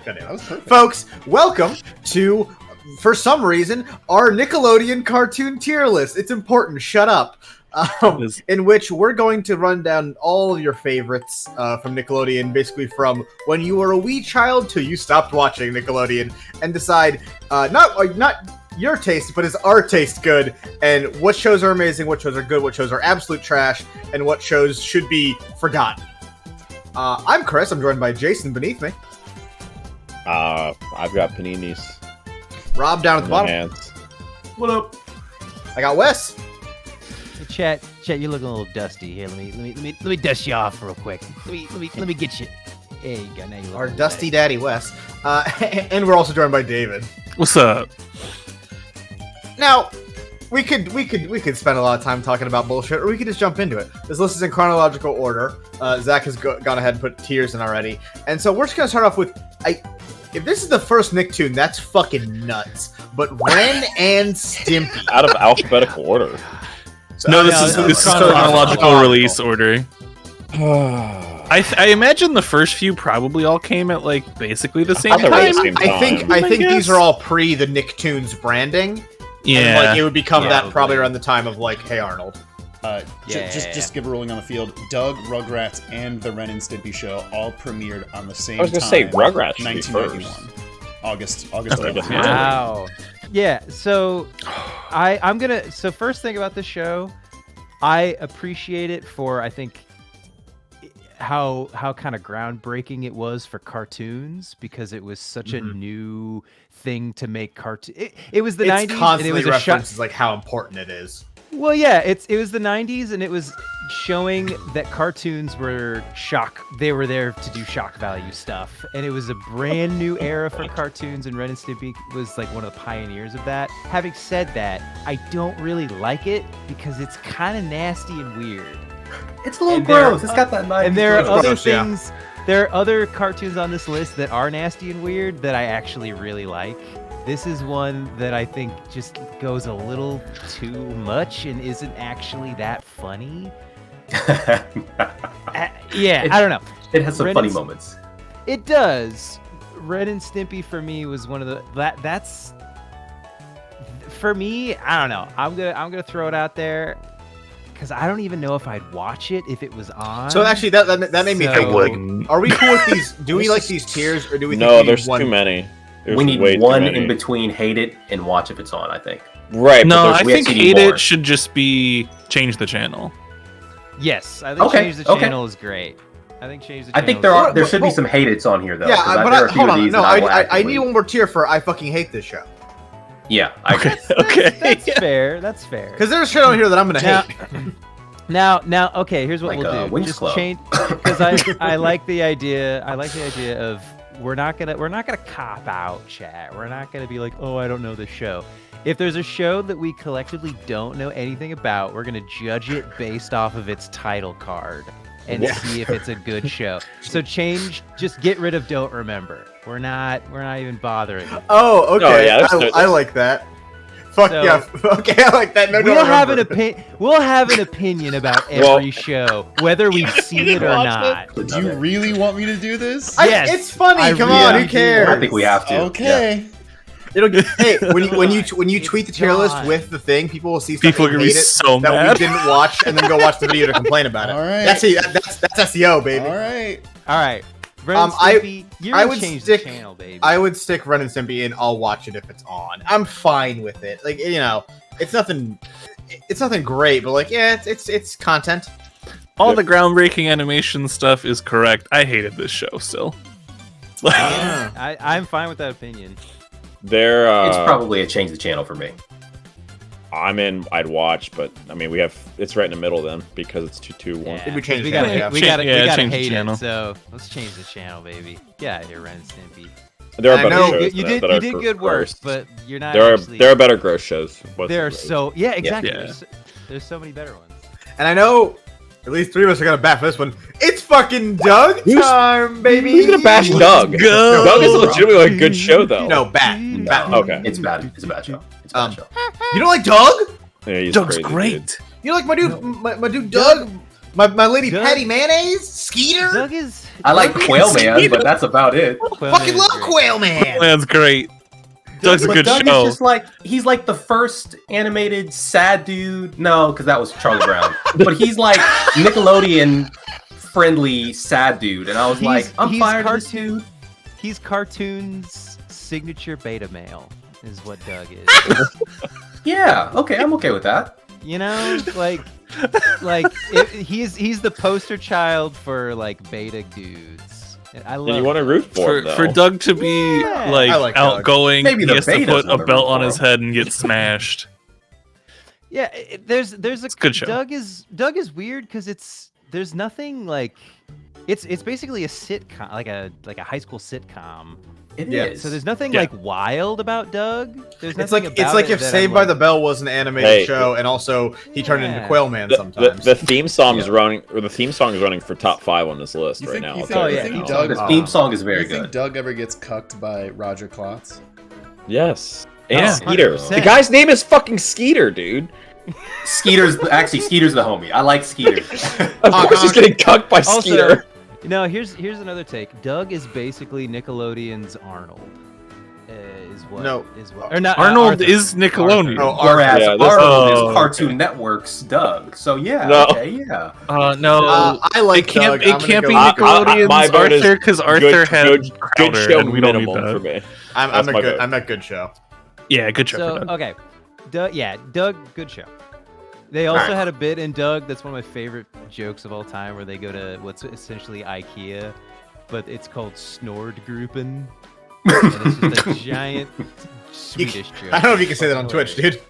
That was perfect. Folks, welcome to, for some reason, our Nickelodeon cartoon tier list. It's important. Shut up. In which we're going to run down all of your favorites from Nickelodeon, basically from when you were a wee child till you stopped watching Nickelodeon, and decide not your taste, but is our taste good, and what shows are amazing, what shows are good, what shows are absolute trash, and what shows should be forgotten. I'm Chris. I'm joined by Jason beneath me. I've got paninis. Rob down at the bottom. Hands. What up? I got Wes. Chat, you're looking a little dusty here. Let me dust you off real quick. Let me get you. There you go. Now you look Our dusty daddy Wes. And we're also joined by David. What's up? Now, we could spend a lot of time talking about bullshit, or we could just jump into it. This list is in chronological order. Zach has gone ahead and put tiers in already, and so we're just gonna start off with if this is the first Nicktoon, that's fucking nuts. But Ren and Stimpy Out of alphabetical order. No, this is chronological release order. I imagine the first few probably all came at like basically the same time. I think these are all pre the Nicktoons branding. Yeah, and, like, it would become that probably around the time of like Hey Arnold. Just give a ruling on the field. Doug, Rugrats, and the Ren and Stimpy show all premiered on the same time. I was gonna say Rugrats 1991. August 11th. Wow. Yeah. So I'm gonna. So first thing about the show, I appreciate it for I think how kind of groundbreaking it was for cartoons, because it was such a new thing to make cartoon. It was the 90s, and it was references like how important it is. Well, yeah, it was the 90s, and it was showing that cartoons were they were there to do shock value stuff, and it was a brand new era for cartoons, and Ren and Stimpy was like one of the pioneers of that. Having said that, I don't really like it because it's kind of nasty and weird. It's a little gross. It's got that nice. And there are other things. There are other cartoons on this list that are nasty and weird that I actually really like. This is one that I think just goes a little too much and isn't actually that funny. I don't know. It has some funny moments. It does. Ren and Stimpy for me was one of the that's for me. I don't know. I'm gonna throw it out there because I don't even know if I'd watch it if it was on. So actually, that made me think. Like, are we cool with these? Do we like these tiers, or do we? No, there's too many. We need one in between hate it and watch if it's on, I think. Right. No, I think hate it should just be change the channel. Yes, I think change the channel is great. I think change the channel. I think there should be some hate it's on here though. Yeah, but hold on. No, I need one more tier for I fucking hate this show. Yeah, I agree. Okay. That's fair. That's fair. Because there's a shit on here that I'm gonna hate. Now, okay. Here's what we'll do. Just change, because I like the idea. I like the idea of we're not gonna cop out, chat. We're not gonna be like, oh, I don't know this show. If there's a show that we collectively don't know anything about, we're gonna judge it based off of its title card and see if it's a good show. So just get rid of don't remember. We're not even bothering. Oh, okay. I like that. Fuck yeah. Okay, I like that. We'll have an opinion about every show, whether we've seen it or not. Do you really want me to do this? Yes. It's funny. Come on, who cares? I think we have to. Okay. Yeah. Hey, when you tweet the tier list with the thing, people will see stuff people are gonna be so that mad. we didn't watch, and then go watch the video to complain about it. All right. That's SEO, baby. All right. Ren and Stimpy, I would change the channel, baby. I would stick Ren and Stimpy, and I'll watch it if it's on. I'm fine with it. Like, you know, it's nothing great, but like, yeah, it's content. All the groundbreaking animation stuff is correct. I hated this show still. I'm fine with that opinion. It's probably a change the channel for me. I'd watch, but I mean, it's right in the middle then because it's 2-2-1. Yeah. We change We the channel. gotta change the hate channel. it. So let's change the channel, baby. Get out of here, Ren and Stimpy. There are better shows. You did good work, but you're not. There are better gross shows. There are exactly. Yeah. There's so many better ones. And I know at least 3 of us are gonna bat for this one. It's fucking Doug time, baby. Who's gonna bash Doug? Go. Doug is legitimately a good show, though. No, bat. Okay. It's bad. It's a bad show. It's a bad show. You don't like Doug? Yeah, he's Doug's crazy, great. dude. You like my dude, my dude Doug? My lady Patty Mayonnaise? Skeeter? Doug is. I like Quail Man, but that's about it. Fucking love Quail Man! That's great. Doug's a good Doug show. is just like, he's like the first animated sad dude. No, because that was Charlie Brown. But he's like Nickelodeon friendly sad dude. And I was like, I'm fired of this dude. He's cartoon's signature beta male, is what Doug is. Yeah, okay, I'm okay with that. You know, he's the poster child for like beta dudes. I love. And you want to root for him, for Doug to be like outgoing. Maybe he the has to beta's put a what I belt root on for. his head and get smashed. Yeah, there's a good show. Doug is weird because there's nothing like it's basically a sitcom, like a high school sitcom. It is. So there's nothing like wild about Doug. There's It's nothing like if Saved by the Bell was an animated show, and also he turned into Quail Man sometimes. The theme song is running, or the theme song is running for top 5 on this list right now. The theme song is very You think good. Doug ever gets cucked by Roger Klotz? Yes. And Yeah. Skeeter. 100%. The guy's name is fucking Skeeter, dude. Skeeter's the homie. I like Skeeter. Of course he's getting cucked by Skeeter. No, here's another take. Doug is basically Nickelodeon's Arnold. Or not? Arnold Arthur. is Nickelodeon. Whereas Arnold is Oh. Cartoon Network's Doug. So yeah, No. okay, yeah. No, I like it can't. Doug. It can't be My Nickelodeon's vote is Arthur because Arthur had good Crowder, show and we don't need minimum for that. me. I'm a good show. Yeah, good show. So for Doug. okay, Doug, good show. They also had a bit in Doug that's one of my favorite jokes of all time, where they go to what's essentially IKEA, but it's called Snordgruppen. And it's just a giant Swedish joke. I don't know if you can say that on Twitch, dude.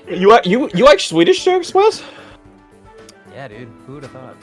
You like Swedish jokes, Wes? Yeah, dude. Who would have thought?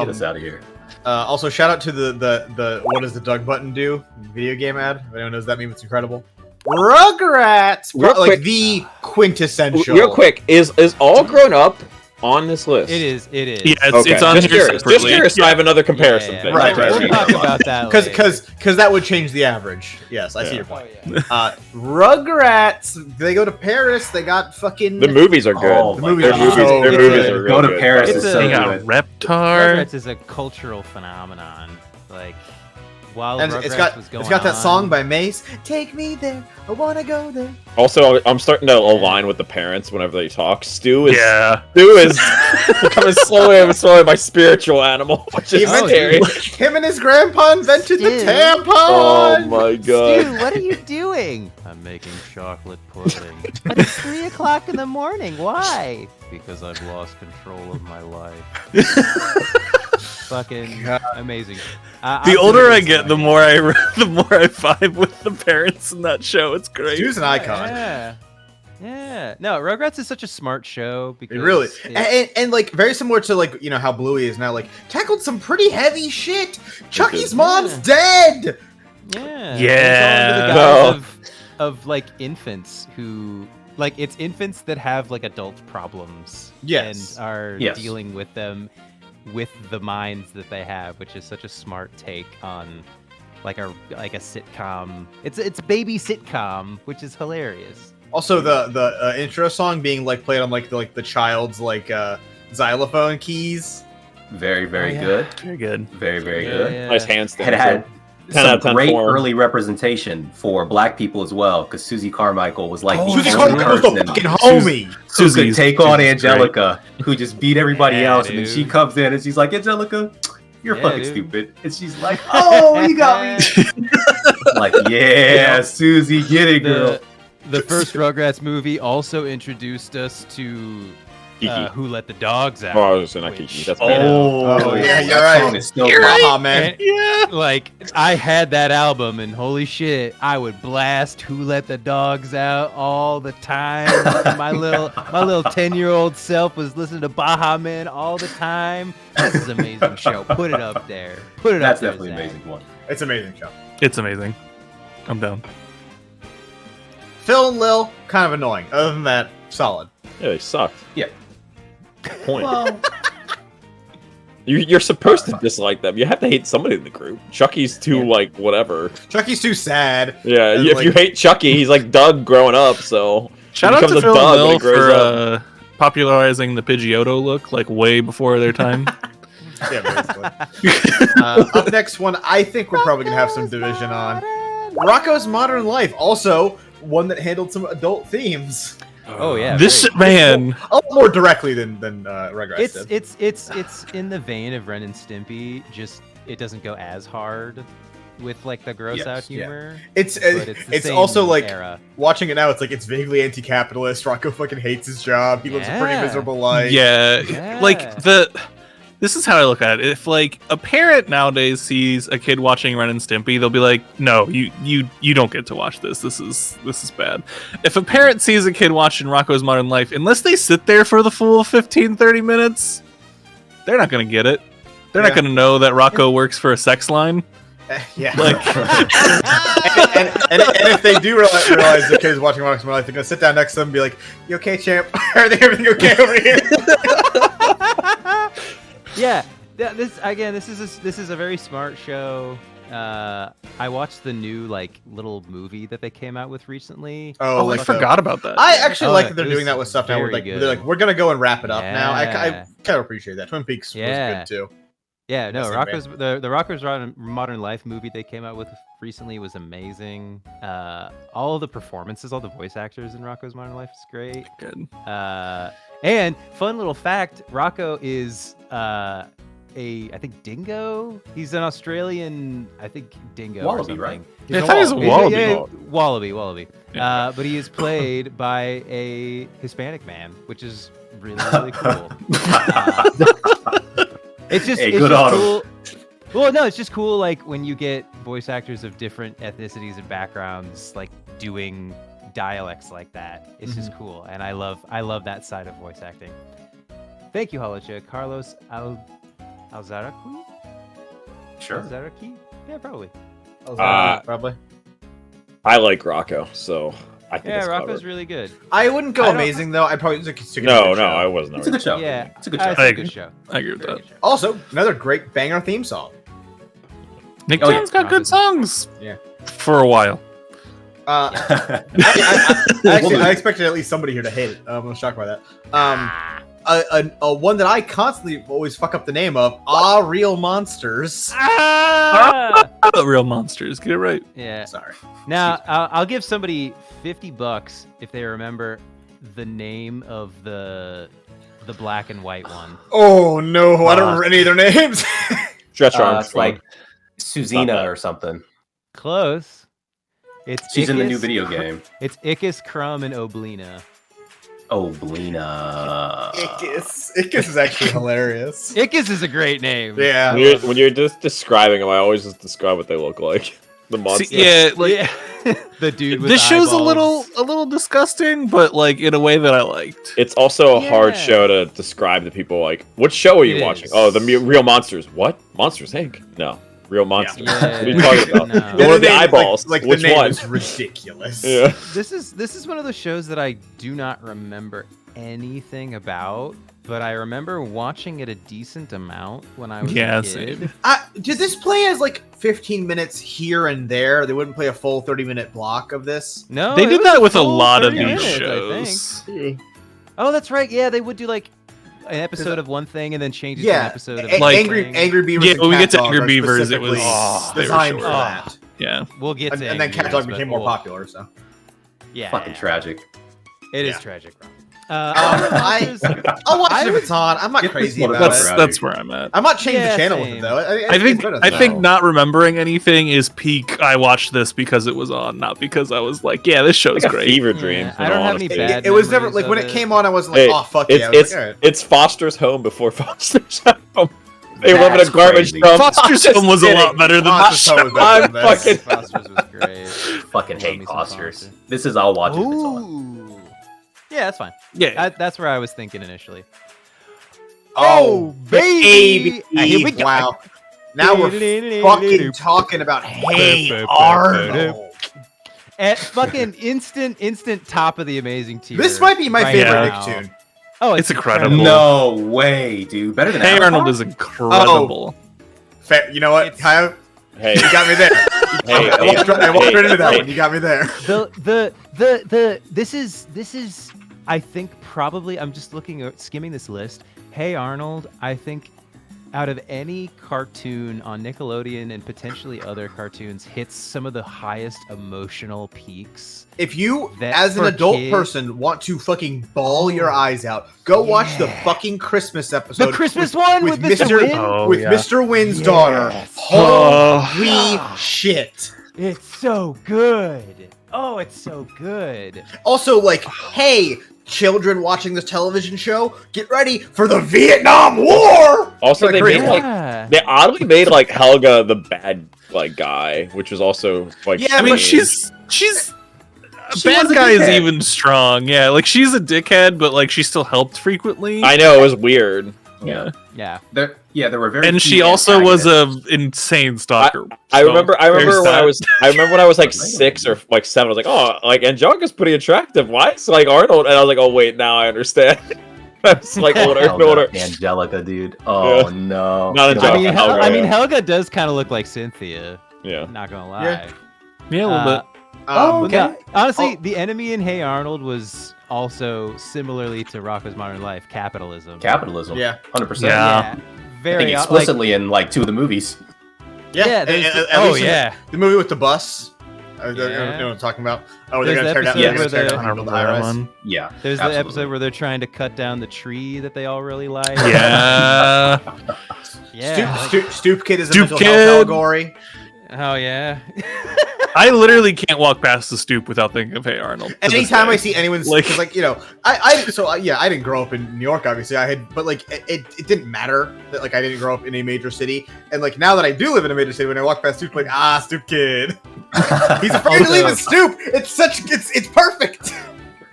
Get us out of here. Also, shout out to the what does the Doug button do video game ad? If anyone knows that meme, it's incredible. Rugrats, the quintessential. Real quick, is All Grown Up on this list? It is. Yeah, it's on just here curious. separately. Just curious. So I have another comparison thing. Right. We'll talk about that later. Because that would change the average. Yes, I see your point. Oh, Rugrats, they go to Paris. They got fucking. The movies are good. Oh, The my movies Their are God. so movies, their good. movies are real Go to good. Paris It's is a- so They got good. Reptar. Rugrats is a cultural phenomenon. Like, while And Rugrats it's was got that on, song by Mace. Take me there. I wanna go there. Also, I'm starting to align with the parents whenever they talk. Stu is becoming slowly my spiritual animal, which is scary. Him and his grandpa invented the Stu. tampon. Oh my god. Stu, what are you doing? I'm making chocolate pudding. But it's 3 o'clock in the morning. Why? Because I've lost control of my life. Fucking amazing. The older I get, the more I vibe with the parents in that show. It's great. Stu's an icon. Yeah. No, Rugrats is such a smart show because It really, and like very similar to like how Bluey is now, like tackled some pretty heavy shit. Chucky's mom's dead. Yeah. Yeah. It's all under the guise of like infants who it's infants that have like adult problems. Yes. And are Yes. dealing with them with the minds that they have, which is such a smart take on like a sitcom. It's a baby sitcom, which is hilarious. Also, the intro song being like played on like the child's like xylophone keys. Very, very yeah. good. Very good. Very, very good. Yeah. Nice handstand. It had 10 out some of 10 great form. early representation for black people as well, because Susie Carmichael was like the Susie only Carmichael's the person fucking homie. who could Susie's take on great. Angelica, who just beat everybody Yeah, else, and then dude. she comes in and she's like, Angelica, you're Yeah, fucking dude. stupid. And she's like, oh, you got me. Like, yeah, Susie, get it, girl. The first Rugrats movie also introduced us to Kiki. Who Let the Dogs Out. Oh, I was saying not which- Kiki. That's Oh, bad. Oh, yeah, you're that right. song is still You're great. Aw, man. Yeah. Like, I had that album, and holy shit, I would blast Who Let the Dogs Out all the time. my little 10-year-old self was listening to Baha Man all the time. This is an amazing show. Put it up there. Put it That's up there. definitely an Zach. amazing one. It's an amazing show. It's amazing. I'm down. Phil and Lil, kind of annoying. Other than that, solid. Yeah, they sucked. Yeah. Point. Well, You're supposed to dislike them. You have to hate somebody in the group. Chucky's too like whatever. Chucky's too sad. Yeah, And, if like- you hate Chucky, he's like Doug growing up. So Shout he out becomes to a Phil Doug and when Lil he grows for up. popularizing the Pidgeotto look like way before their time. Yeah, basically. Up next one, I think we're probably gonna have some division on. Rocko's Modern Life, also one that handled some adult themes. Oh yeah, this man a lot more directly than Rugrats did. It's in the vein of Ren and Stimpy. Just it doesn't go as hard with like the gross out humor. It's also like watching it now. It's like it's vaguely anti-capitalist. Rocko fucking hates his job. He lives a pretty miserable life. Yeah. Like this is how I look at it. If like a parent nowadays sees a kid watching Ren and Stimpy, they'll be like, "No, you don't get to watch this. This is bad." If a parent sees a kid watching Rocko's Modern Life, unless they sit there for the full 15-30 minutes, they're not going to get it. They're not going to know that Rocko works for a sex line. Yeah. Like and if they do realize the kid's watching Rocko's Modern Life, they're going to sit down next to them and be like, "You okay, champ? Everything okay over here?" Yeah, this is a very smart show. I watched the new like little movie that they came out with recently. Oh, I forgot about that. I actually like that they're doing that with stuff now. They're like, we're gonna go and wrap it up now. I kind of appreciate that. Twin Peaks was good too. Yeah, no, the Rocko's Modern Life movie they came out with recently was amazing. All of the performances, all the voice actors in Rocko's Modern Life is great. Good. And fun little fact, Rocko is I think dingo. He's an Australian, I think dingo wallaby, or something. right? I thought he was a wallaby. Yeah, wallaby. Yeah. But he is played by a Hispanic man, which is really, really cool. It's just cool. Well, no, it's just cool. Like when you get voice actors of different ethnicities and backgrounds, like doing dialects like that. It's just cool, and I love that side of voice acting. Thank you, Holocha. Carlos Alzaraqui? Sure. Alzaraqui? Yeah, probably. Probably. I like Rocko, so I think it's Rocko's covered. really good. I wouldn't go amazing though. I'd probably stick No, I wasn't. It's a good show. Yeah, it's a good show. It's a good show. I agree with that. Also, another great banger theme song. Nicktoons got good songs. Yeah. For a while. I expected at least somebody here to hate it. I'm shocked by that. A one that I constantly always fuck up the name of, Real Monsters. Real Monsters, get it right. Yeah. Sorry. Now, I'll give somebody $50 if they remember the name of the black and white one. Oh no, I don't remember any of their names. Stretch Armstrong. It's like Susina or something. Close. She's in the new video game. It's Ickis, Crumb, and Oblina. Oblina. Ickis is actually hilarious. Ickis is a great name. Yeah. When you're just describing them, I always just describe what they look like. The monsters. See, the dude with this show's eyeballs. a little disgusting, but like in a way that I liked. It's also a hard show to describe to people. Like, what show are you watching? Oh, the Real Monsters. What? Monsters Inc. No. Real Monsters. Yeah. What are you talking about? No. The one with the eyeballs. Like which the name one? is ridiculous. Yeah. This is one of those shows that I do not remember anything about, but I remember watching it a decent amount when I was a kid. Same. Did this play as like 15 minutes here and there? They wouldn't play a full 30-minute block of this? No, They it did was that a with a full lot of 30 these minutes, shows. I think. Oh, that's right. Yeah, they would do like an episode of one thing and then change it to an episode of like Angry Beavers. Yeah, and when we get to Cat Dog Angry are Beavers, it was specifically they were designed short. for that. Yeah, we'll get to and then Cat Dog became more popular. So yeah, fucking tragic. It is tragic. I'll watch it if it's on. I'm not crazy about it. That's where I'm at. I'm not changing the channel with it though. I think not remembering anything is peak. I watched this because it was on, not because I was like, yeah, this show's like great. Fever dream. I don't have any bad. It was never like when it came on. I wasn't like, oh fuck yeah. It's Foster's Home before Foster's Home. They live in a garbage crazy. dump. Foster's Home was a lot better than this show. I'm fucking. Foster's was great. Fucking hate Foster's. This is I'll watch it if it's on. Yeah, that's fine. Yeah, that's where I was thinking initially. Oh, baby! Here we go. Wow. Now we're fucking talking about Hey Arnold. At fucking instant top of the amazing tier. This might be my favorite now. Nicktoon. Oh, it's incredible. No way, dude. Better than Hey Avatar? Arnold is incredible. Fair. You know what, Kyle? Hey, you got me there. I walked right into that one. You got me there. This is I think probably I'm just skimming this list. Hey Arnold, I think out of any cartoon on Nickelodeon and potentially other cartoons, hits some of the highest emotional peaks. If you, as an adult person, want to fucking bawl your eyes out, go watch the fucking Christmas episode. The Christmas one with Mr. Wynn? With Mr. Wynn's daughter. Holy shit. It's so good. Oh, it's so good. Also, like, hey, children watching this television show, get ready for the Vietnam War. Also, they oddly made like Helga the bad guy, which was also like. Yeah, I mean, she's bad guy is even strong. Yeah, like she's a dickhead, but like she still helped frequently. I know, it was weird. Yeah. There were very. And she also was a insane stalker. I remember when I was like 6 or like 7. I was like, oh, like Angelica's pretty attractive. Why is like Arnold? And I was like, oh wait, now I understand. That's like older. Angelica, dude. Oh no. Not Angelica. I mean, Helga does kind of look like Cynthia. Yeah. Not gonna lie. Yeah, a little bit. Okay. Honestly, the enemy in Hey Arnold was also similarly to Rocko's Modern Life, capitalism. Yeah, 100%. Yeah. I think explicitly in like 2 of the movies. Yeah. The movie with the bus. You know what I'm talking about? Oh, they're gonna tear down the high rise. Yeah. There's the episode where they're trying to cut down the tree that they all really like. Yeah. Stoop Kid is a mental health allegory. Oh yeah. I literally can't walk past the stoop without thinking of Hey Arnold. Anytime I see anyone's like you know, I didn't grow up in New York, obviously. But like it didn't matter that like I didn't grow up in a major city. And like now that I do live in a major city, when I walk past Stoop, like Stoop Kid. He's afraid to leave his stoop. It's perfect.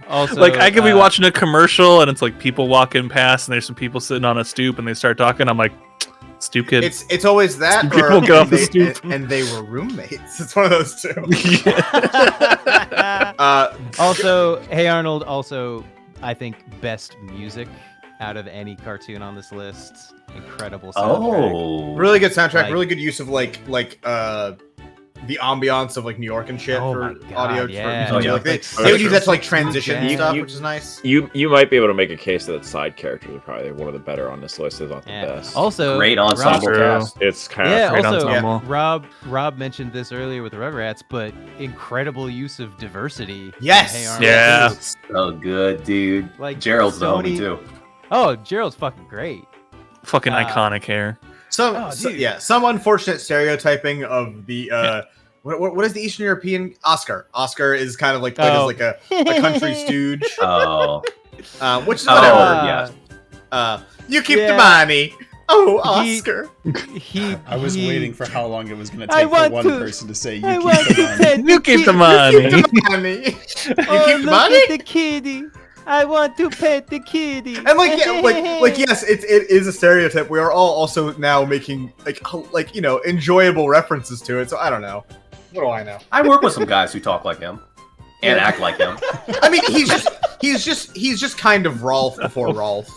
Also, like I could be watching a commercial and it's like people walking past and there's some people sitting on a stoop and they start talking. I'm like, Stoop Kid. It's always that, or will go off the stoop. And they were roommates. It's one of those two. Also, Hey Arnold. Also, I think best music out of any cartoon on this list. Incredible soundtrack. Really good soundtrack. Really good use of the ambiance of like New York and shit for audio. They would use that to like transition stuff, which is nice. You might be able to make a case that side characters are probably one of the better on this list. Is not the best. Also, great ensemble cast. It's kind of great ensemble. Rob mentioned this earlier with the Rugrats, but incredible use of diversity. Yes. Yeah. So good, dude. Like Gerald's the homie too. Oh, Gerald's fucking great. Fucking iconic hair. Some unfortunate stereotyping of the what is the Eastern European Oscar? Oscar is kind of like as like a country stooge. Which is whatever. You keep the money. Oh, Oscar. I was waiting for how long it was going to take for one person to say, you keep the money. You keep the money. You keep the money? Look at the kitty. I want to pet the kitty. And yes, it is a stereotype. We are all also now making like enjoyable references to it. So I don't know. What do I know? I work with some guys who talk like him and act like him. I mean, he's just kind of Rolf before Rolf.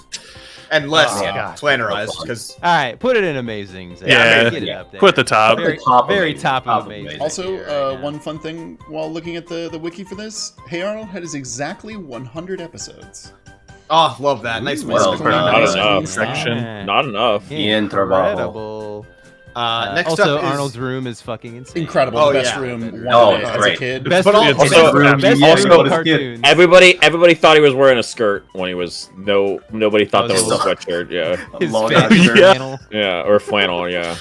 And less flannerized, because all right, put it in amazing. Get it up there. Put the top, very top of amazing. Also, one fun thing while looking at the wiki for this, Hey Arnold had exactly 100 episodes. Oh, love that! Nice. Not enough. Not enough. Incredible. Next also, up Arnold's room is fucking insane. Incredible. The best room. As a kid. Best cartoon. Everybody thought he was wearing a skirt when he was nobody thought that was a sweatshirt. Yeah. Yeah, or flannel. Yeah.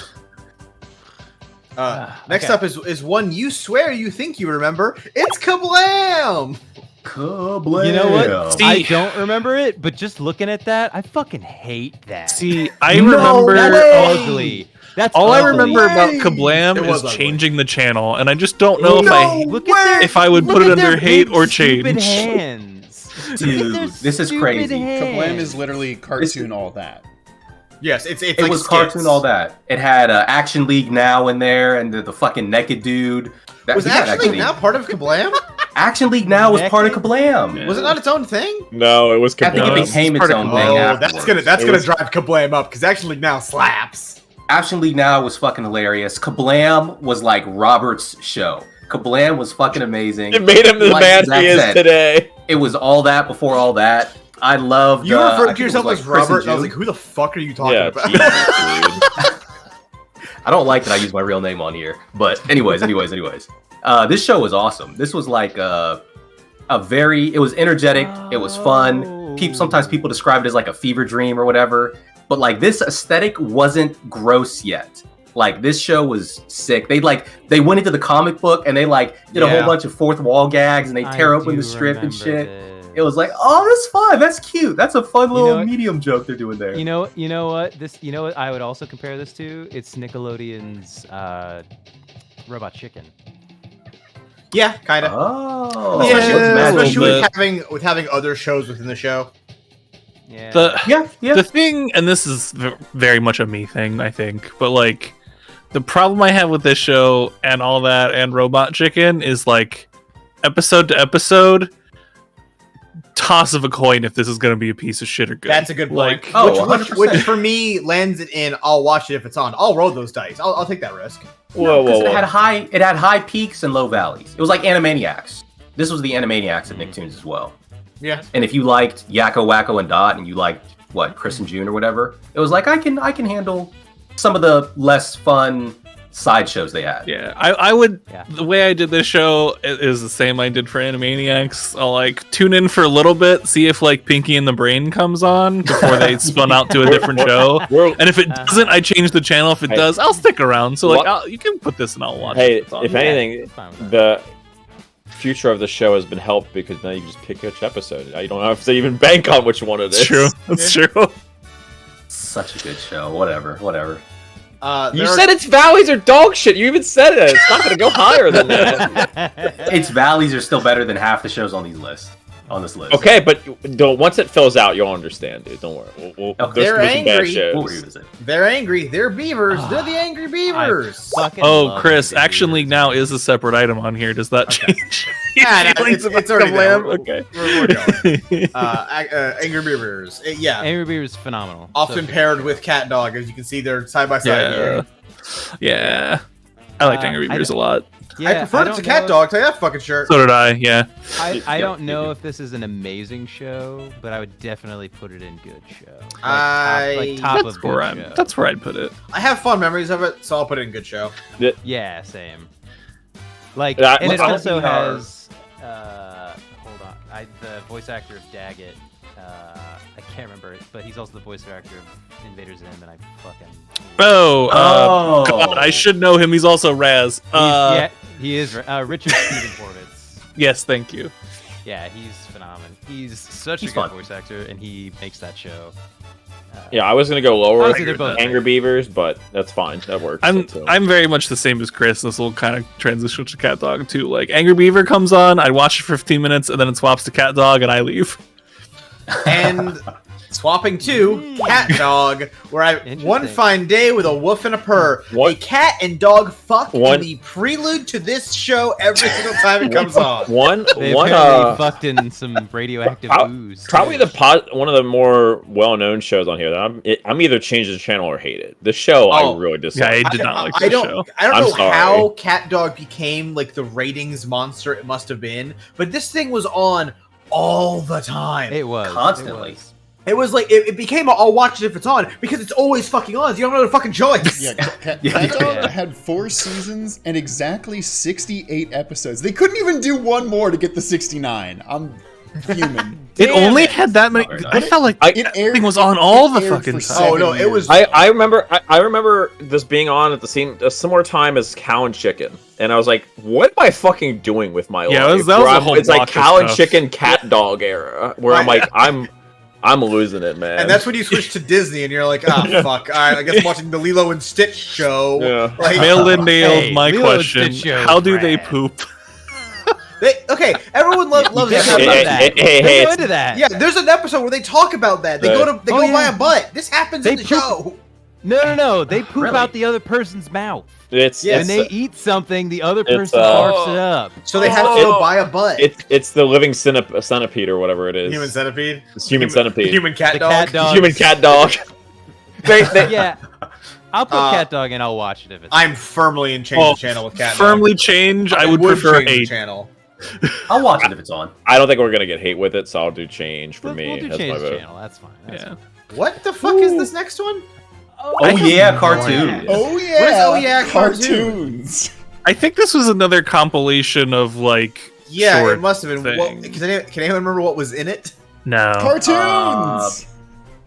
Next up is one you swear you think you remember. It's Kablam! Kablam! You know what? I don't remember it, but just looking at that, I fucking hate that. See, I remember ugly. That's all I remember about Kablam is changing the channel, and I just don't know if I would put it under hate or change. Hands. Dude, this is crazy. Kablam is literally cartoon all that. Yes, it like was skits. Cartoon all that. It had Action League Now in there, and the fucking naked dude. Was Action League Now part of Kablam? Action League Now was part of Kablam. Yeah. Was it not its own thing? No, it was Kablam. I think it became its own thing. Oh, that's gonna drive Kablam up, because Action League Now slaps. Action League Now was fucking hilarious. Kablam was like Robert's show. Kablam was fucking amazing. It made him the man Zach he is said, today. It was all that before all that. I loved. You referred to yourself like as Robert, and I was like, who the fuck are you talking about? Jesus, dude. I don't like that I use my real name on here. But anyways. This show was awesome. This was like it was energetic. It was fun. Sometimes people describe it as like a fever dream or whatever. But like this aesthetic wasn't gross yet. Like this show was sick. They went into the comic book and they did a whole bunch of fourth wall gags and they tear open the strip and shit. It was like, oh, that's fun. That's cute. That's a fun little medium joke they're doing there. You know what I would also compare this to? It's Nickelodeon's Robot Chicken. Yeah, kind of. Oh, especially with having other shows within the show. Yeah. The thing, and this is very much a me thing, I think, but like the problem I have with this show and all that and Robot Chicken is like episode to episode, toss of a coin if this is going to be a piece of shit or good. That's a good point. Like, which for me lands it in. I'll watch it if it's on. I'll roll those dice. I'll take that risk. Whoa. It had high peaks and low valleys. It was like Animaniacs. This was the Animaniacs of Nicktoons as well. Yeah. And if you liked Yakko, Wacko, and Dot, and you liked Chris and June or whatever, it was like I can handle some of the less fun sideshows they had. Yeah, I would. Yeah. The way I did this show is the same I did for Animaniacs. I'll like tune in for a little bit, see if like Pinky and the Brain comes on before they spun out to a different show. And if it doesn't, I change the channel. If it does, I'll stick around. So like, you can put this and I'll watch it. If anything, the future of the show has been helped because now you just pick which episode. You don't have to even bank on which one it is. True. That's true. Such a good show. Whatever. You said its valleys are dog shit. You even said it. It's not going to go higher than that. Its valleys are still better than half the shows on this list. Okay, but once it fills out, you'll understand, dude. Don't worry. They're angry. We'll revisit. They're angry. They're beavers. They're the angry beavers. Chris, Action League Now is a separate item on here. Does that change? Yeah, it's already there. Okay. We're going. Angry Beavers. Angry Beavers is phenomenal. Often paired with Cat Dog. As you can see, they're side by side. Yeah. I liked Angry Beavers a lot. Yeah, I preferred it to Cat Dog. Tell you that fucking shirt. So did I. Yeah. I don't know if this is an amazing show, but I would definitely put it in good show. Top of good show. That's where I'd put it. I have fun memories of it, so I'll put it in good show. Yeah, same. Like, and it also has. Hold on, the voice actor of Daggett. I can't remember it, but he's also the voice actor of Invader Zim, and I fucking. God, I should know him. He's also Raz. He is Richard Stephen Porvitz. Yes, thank you. Yeah, he's phenomenal. He's such a good voice actor, and he makes that show. I was gonna go lower with Angry Beavers, but that's fine. That works. I'm very much the same as Chris. This will kind of transition to Cat Dog too. Like Angry Beaver comes on, I watch it for 15 minutes, and then it swaps to Cat Dog, and I leave. And swapping to Cat Dog, where one fine day with a woof and a purr, a cat and dog fuck in the prelude to this show every single time it comes on. They fucked in some radioactive ooze. Probably one of the more well-known shows on here that I'm either changing the channel or hate it. The show I really dislike. Yeah, I did not like this show. I don't know how Cat Dog became like the ratings monster it must have been, but this thing was on all the time. It was constantly. It was like it became I'll watch it if it's on because it's always fucking on. So you don't have another fucking choice. Cat Dog had 4 seasons and exactly 68 episodes. They couldn't even do one more to get the 69. I'm fuming. It only had that many. I felt like it was on all the fucking time. Oh no, it was. I remember this being on at a similar time as Cow and Chicken, and I was like, "What am I fucking doing with my life?" It's like Cow and Chicken, Cat Dog era, where I'm like, I'm losing it, man. And that's when you switch to Disney, and you're like, fuck. All right, I guess I'm watching the Lilo and Stitch show. Yeah. Like, Mail and nailed my question. How do they poop? Everyone loves that. Hey, go into that. Yeah, there's an episode where they talk about that. They go by a butt. This happens in the show. No. They poop out the other person's mouth. When they eat something, the other person barfs it up. So they have to go buy a butt. It's the living centipede or whatever it is. Human centipede? It's human centipede. Human cat dog. Human cat dog. Yeah. I'll put Cat Dog and I'll watch it if it's. I'm firmly in change the channel with Cat Dog. Firmly change. I would prefer change the hate. channel. I'll watch it if it's on. I don't think we're gonna get hate with it, so I'll do change for me. We'll do change the channel. That's fine. That's fine. What the fuck is this next one? Oh yeah, cartoons. Oh yeah. What is oh yeah, cartoons? I think this was another compilation of like. Yeah, short it must have been. things. Can anyone remember what was in it? No. Cartoons.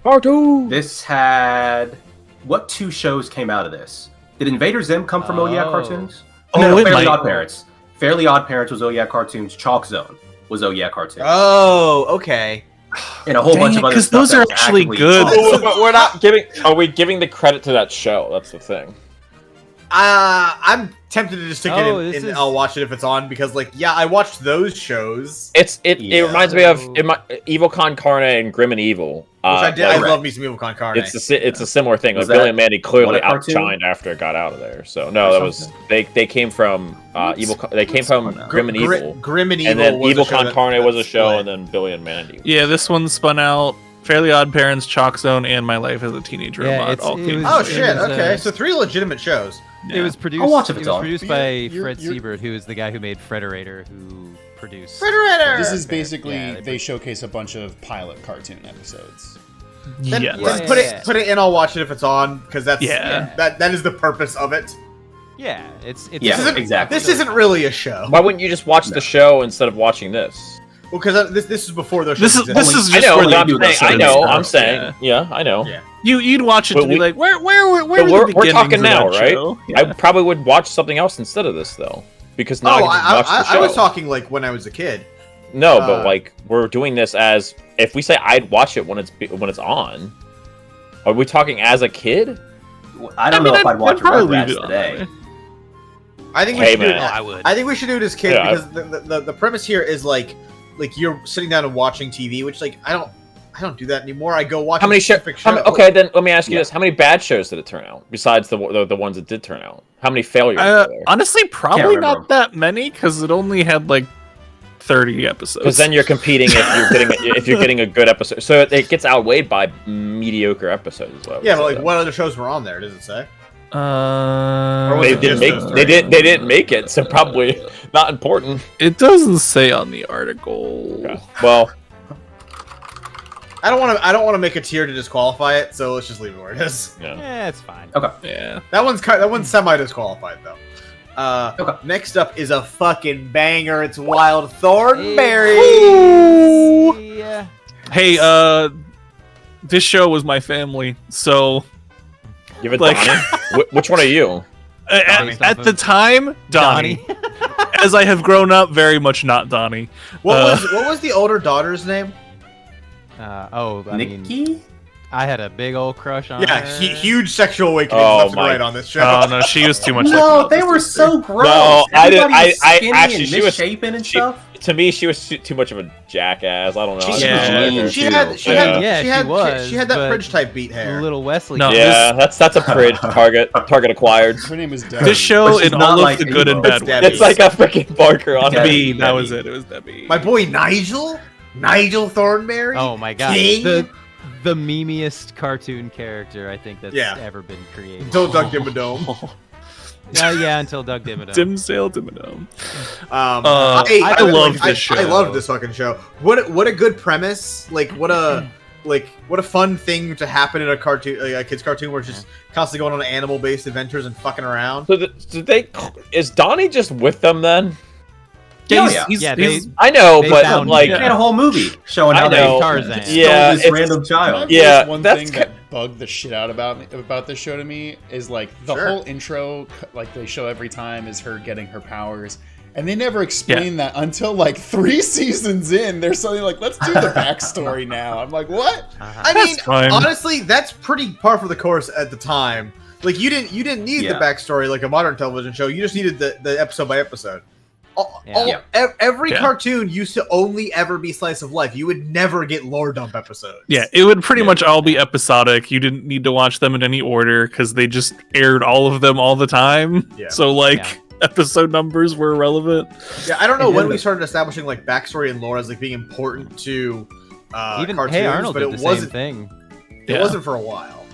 Cartoon. This had what 2 shows came out of this? Did Invader Zim come from Oh Yeah Cartoons? No, Fairly Odd Parents. Fairly Odd Parents was Oh Yeah Cartoons. Chalk Zone was Oh Yeah Cartoons. Oh, okay. And a whole bunch of other because stuff those are actually good. But we're not giving. Are we giving the credit to that show? That's the thing. I'm tempted to just stick it in. I'll watch it if it's on because, like, yeah, I watched those shows. It reminds me of Evil Con Carne and Grim and Evil. Which I did. I love me some Evil Con Carne. It's a similar thing. Like Billy and Mandy clearly outshined after it got out of there. So no, that was they came from Evil. They came from Grim and Evil. Grim and Evil. And then Evil Con Carne was a show, and then Billy and Mandy. Yeah, this one spun out. Fairly Odd Parents, Chalk Zone, and My Life as a Teenage Robot all came. Oh shit! Okay, so 3 legitimate shows. Yeah. It was produced. I'll watch if it's it was on. produced by Fred Siebert, who is the guy who made Frederator, who produced. Frederator. This is basically they showcase a bunch of pilot cartoon episodes. Then put it in. I'll watch it if it's on because that's that is the purpose of it. Yeah, it's exactly. This isn't really a show. Why wouldn't you just watch the show instead of watching this? Well, because this is before those shows. This is just I know. where they do this. I know. I'm saying. Yeah, I know. Yeah. You'd watch it to be like, where we're talking now, right? Yeah. I probably would watch something else instead of this though, because now I was talking like when I was a kid. No, but like we're doing this as if we say I'd watch it when it's on. Are we talking as a kid? I don't know if I'd watch Rugrats today. I think we should do it. I would. I think we should do it as kids because the premise here is like you're sitting down and watching TV, which like I don't do that anymore. I go watch okay, then let me ask you this: how many bad shows did it turn out besides the ones that did turn out? How many failures? Were there? Honestly, probably not that many because it only had like 30 episodes. Because then you're competing if you're getting a good episode, so it gets outweighed by mediocre episodes. Yeah, but like what other shows were on there? Does it say? They didn't make it, so probably not important. It doesn't say on the article. Okay. Well, I don't want to make a tier to disqualify it, so let's just leave it where it is. Yeah, it's fine. Okay. Yeah. That one's semi disqualified though. Okay. Next up is a fucking banger. It's Wild Thornberry. Yeah. Hey, this show was my family, so. Give it Donnie. Which one are you? At the time, Donnie. As I have grown up, very much not Donnie. What was the older daughter's name? Nikki? I had a big old crush on her. Huge sexual awakening left and right on this show. Oh no, she was too much. No, they were so gross. No, I didn't. I actually, she was misshapen and stuff. To me, she was too much of a jackass. I don't know. She had that Pridge type beat hair. Little Wesley. No, that's a Pridge target acquired. Her name is Debbie. This show in all of the good and bad ways. It's like a freaking Barker on Debbie. That was it. It was Debbie. My boy Nigel Thornberry. Oh my god. King? The memeiest cartoon character I think that's ever been created. Until Doug Dimmadome. Until Doug Dimmadome. Dimmadome. I love this show. I love this fucking show. What a good premise. What a fun thing to happen in a cartoon, a kid's cartoon, where it's just constantly going on animal-based adventures and fucking around. So is Donnie just with them then? I know, but like they had a whole movie showing how they Tarzan. stole this random child. One thing that bugged the shit out about this show to me is like the whole intro, like they show every time, is her getting her powers. And they never explain that until like 3 seasons in. They're suddenly like, let's do the backstory now. I'm like, what? I mean, honestly, that's pretty par for the course at the time. Like you didn't need the backstory like a modern television show. You just needed the episode by episode. Every cartoon used to only ever be slice of life. You would never get lore dump episodes. Yeah, it would pretty much all be episodic. You didn't need to watch them in any order because they just aired all of them all the time. Yeah. So episode numbers were irrelevant. Yeah, I don't know when we started establishing like backstory and lore as like being important to even cartoons, Hey Arnold but did the same thing. It wasn't for a while.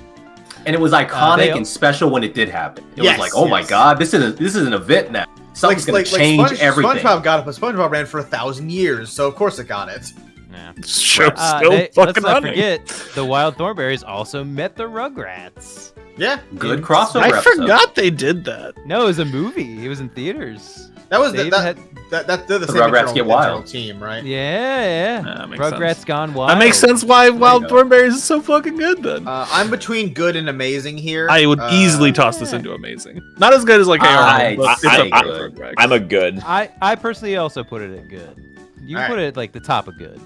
And it was iconic and special when it did happen. It was like, oh my god, this is an event now. Something's gonna change everything. SpongeBob got it, but SpongeBob ran for 1,000 years, so of course it got it. Yeah. Let's not forget, the Wild Thornberrys also met the Rugrats. Yeah. Good crossover I forgot they did that. No, it was a movie. It was in theaters. That was they're the same Rugrats Get Wild team, right? Yeah. Rugrats Gone Wild. That makes sense why Wild Thornberrys is so fucking good then. I'm between good and amazing here. I would easily toss this into amazing. Not as good as like I'm a good. I personally also put it at good. You put it at like the top of good.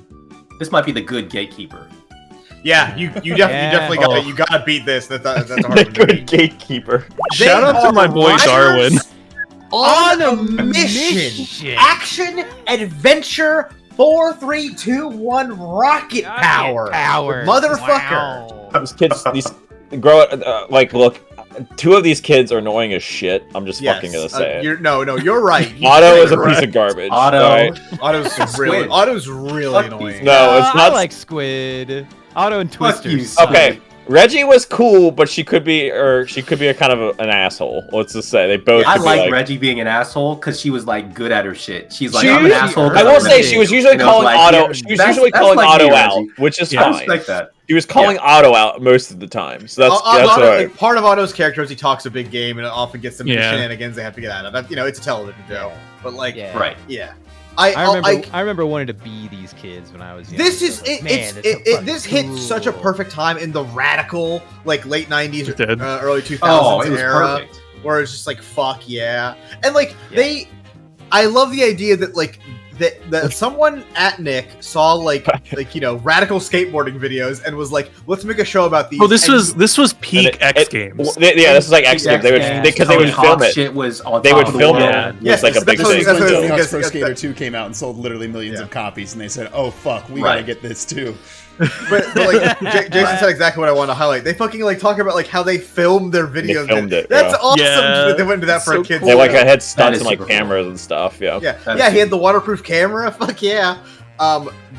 This might be the good gatekeeper. Yeah, you definitely gotta beat this. That's a hard one to good beat. Gatekeeper. Shout out to my boy Darwin. On a mission. Action Adventure 4, 3, 2, 1 Rocket Power. Motherfucker. Wow. These kids, look, 2 of these kids are annoying as shit. I'm just fucking gonna say it. You're right. Otto is a piece of garbage. Otto's really annoying. No, it's not. I like Squid. Otto and Twisters. Okay. Reggie was cool, but she could be a kind of an asshole. Let's just say they both. I like Reggie being an asshole because she was like good at her shit. She's like, I'm an asshole. I will say she was usually calling Otto. She was usually calling Otto out, which is fine. I respect that. He was calling Otto out most of the time, so that's Otto, right. Part of Otto's character is he talks a big game and it often gets them shenanigans they have to get out of. That, it's a television show, but I remember wanting to be these kids when I was young. This is this hits such a perfect time in the radical late 90s, early 2000s era, perfect. Where it's just like fuck yeah, and I love the idea that that someone at Nick saw radical skateboarding videos and was like, let's make a show about these. Oh, this was peak X Games. This is like X Games. They would film it. Shit was on they would film it. Yes, like a big thing. That's Pro Skater 2 came out and sold literally millions of copies, and they said, "Oh fuck, we gotta get this too." but Jason said exactly what I want to highlight. They fucking talk about how they filmed their videos. They filmed it. That's awesome. That they went into that for a kid. They had stunts and cameras and stuff. Yeah. He had the waterproof camera. Fuck yeah.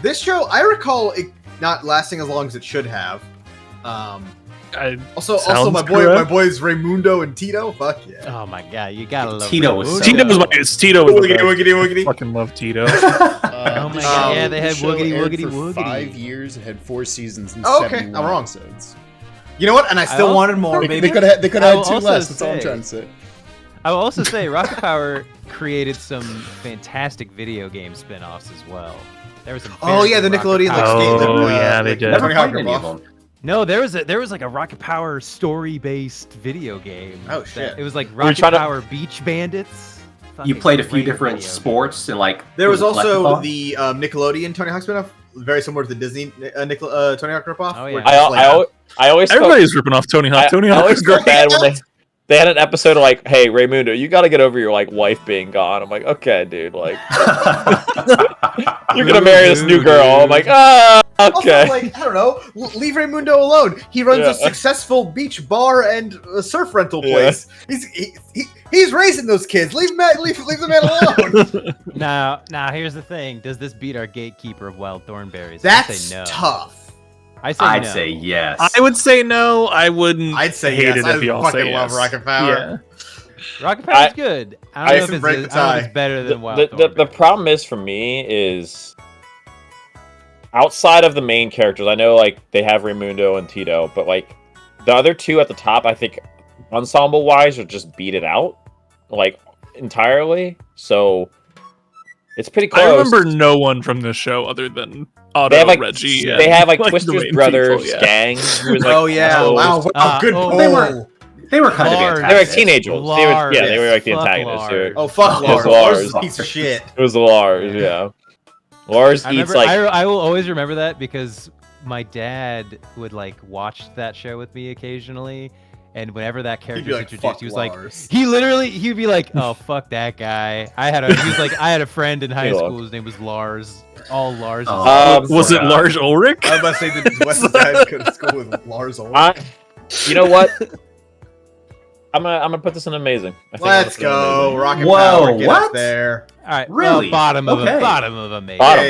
This show, I recall it not lasting as long as it should have. Also my boys Raymundo and Tito. Fuck yeah. Oh my god, you gotta love Tito. Tito was Woogity. Fucking love Tito. Oh my god, yeah, they had Woogity. For 5 years, it had 4 seasons and 71 episodes. You know what? And I still wanted more. They could have had 2 less. That's all I'm trying to say. I will also say Rocket Power created some fantastic video game spin-offs as well. There was some. The Nickelodeon they did. Never played any of them. No, there was like a Rocket Power story-based video game. Oh shit! It was like Rocket Power Beach Bandits. You played a few different sports and There was also the Nickelodeon Tony Hawk spinoff, very similar to the Disney Tony Hawk ripoff. Oh yeah. I always everybody's ripping off Tony Hawk. I always felt bad when they had an episode of hey Raymundo, you got to get over your wife being gone. I'm like, okay, dude, you're gonna marry this new girl. I'm like, okay. Also, I don't know, leave Raymundo alone. He runs a successful beach bar and a surf rental place. He's raising those kids. Leave the man alone. Now here's the thing. Does this beat our gatekeeper of Wild Thornberrys? That's tough. I'd say yes. I would say no. I wouldn't. I'd say hate yes. it if y'all say love yes. Rocket Power. Yeah. Rocket Power's good. I don't know if it's better than Wild Thornberrys. The problem is for me is outside of the main characters. I know they have Raymundo and Tito, but the other 2 at the top, I think ensemble wise are just beat it out entirely. So it's pretty close. I remember no one from this show other than Otto, Reggie. They have Twister's brothers gang. Who was, wow, good pull. They were kind of antagonist. They were teenagers. They were the antagonists. Fuck Lars. Lars is a piece of shit. It was Lars, yeah. Lars eats I will always remember that because my dad would watch that show with me occasionally. And whenever that character was introduced, he was he'd be like, "Oh fuck that guy." I had a friend in high school. His name was Lars. All Lars. Was it Lars Ulrich? I was about to say that Wes Dad go to school with Lars Ulrich. You know what? I'm gonna put this in amazing. Let's go, Rocket Power. Get up there. All right, really? Bottom of amazing.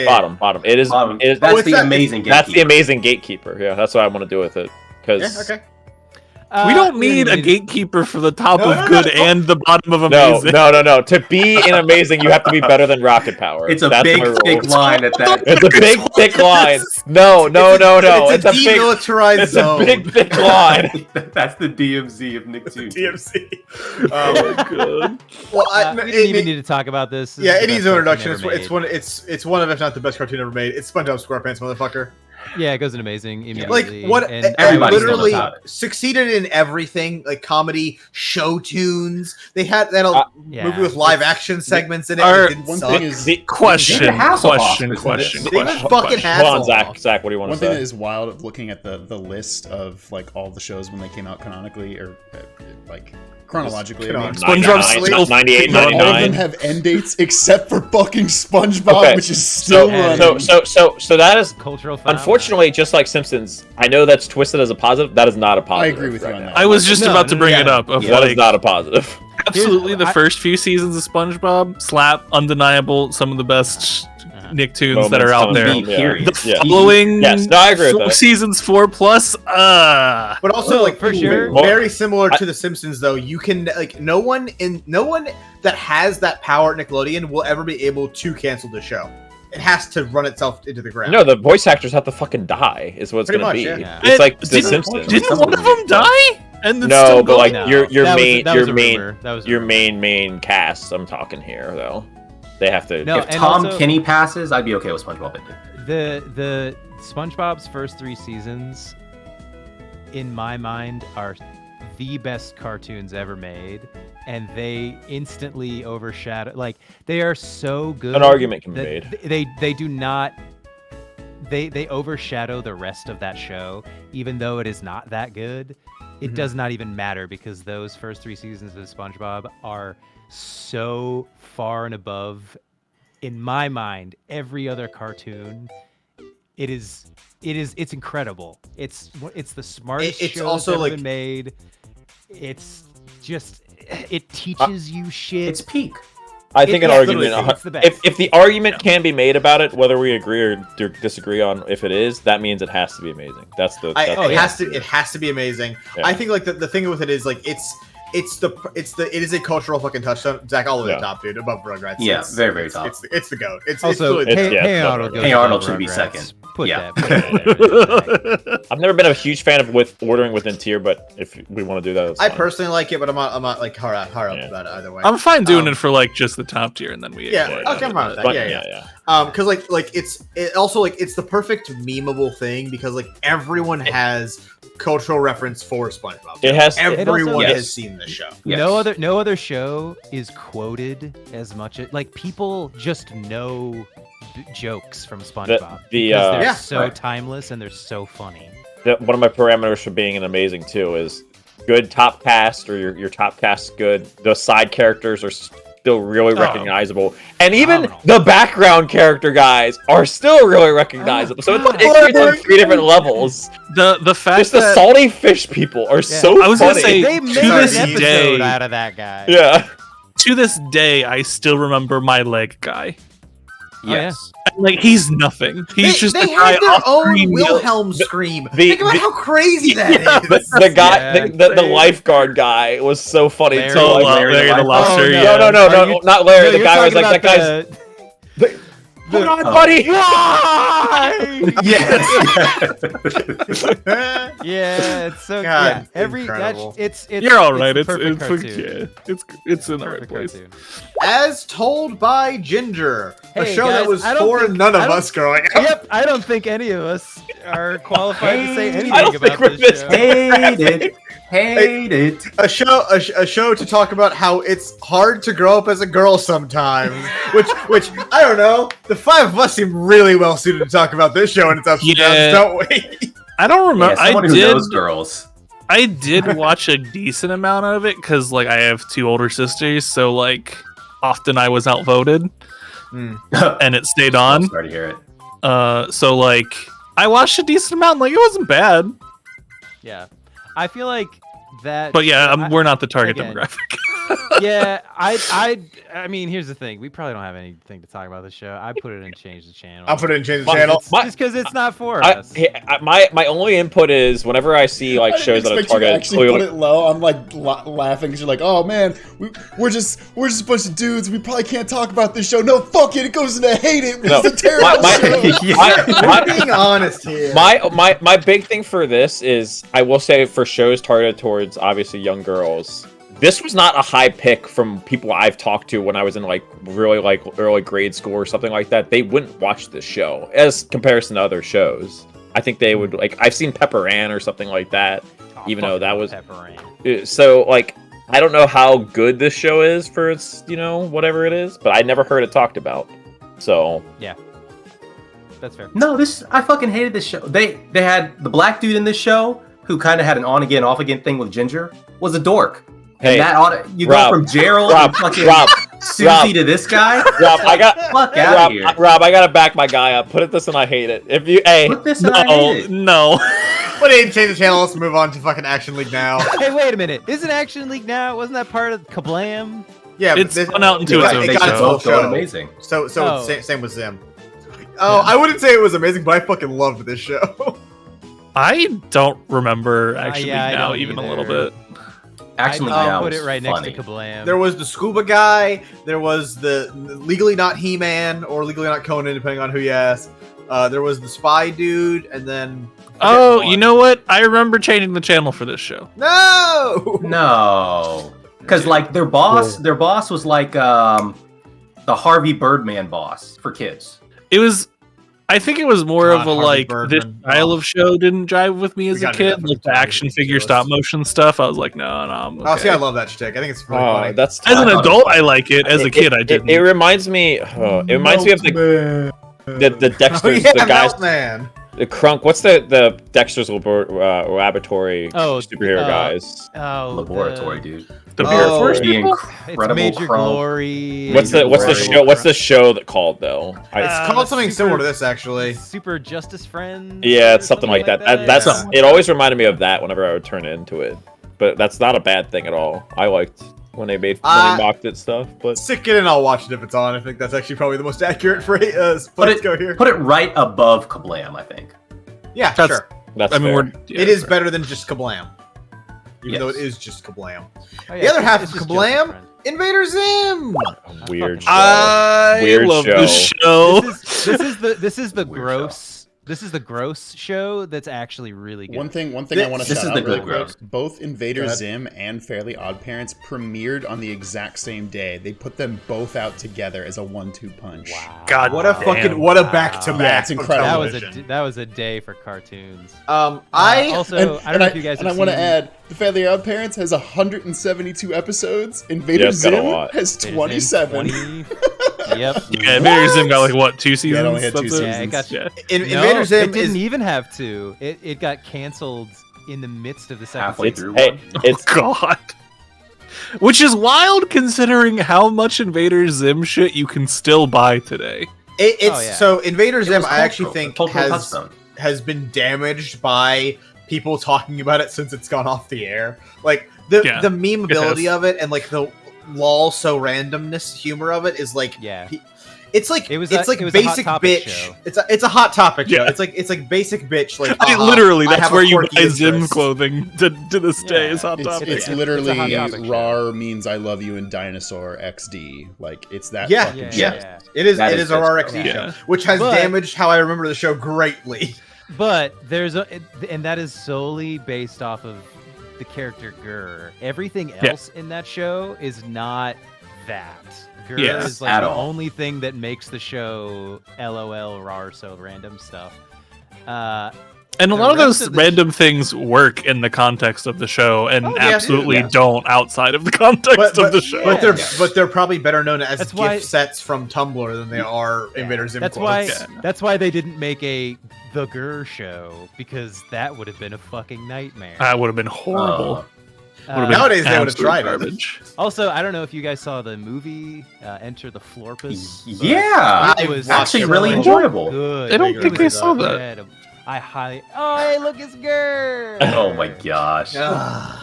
Bottom. It is. That's the amazing gatekeeper. That's the amazing gatekeeper. Yeah, that's what I want to do with it. Okay. We don't need a gatekeeper for the top of good and the bottom of amazing. No. To be in amazing, you have to be better than Rocket Power. It's a big, thick line at that. It's a big, thick line. No. It's a demilitarized zone. It's a big, thick line. That's the DMZ of Nicktoons. DMZ. Oh, good. Well, we didn't even need to talk about this. Yeah, it needs no introduction. It's one of, if not the best cartoon ever made. It's SpongeBob SquarePants, motherfucker. Yeah, it goes in amazing immediately. Like what? And literally succeeded in everything, like comedy, show tunes. They had a movie with live action segments in it. One thing is question. They were fucking Hasselhoff. Zach, what do you want to say? One thing that is wild, looking at the list of like all the shows when they came out canonically or like chronologically. SpongeBob 98, all of them have end dates except for fucking SpongeBob, which is still running. So that is cultural phenomenon. Unfortunately, just like Simpsons, I know that's twisted as a positive. That is not a positive. I agree with you on that. I was just about to bring it up. That is not a positive. Absolutely, the first few seasons of SpongeBob, slap, undeniable, some of the best Nicktoons that are out there. The following I agree with that. seasons 4+, but also like for sure, very similar to The Simpsons. Though you can like no one that has that power at Nickelodeon will ever be able to cancel the show. It has to run itself into the ground. No, the voice actors have to fucking die. Is what it's going to be. Yeah. It's like The Simpsons. Didn't one of them die? And no, but like no. your main main cast. I'm talking here though. They have to. If Tom Kenny passes, I'd be okay with SpongeBob ending. The SpongeBob's first 3 seasons, in my mind, are the best cartoons ever made, and they instantly overshadow. Like they are so good. An argument can be made. They do not. They overshadow the rest of that show, even though it is not that good. It does not even matter because those first 3 seasons of SpongeBob are so far and above, in my mind, every other cartoon. It's incredible. It's the smartest show also that's like been made. It's just, it teaches you shit. It's peak. I think an argument. If the argument can be made about it, whether we agree or disagree on if it is, that means it has to be amazing. It has to be amazing. Yeah. I think like the thing with it is like it is a cultural fucking touchstone. Zach, all the way top, dude, above Rugrats. Yeah, very, very top. It's the GOAT. Hey Arnold should be second. I've never been a huge fan of ordering within tier, but if we want to do that, I personally like it, but I'm not like hard up about it either way. I'm fine doing it for like just the top tier, and then we okay, I'm fine with that. Yeah. Because like it's the perfect memeable thing because like everyone has cultural reference for SpongeBob. Everyone has seen the show. Yes. No other show is quoted as much as like people just know jokes from SpongeBob because they're so timeless and they're so funny. One of my parameters for being an amazing too is good top cast or your top cast good. The side characters are still really recognizable, and even the background character guys are still really recognizable. So it's on 3 different levels. The fact just the salty fish people are so. I was funny. gonna say they made an episode out of that guy. Yeah. To this day, I still remember my leg guy. Yes. Like he's nothing. He's just they a guy had their own Wilhelm scream. Think about how crazy that is. The guy, the lifeguard guy was so funny too. Larry the lobster. No, not Larry. The guy was like that guy's. Hold on, buddy. Why? Yes. Yeah, it's so God, it's you're all right. It's in the right place. Cartoon. As told by Ginger, a show guys, that was for none of us growing up. Yep, I don't think any of us are qualified to say anything about this show. Hate it. A show to talk about how it's hard to grow up as a girl sometimes. which I don't know. The 5 of us seem really well suited to talk about this show and its ups and downs, don't we? I don't remember. Someone who knows girls. I did watch a decent amount of it because like I have 2 older sisters, so like often I was outvoted, and it stayed on. I'm sorry to hear it. So like I watched a decent amount. Like it wasn't bad. Yeah, I feel like that. But yeah, we're not the target demographic. Yeah, I mean, here's the thing. We probably don't have anything to talk about this show. I put it in change the channel. I'll put it in change the channel. Just because it's not for us. My only input is whenever I see like shows that are targeted. Actually, put it low. I'm like laughing because you're like, oh man, we're just a bunch of dudes. We probably can't talk about this show. No, fuck it. It goes into hate it. It's a terrible show. I'm being honest here. My big thing for this is I will say for shows targeted towards obviously young girls. This was not a high pick from people I've talked to when I was in like really like early grade school or something like that. They wouldn't watch this show as comparison to other shows. I think they would like. I've seen Pepper Ann or something like that, even though that was Pepper Ann. So like I don't know how good this show is for its whatever it is, but I never heard it talked about. So yeah, that's fair. No, I fucking hated this show. They had the black dude in this show who kind of had an on again off again thing with Ginger was a dork. Hey, and you go from Gerald and fucking Susie to this guy. Rob, fuck out of here. Rob, I gotta back my guy up. Put it this and I hate it. If you put this and I hate it. No. Put it in change the channel. Let's move on to fucking Action League now. Hey, wait a minute. Isn't Action League now? Wasn't that part of Kablam? Yeah, it's spun out into its own show. Got its own show. Amazing. So same with Zim. Oh, I wouldn't say it was amazing, but I fucking loved this show. I don't remember Action League I now don't even either. a little bit. Actually, I'll put it right next to Kablam. There was the Scuba guy. There was the Legally Not He-Man or Legally Not Conan, depending on who you ask. There was the Spy dude, and then... Oh, you know what? I remember changing the channel for this show. No! Because, like, their boss was like the Harvey Birdman boss for kids. It was... I think it was more of a Harvey like Birdman. this style of show didn't jive with me as a kid. Like the action figure stop motion stuff. I was like, no, I'm okay. Oh, see, I love that shtick. I think it's really funny. As an adult, I like it. As a kid, I didn't. It reminds me. It reminds me of the Dexter's the guys. Man. The Crunk. What's the Dexter's laboratory superhero guys? Laboratory, dude. The the incredible Major Crunk. Glory. What's the show? What's the show called though? It's called something similar to this, actually. Super Justice Friends. Yeah, it's something like that. That's it. Always reminded me of that whenever I would turn into it. But that's not a bad thing at all. I liked when they mocked it stuff. But stick it in, I'll watch it if it's on. I think that's actually probably the most accurate phrase. Go here. Put it right above Kablam, I think. Yeah, sure. That's it is better than just Kablam. Even though it is just Kablam. The other half of Kablam, Invader Zim. Weird show. I love this show. This is the gross. This is the gross show that's actually really good. One thing I want to shout out real quick. Gross. Both Invader Zim and Fairly Odd Parents premiered on the exact same day. They put them both out together as a 1-2 punch. Wow. God, what a back to back. Yeah, it's incredible. That was a day for cartoons. I don't know if you guys have I want to add, the Fairly Odd Parents has 1172 episodes. Invader Zim has 27. Yep. Yeah, Invader Zim got like what, 2 seasons? Yeah, it only had 2 seasons. Yeah, it got Invader Zim didn't even have 2. It got canceled in the midst of the second Halfway season. through. Oh God. Which is wild considering how much Invader Zim shit you can still buy today. So Invader Zim, I actually think touchstone. has been damaged by people talking about it since it's gone off the air. Like the memeability of it and like the lol so randomness humor of it is like it's like basic bitch show. It's a hot topic show. It's like basic bitch like literally that's where you buy Zim clothing to this day is hot topic. It's literally RAR means I love you in Dinosaur XD. Like it's that fucking show. It is a RAR XD show, which has damaged how I remember the show greatly. But and that is solely based off of the character Gurr. Everything else in that show is not that. Gurr is like the only thing that makes the show LOL RAR so random stuff. And a lot of those random things work in the context of the show and absolutely don't outside of the context of the show. But they're probably better known as gift sets from Tumblr than they are Invader Zim quotes. That's why they didn't make The Gurr show, because that would have been a fucking nightmare. That would have been horrible. Nowadays they would have tried garbage. Also, I don't know if you guys saw the movie Enter the Florpus. Yeah, it was actually really enjoyable. Good. I don't think I saw that. I highly. Oh, hey, look, it's Gurr. Oh my gosh. I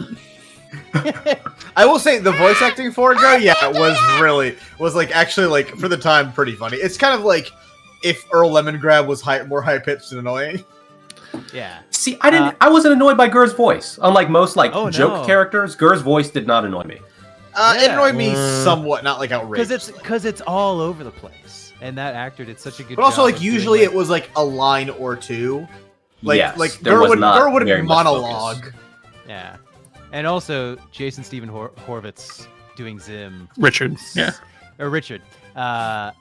I will say the voice acting for it, was like actually like for the time pretty funny. It's kind of like if Earl Lemongrab was more high pitched and annoying. Yeah. See, I wasn't annoyed by Gur's voice. Unlike most joke characters, Gur's voice did not annoy me. It annoyed me somewhat, not like outrageous. Because it's all over the place, and that actor did such a good job. But also, like usually it was like a line or two. Like Gur wouldn't monologue. Focus. Yeah, and also Jason Stephen Horvitz doing Zim. Richard. Yeah. Or Richard. That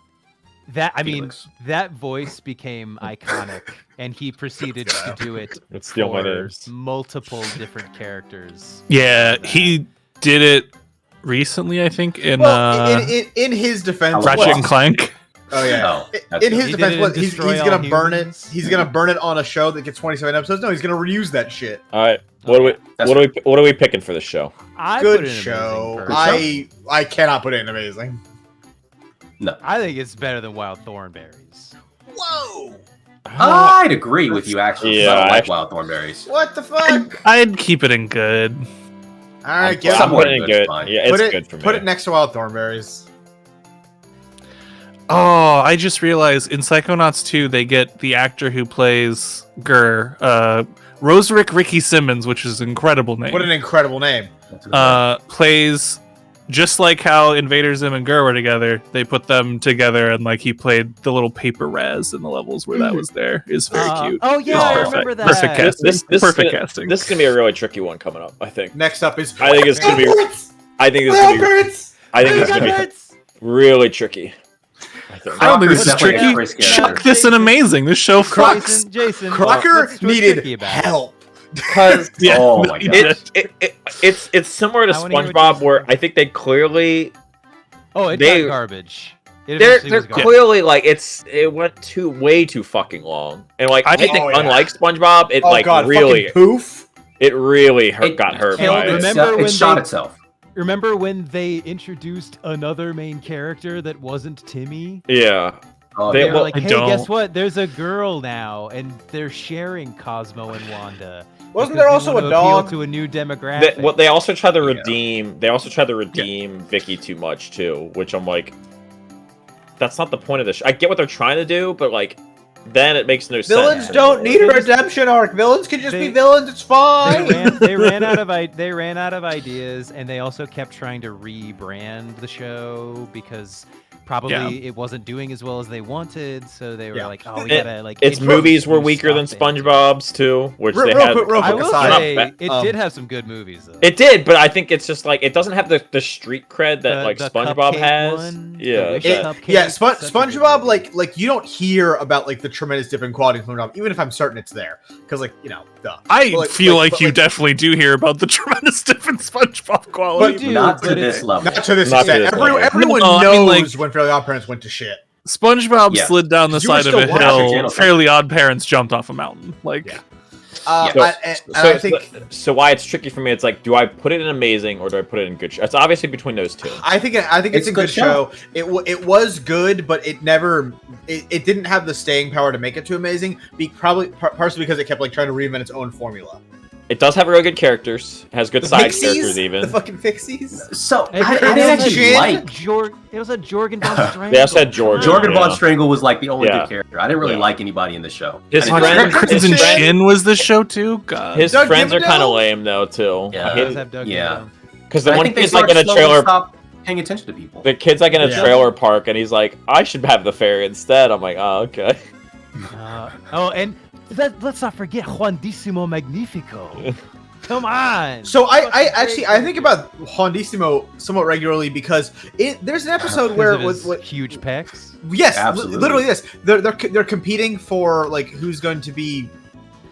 voice became iconic, and he proceeded to do it for multiple different characters. Yeah, he did it recently, I think, in his defense, Ratchet and Clank. Oh yeah. In his defense, he's gonna burn it. He's gonna burn it on a show that gets 27 episodes. No, he's gonna reuse that shit. All right. What are we picking for this show? Good show. I cannot put it in amazing. No. I think it's better than Wild Thornberries. Whoa! I'd agree with you, actually. Yeah, I don't like Wild Thornberries. What the fuck? I'd keep it in good. All right, put it in good. Yeah, it's good for me. Put it next to Wild Thornberries. Oh, I just realized in Psychonauts 2, they get the actor who plays Gur, Roserick Ricky Simmons, which is an incredible name. What an incredible name. Plays... Just like how Invader Zim and Gur were together, they put them together, and like he played the little paper Raz in the levels where that was there. Is very cute. Oh yeah, I remember that. Perfect casting. Perfect casting. This is gonna be a really tricky one coming up. I think. Next up is. I think it's gonna be really tricky. I don't think this is tricky. Chuck this in amazing. This show fucks. Jason, Crocker needed help. Because oh my god, it's similar to SpongeBob, where I think they clearly got garbage. They're clearly like it went way too fucking long, and like I think unlike SpongeBob, it really poof. It really got hurt by it. It shot itself. Remember when they introduced another main character that wasn't Timmy? Yeah. They were like, hey, guess what? There's a girl now, and they're sharing Cosmo and Wanda. Wasn't there also a dog? To a new demographic. They also tried to redeem. They also tried to redeem Vicky too much too, which I'm like, that's not the point of this. I get what they're trying to do, but like, then it makes no sense. Villains don't need a redemption arc. Villains can just be villains. It's fine. They ran out of ideas, and they also kept trying to rebrand the show because. Probably it wasn't doing as well as they wanted, so they were like, "Oh, we gotta like." Its movies were weaker than SpongeBob's too, which they had. I will say it did have some good movies. Though. It did, but I think it's just like it doesn't have the street cred that like SpongeBob has. SpongeBob like you don't hear about like the tremendous dip in quality of SpongeBob, even if I'm certain it's there, because like duh. I feel like you definitely do hear about the tremendous dip in SpongeBob quality, but not to this level. Not to this extent. Everyone knows when Fairly Odd Parents went to shit. SpongeBob slid down the side of a hill. Fairly Odd Parents jumped off a mountain. Like, I think so. Why it's tricky for me? It's like, do I put it in amazing or do I put it in good show? It's obviously between those two. I think it's a good show. It was good, but it never. It didn't have the staying power to make it too amazing. Partially because it kept like trying to reinvent its own formula. It does have really good characters. It has good side characters, even. The fucking Pixies. So, I didn't actually like... It was a Jorgen Von Strangle. They also had Jorgen. Jorgen Von Strangle was like the only good character. I didn't really like anybody in the show. His friend Crimson Shin was the show, too? God. His friends are kind of lame, though, too. Yeah. Because the one kid's like in a trailer... Stop paying attention to people. The kid's like in a trailer park, and he's like, I should have the fairy instead. I'm like, oh, okay. And... Let's not forget Juandissimo Magnifico. Come on. So I think about Juandissimo somewhat regularly because there's an episode where with huge pecs. Yes, literally yes. They're competing for like who's going to be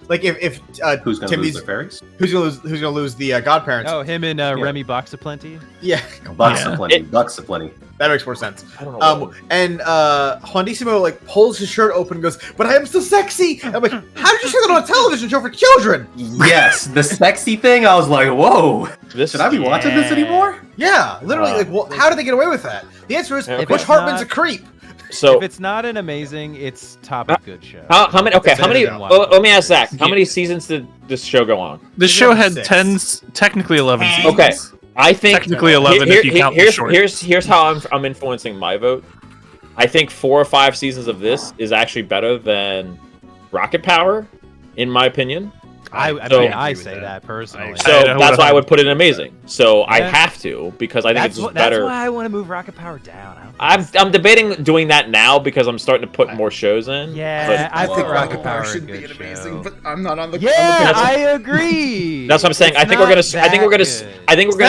like if who's going to lose the fairies? Who's going to lose the godparents? Oh, him and Remy Boxaplenty. Yeah, Boxaplenty. That makes more sense. I don't know. And Juandissimo like pulls his shirt open and goes, "But I am so sexy." I'm like, "How did you say that on a television show for children?" Yes, the sexy thing. I was like, "Whoa, should I be watching this anymore?" Yeah, literally. Like, well, how did they get away with that? The answer is Butch Hartman's a creep. So if it's not an amazing, it's top of good show. How many? Okay, how many? Let me ask Zach. How many seasons did this show go on? This show had 10, technically 11 seasons. Okay. I think technically 11 if you count the short. Here's how I'm influencing my vote. I think 4 or 5 seasons of this is actually better than Rocket Power, in my opinion. I say that personally. So that's why I would put it in amazing. So I have to, because I think it's just better. That's why I want to move Rocket Power down. I'm debating doing that now because I'm starting to put more shows in. Yeah, I think Rocket Power should be amazing, but I'm not on the. Yeah, I agree. That's what I'm saying. I think we're gonna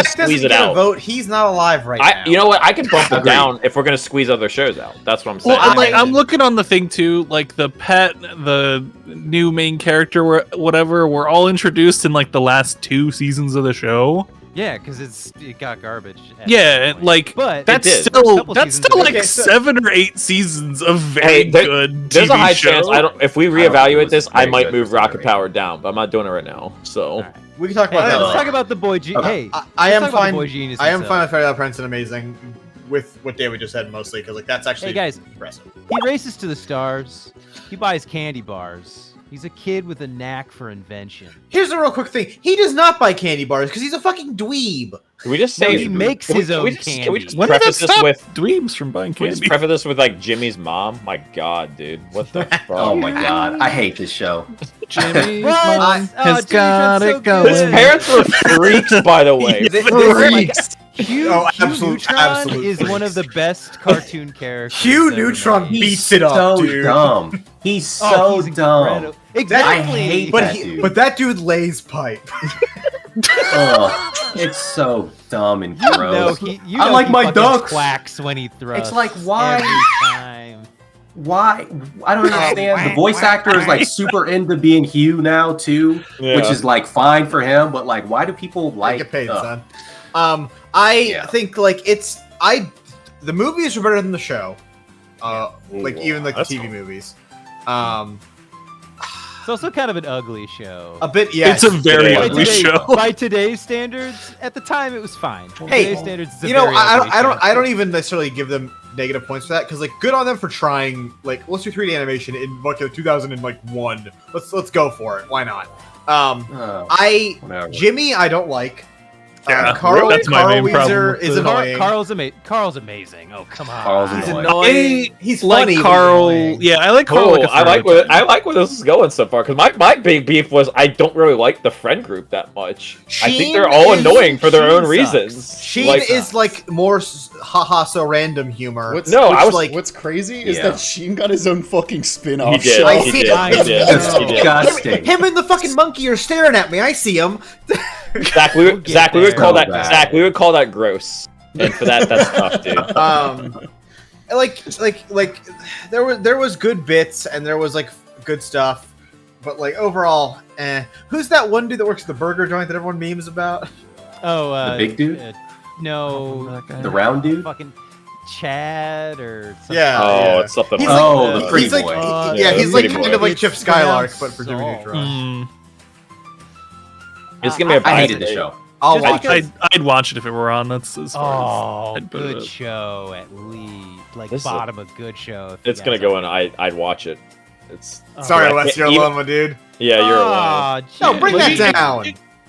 squeeze it out. Vote. He's not alive right now. You know what? I can bump it down if we're gonna squeeze other shows out. That's what I'm saying. Well, I'm looking on the thing too, like the pet, the new main character, whatever. Were all introduced in like the last 2 seasons of the show. Yeah, because it got garbage. Yeah, like, but that's still like 7 or 8 seasons of very good. There's TV a high show. chance. If we reevaluate this, I might move Rocket Power down, but I'm not doing it right now. So we can talk about that. Let's talk about the boy genius. Hey, I am fine. I am fine with Fairy Tale Prince and Amazing, with what David just said mostly, because like that's actually impressive. He races to the stars. He buys candy bars. He's a kid with a knack for invention. Here's a real quick thing. He does not buy candy bars because he's a fucking dweeb. Can we just say he makes his own candy? Can we just when did that preface this stop with dweebs from buying candy? Just preface this with like Jimmy's mom? My God, dude, what the fuck? Oh my God, I hate this show. Jimmy's mom has got it going. His parents were freaks, by the way. Freaks. Hugh Neutron is one of the best cartoon characters. Hugh Neutron beats it up, dude. Dumb. He's so dumb. Exactly. I hate but that dude. But that dude lays pipe. It's so dumb and gross. I like my ducks. Quacks when he throws. It's like, why? Every time. Why? I don't understand. The voice actor is like super into being Hugh now too, which is like fine for him. But like, why do people like? Get paid, son. I think like the movies are better than the show. Like even like the TV movies. It's also kind of an ugly show. A bit, yeah. It's a very ugly show. By today's standards, at the time it was fine. Today's standards, it's I don't even necessarily give them negative points for that, because like good on them for trying. Like, let's do 3D animation in like 2001. Let's go for it. Why not? Jimmy, I don't like. Carl Weezer is annoying. Carl's amazing. Oh, come on. Carl's He's annoying. He's funny. Like Carl. Yeah, I like Carl. I like where this is going so far, because my big beef was I don't really like the friend group that much. I think they're all annoying for their own reasons. Sheen is like more haha so random humor. What's crazy is that Sheen got his own fucking spin-off show. He did. It's disgusting. Him and the fucking monkey are staring at me. I see him. Zach, we would call that gross, and for that, that's tough, dude. Like there was good bits and there was like good stuff, but like overall, Who's that one dude that works at the burger joint that everyone memes about? Oh, the big dude? No, the round dude. Fucking Chad or something. Yeah. It's something. He's like, the pretty boy. He's like kind of like Chip Skylark, but for Jimmy Neutron. It's gonna be a I hated the show. I'd watch it if it were on. That's as far as I'd put good it. show at least. Like bottom of good show. It's gonna go in. I'd watch it. It's sorry, Les, you're alone, my dude. Yeah, you're alone. No, bring that down.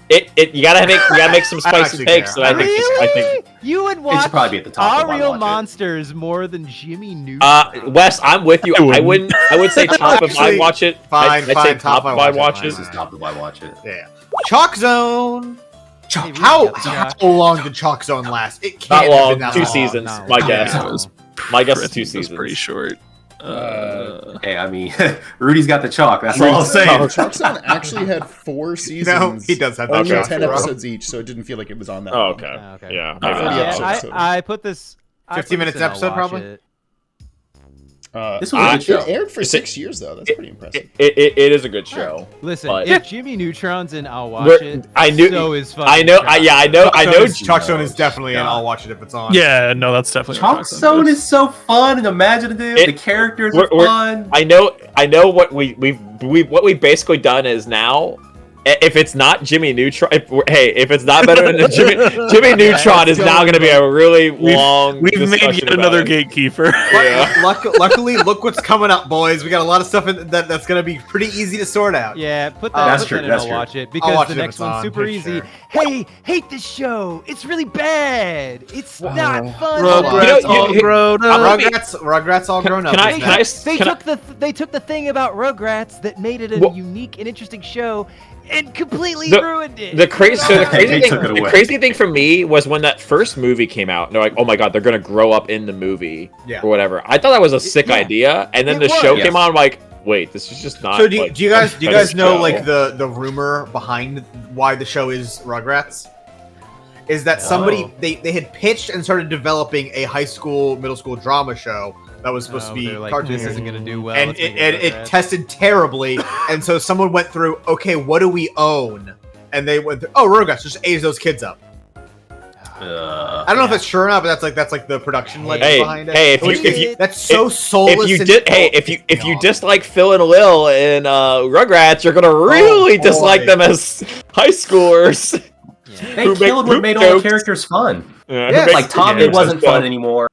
You gotta make some spicy takes. That I think you would watch. It should probably be at the top. Our Real Monsters more than Jimmy Neutron. Wes, I'm with you. I would say top if I watch it. I'd say top if I watch it. This is top if I watch it. Yeah. Chalk Zone. How long did Chalk Zone last? It can't not long. Have been that 2 long. seasons. No. My guess. My guess is 2 seasons. Pretty short. Hey, I mean, Rudy's got the chalk. That's all I'm saying. Chalk Zone actually had 4 seasons. No, he does have only that. 10 episodes each, so it didn't feel like it was on that. Oh, long. okay. Yeah. I put this. 15 minutes episode, probably. This was a good show. It aired for 6 years, though. That's pretty impressive. It is a good show. Listen, if Jimmy Neutron's in, I'll watch it. I knew. So is I know. I know. Chalk Zone is definitely in. I'll watch it if it's on. Yeah, no, that's definitely. Chalk Zone is so fun and imaginative. The characters are fun. I know. What we've basically done is now if it's not Jimmy Neutron, if it's not better than Jimmy Neutron is now going to be a really long. We've made yet another gatekeeper. Luckily, look what's coming up, boys. We got a lot of stuff that's going to be pretty easy to sort out. Yeah, put that in and I'll watch it because the next one's super easy. Sure. Hey, hate this show. It's really bad. It's not fun. Rugrats All Grown Up. Rugrats All Grown Up. They took the thing about Rugrats that made it a unique and interesting show and completely ruined it. The crazy thing for me was when that first movie came out, and they're like, oh my god, they're going to grow up in the movie or whatever. I thought that was a sick idea, and then the show came on, I'm like, wait, this is just not. So do you guys know like the rumor behind why the show is Rugrats? Is that somebody they had pitched and started developing a high school, middle school drama show that was supposed to be cartoon. This isn't going to do well. And it tested terribly, and so someone went through, okay, what do we own? And they went through, Rugrats, just age those kids up. I don't know if it's true or not, but that's like the production legend behind it. Hey, if you that's so soulless. If you dislike Phil and Lil in Rugrats, you're gonna really dislike them as high schoolers. They killed what made all the characters fun. Like Tommy wasn't fun anymore.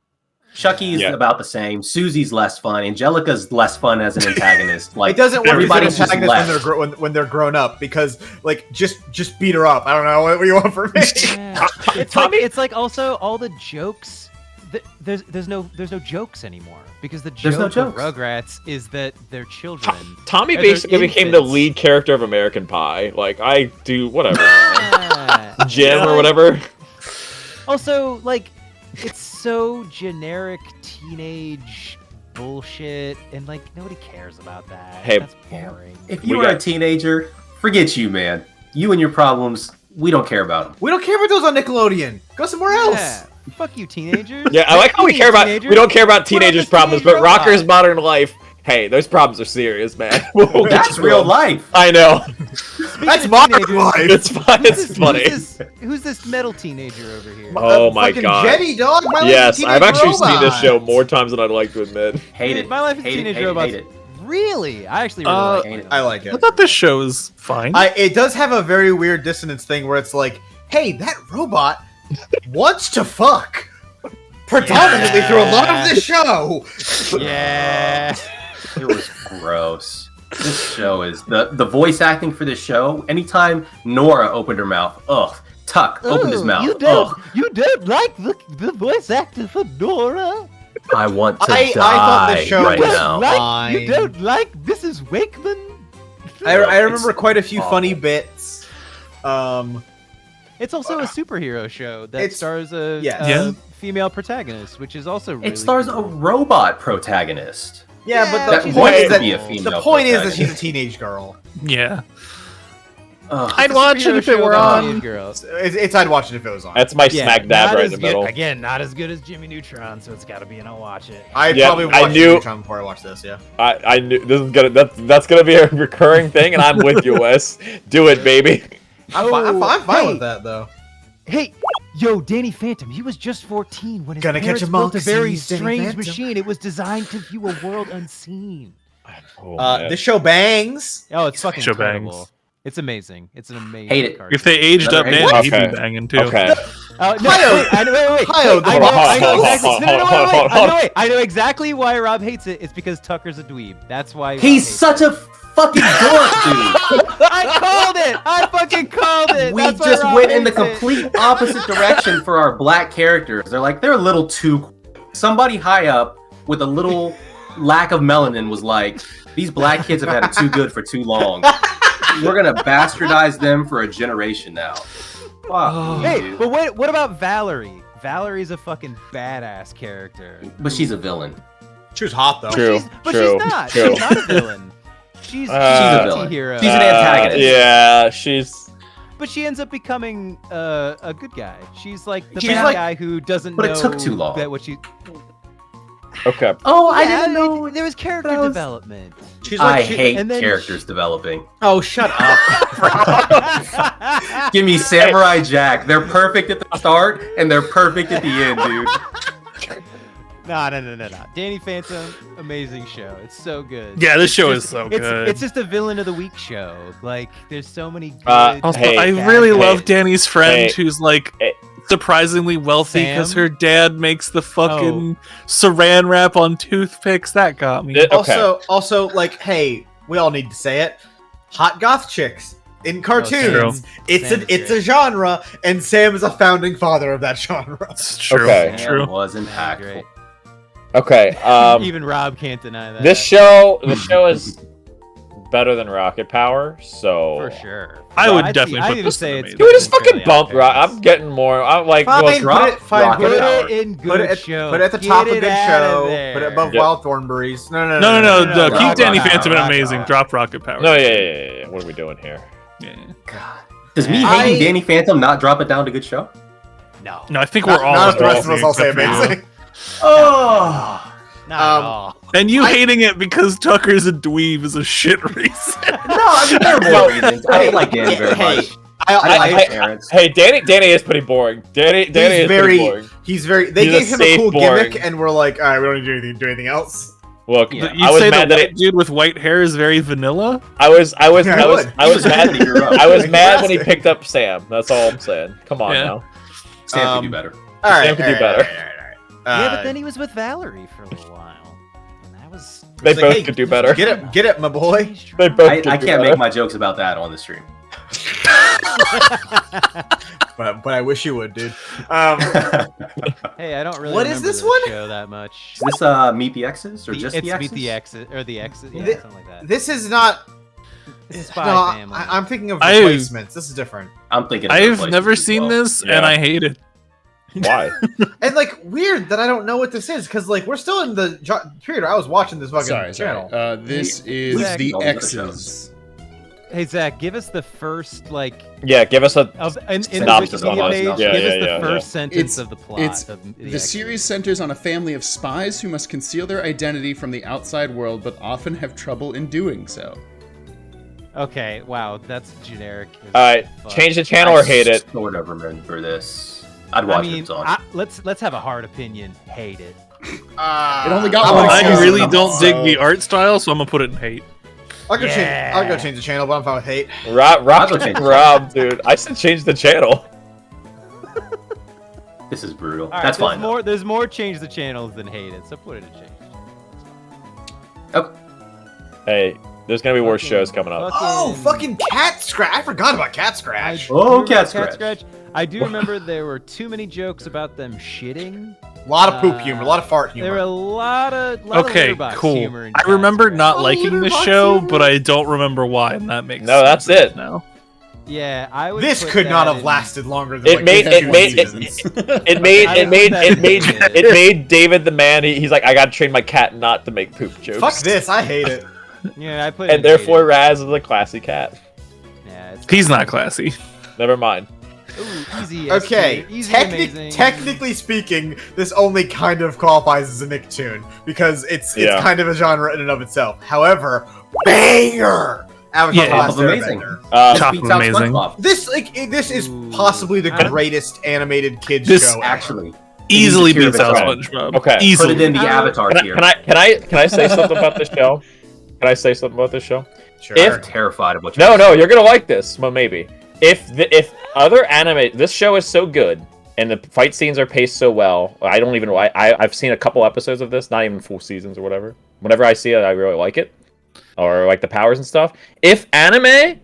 Chucky's about the same. Susie's less fun. Angelica's less fun as an antagonist. Like it doesn't work everybody's as an antagonist when they're grown up because like just beat her up. I don't know what you want from me. Yeah. It's like also all the jokes. There's no jokes anymore because the joke of Rugrats is that they're children. Tommy basically became the lead character of American Pie. Like I do whatever, Jim or whatever. Also, like it's so generic teenage bullshit, and like nobody cares about that. Hey, that's boring. If you were a teenager, forget you, man. You and your problems, we don't care about them. We don't care about those on Nickelodeon. Go somewhere else. Yeah. Fuck you, teenagers. Yeah, I like how we don't care about teenagers' problems, but Rocker's Modern Life. Hey, those problems are serious, man. That's real life. I know. That's modern life. It's fun. It's funny. Who's this metal teenager over here? Oh my god. Jenny, dog. Yes, I've actually seen this show more times than I'd like to admit. Hate it. My Life as a Teenage Robot. Really? I actually really like it. I like it. I thought this show was fine. It does have a very weird dissonance thing where it's like, hey, that robot wants to fuck. Predominantly through a lot of the show. Yeah. It was gross. This show is the voice acting for this show. Anytime Nora opened her mouth, Tuck opened his mouth. You don't like the voice acting for Nora? I want to die I thought the show right was now. fine. You don't like Mrs. Wakeman? I remember quite a few funny bits. It's also a superhero show that stars a female protagonist, which is also really it stars a robot protagonist. Yeah, but the point is that she's a teenage girl. Yeah. I'd watch it if it were on. I'd watch it if it was on. That's my smack dab right in the middle. Again, not as good as Jimmy Neutron, so it's got to be and I'll watch it. I'd probably watch Jimmy Neutron before I watch this. Yeah. I knew this is that's gonna be a recurring thing, and I'm with you, Wes. Do it, baby. I'm fine with that though. Hey, yo, Danny Phantom, he was just 14 when his parents built a very strange machine. It was designed to view a world unseen. This show bangs. Oh, it's fucking incredible. Bangs. It's amazing. It's an amazing Hate it. cartoon. If they aged up Danny, he'd be banging too. Okay. No, wait. I know exactly why Rob hates it. It's because Tucker's a dweeb. That's why he's such a fucking dork, dude. I called it. I fucking called it. We just went in the complete opposite direction for our black characters. They're a little too. Somebody high up with a little lack of melanin was like, these black kids have had it too good for too long. We're gonna bastardize them for a generation now. Hey, but what about Valerie? Valorie's a fucking badass character. But she's a villain. She was hot though. True. She's not. She's not a villain. She's a villain. Hero. She's an antagonist. Yeah, she's. But she ends up becoming a good guy. She's like the bad guy who doesn't know. But it took too long. That what she. Okay. Oh, I didn't know. There was character development. I hate characters developing. Oh, shut up. Give me Samurai Jack. They're perfect at the start and they're perfect at the end, dude. No. Danny Phantom, amazing show. It's so good. Yeah, this show is so good. It's just a villain of the week show. Like, there's so many good. Also, I really love Danny's friend who's like surprisingly wealthy because her dad makes the fucking saran wrap on toothpicks. That got me. Also, like, hey, we all need to say it. Hot goth chicks in cartoons. It's a genre, and Sam is a founding father of that genre. It's true. Okay. True. Was impactful. Okay. Even Rob can't deny that. The show is better than Rocket Power, so for sure. I would definitely put this say in it's. Can we just fucking bump Rock? I'm getting more. I'm like, put it in good show. Put it at the top of good show. Put it above Wild Thornberries. No. Keep Danny Phantom amazing. Drop Rocket Power. No, yeah. What are we doing here? Yeah. God. Does me hating Danny Phantom not drop it down to good show? No, I think we're all. Not if the rest of us all say amazing. Oh. Not at all. And you hating it because Tucker's a dweeb is a shit reason. No, I mean, there are more reasons. I didn't like Danny very much. I like his parents. Hey, Danny is pretty boring. Danny is pretty boring. He's very. They gave him a cool gimmick, and we're like, all right, we don't need to do anything else. Look, you say the white dude with white hair is very vanilla. I was mad when he picked up Sam. That's all I'm saying. Come on now. Sam could do better. All right, Sam could do better. Yeah, but then he was with Valerie for a little while, and that was. They both could do better. Get it, my boy. They both. I can't make my jokes about that on the stream. but I wish you would, dude. Hey, I don't really. What is this one? Show that much. Is this Meet the X's or just the X's? Meet the X's or the X's, yeah, something like that. This is not. This is Spy Family. I'm thinking of replacements. This is different. I'm thinking. I've never seen this, and I hate it. Why? And like weird that I don't know what this is because like we're still in the period where I was watching this fucking channel. This is Zach, the X's. Hey Zach, give us the first give us a in the synopsis on Wikipedia page. us. Give us the first sentence of the plot. The series centers on a family of spies who must conceal their identity from the outside world, but often have trouble in doing so. Okay, wow, that's generic. All right, change the channel or hate it. Sort of remember this. I'd watch it. Let's have a hard opinion. Hate it. It only got one. I really don't dig the art style, so I'm gonna put it in hate. I'll go change the channel, but I'm fine with hate. Rob, dude, I said change the channel. This is brutal. Right, that's fine. There's more change the channels than hate it, so put it in change. Okay. Hey, there's gonna be worse shows coming up. Fucking Cat Scratch! I forgot about Cat Scratch. Cat Scratch. I do remember there were too many jokes about them shitting. A lot of poop humor, a lot of fart humor. There were a lot of cool. humor. I remember not liking the show, but I don't remember why, and that makes sense. That's it. Now. Yeah, I would. This could not have lasted longer than it made David the man. He's like, I gotta train my cat not to make poop jokes. Fuck this, I hate it. Yeah, I put. And therefore, Raz is a classy cat. Yeah, he's not classy. Never mind. Ooh, easy. Okay, technically speaking, this only kind of qualifies as a Nicktoon because it's kind of a genre in and of itself. However, banger! Avatar the Last Airbender. Amazing. This is possibly the greatest animated kids show actually easily beats out SpongeBob. Okay, put it in the Avatar tier. Can I say something about this show? Can I say something about this show? Sure. I'm terrified of what. No, you're gonna like this. Well, maybe. If other anime, this show is so good, and the fight scenes are paced so well. I don't even know. I've seen a couple episodes of this, not even full seasons or whatever. Whenever I see it, I really like it, or like the powers and stuff. If anime,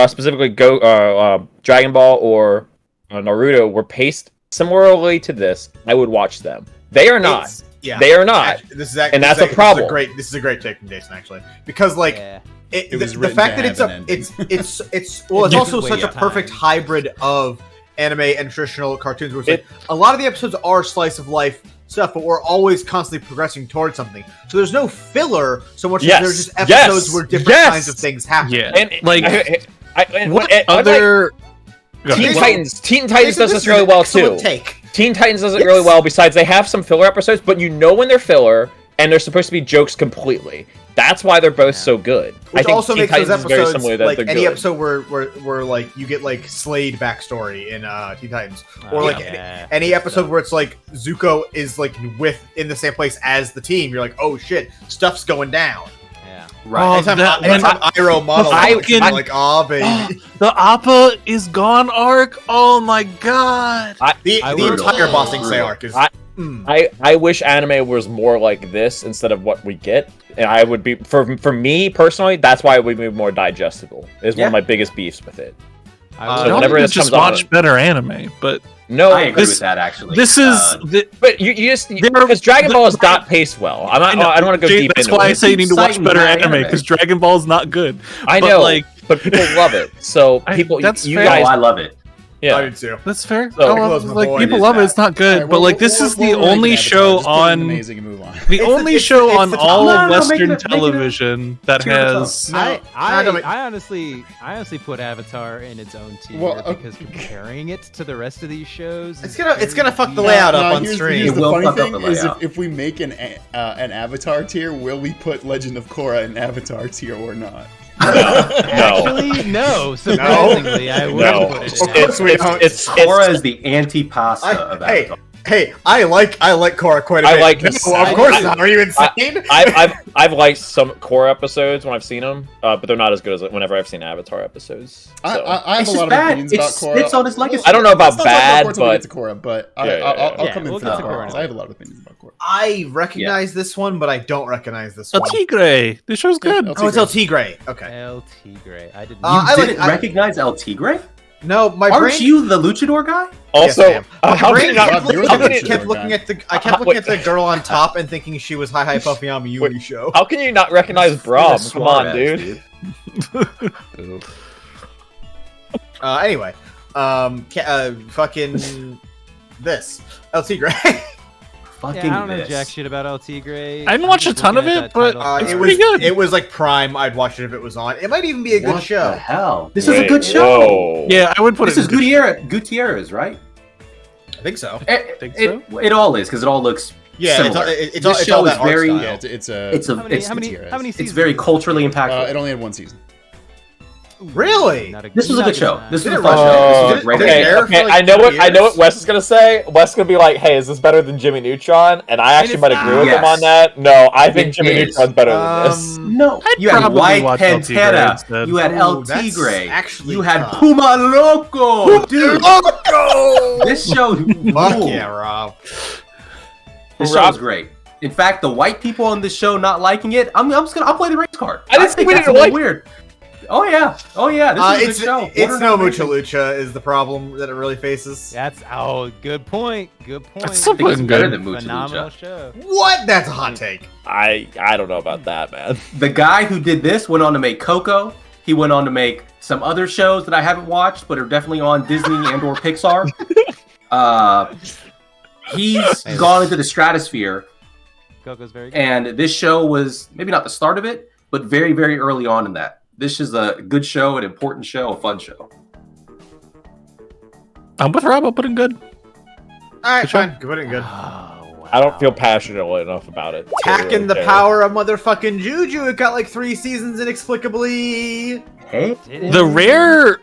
specifically Dragon Ball or Naruto, were paced similarly to this, I would watch them. They are not. They are not. That's a problem. This is a great take from Jason, actually, because the fact that it's also such a perfect hybrid of anime and traditional cartoons. Where it's a lot of the episodes are slice of life stuff, but we're always constantly progressing towards something. So there's no filler so much as there's just episodes where different kinds of things happen. Yeah, and Teen Titans does this really well too. Teen Titans does it really well. Besides, they have some filler episodes, but you know when they're filler and they're supposed to be jokes completely. That's why they're both so good. Which I think also Teen makes Titans those is very episodes similar that like they're any good. episode where like you get like Slade backstory in Teen Titans, or like any episode where it's like Zuko is like in the same place as the team. You're like, oh shit, stuff's going down. Yeah. Right. Anytime Iroh monologues, you're like, oh baby. The Appa is gone arc. Oh my god. The entire Bossing Say arc is. I wish anime was more like this instead of what we get, and I would be for me personally. That's why it would be more digestible. Is one of my biggest beefs with it. So whenever this just watch better anime, but no, I agree with that actually. This is, but you just because Dragon Ball is not paced well. I don't want to go deep into it. That's why I say you need to watch better anime because Dragon Ball is not good. I know, but people love it. So people, you guys, I love it. Yeah, I did too. That's fair. So, people love it. It's not good, but like this is the only show on the only show on all of Western television that has. I honestly put Avatar in its own tier because comparing it to the rest of these shows, it's gonna fuck the layout up on stream. Here's the funny thing is if we make an Avatar tier, will we put Legend of Korra in Avatar tier or not? Actually, no. Surprisingly, I would put it in. Korra is the antipasta of Avatar. Hey, I like Korra quite a bit. I like of course not. Are you insane? I've liked some Korra episodes when I've seen them, but they're not as good as whenever I've seen Avatar episodes. So. I have a lot of opinions about Korra. It's on his legacy. I don't know about bad, but but get to Korra, but I'll come into Korra. I have a lot of opinions about Korra. I recognize this one, but I don't recognize this one. El Tigre. This show's good. Oh, it's El Tigre. Okay. El Tigre. I didn't. You didn't recognize El Tigre? No, my Aren't brain. you the luchador guy? Also, yes, how can you not? I kept looking at the girl on top and thinking she was Hi Puffyama Yumi show. How can you not recognize Braum? Come on, dude. Anyway, fucking this El Tigre. I don't know jack shit about El Tigre. I didn't watch a ton of it, but it's pretty good. It was like Prime. I'd watch it if it was on. It might even be a good show. What the hell? This is a good show. Whoa. Yeah, I would put this it. This is Gutierrez, right? I think so. It all is because it all looks. Similar. It's all that very. Yeah, how many seasons? It's very culturally impactful. It only had one season. Really? This was a good show. This was a fun show. This was a great show. Okay. I know what Wes is gonna say. Wes is gonna be like, "Hey, is this better than Jimmy Neutron?" And I actually might agree with him on that. No, I think Jimmy Neutron's better than this. No, you had White Pantera. You had El Tigre. You had Puma Loco. Dude, this show. Fuck yeah, Rob. This show was great. In fact, the white people on this show not liking it, I'll play the race card. I think that's a little weird. Oh yeah. This is a good show. It's no Mucha Lucha is the problem that it really faces. That's good point. Good point. That's something better than Mucha Phenomenal Lucha. Show. What? That's a hot take. I don't know about that, man. The guy who did this went on to make Coco. He went on to make some other shows that I haven't watched, but are definitely on Disney and/or Pixar. He's gone into the stratosphere. Coco's very good. And this show was maybe not the start of it, but very, very early on in that. This is a good show, an important show, a fun show. I'm with Rob. I'll put it good. All right, fine. Put it good. I don't feel passionate enough about it. Attacking the power of motherfucking Juju. It got like 3 seasons inexplicably. Hey, the rare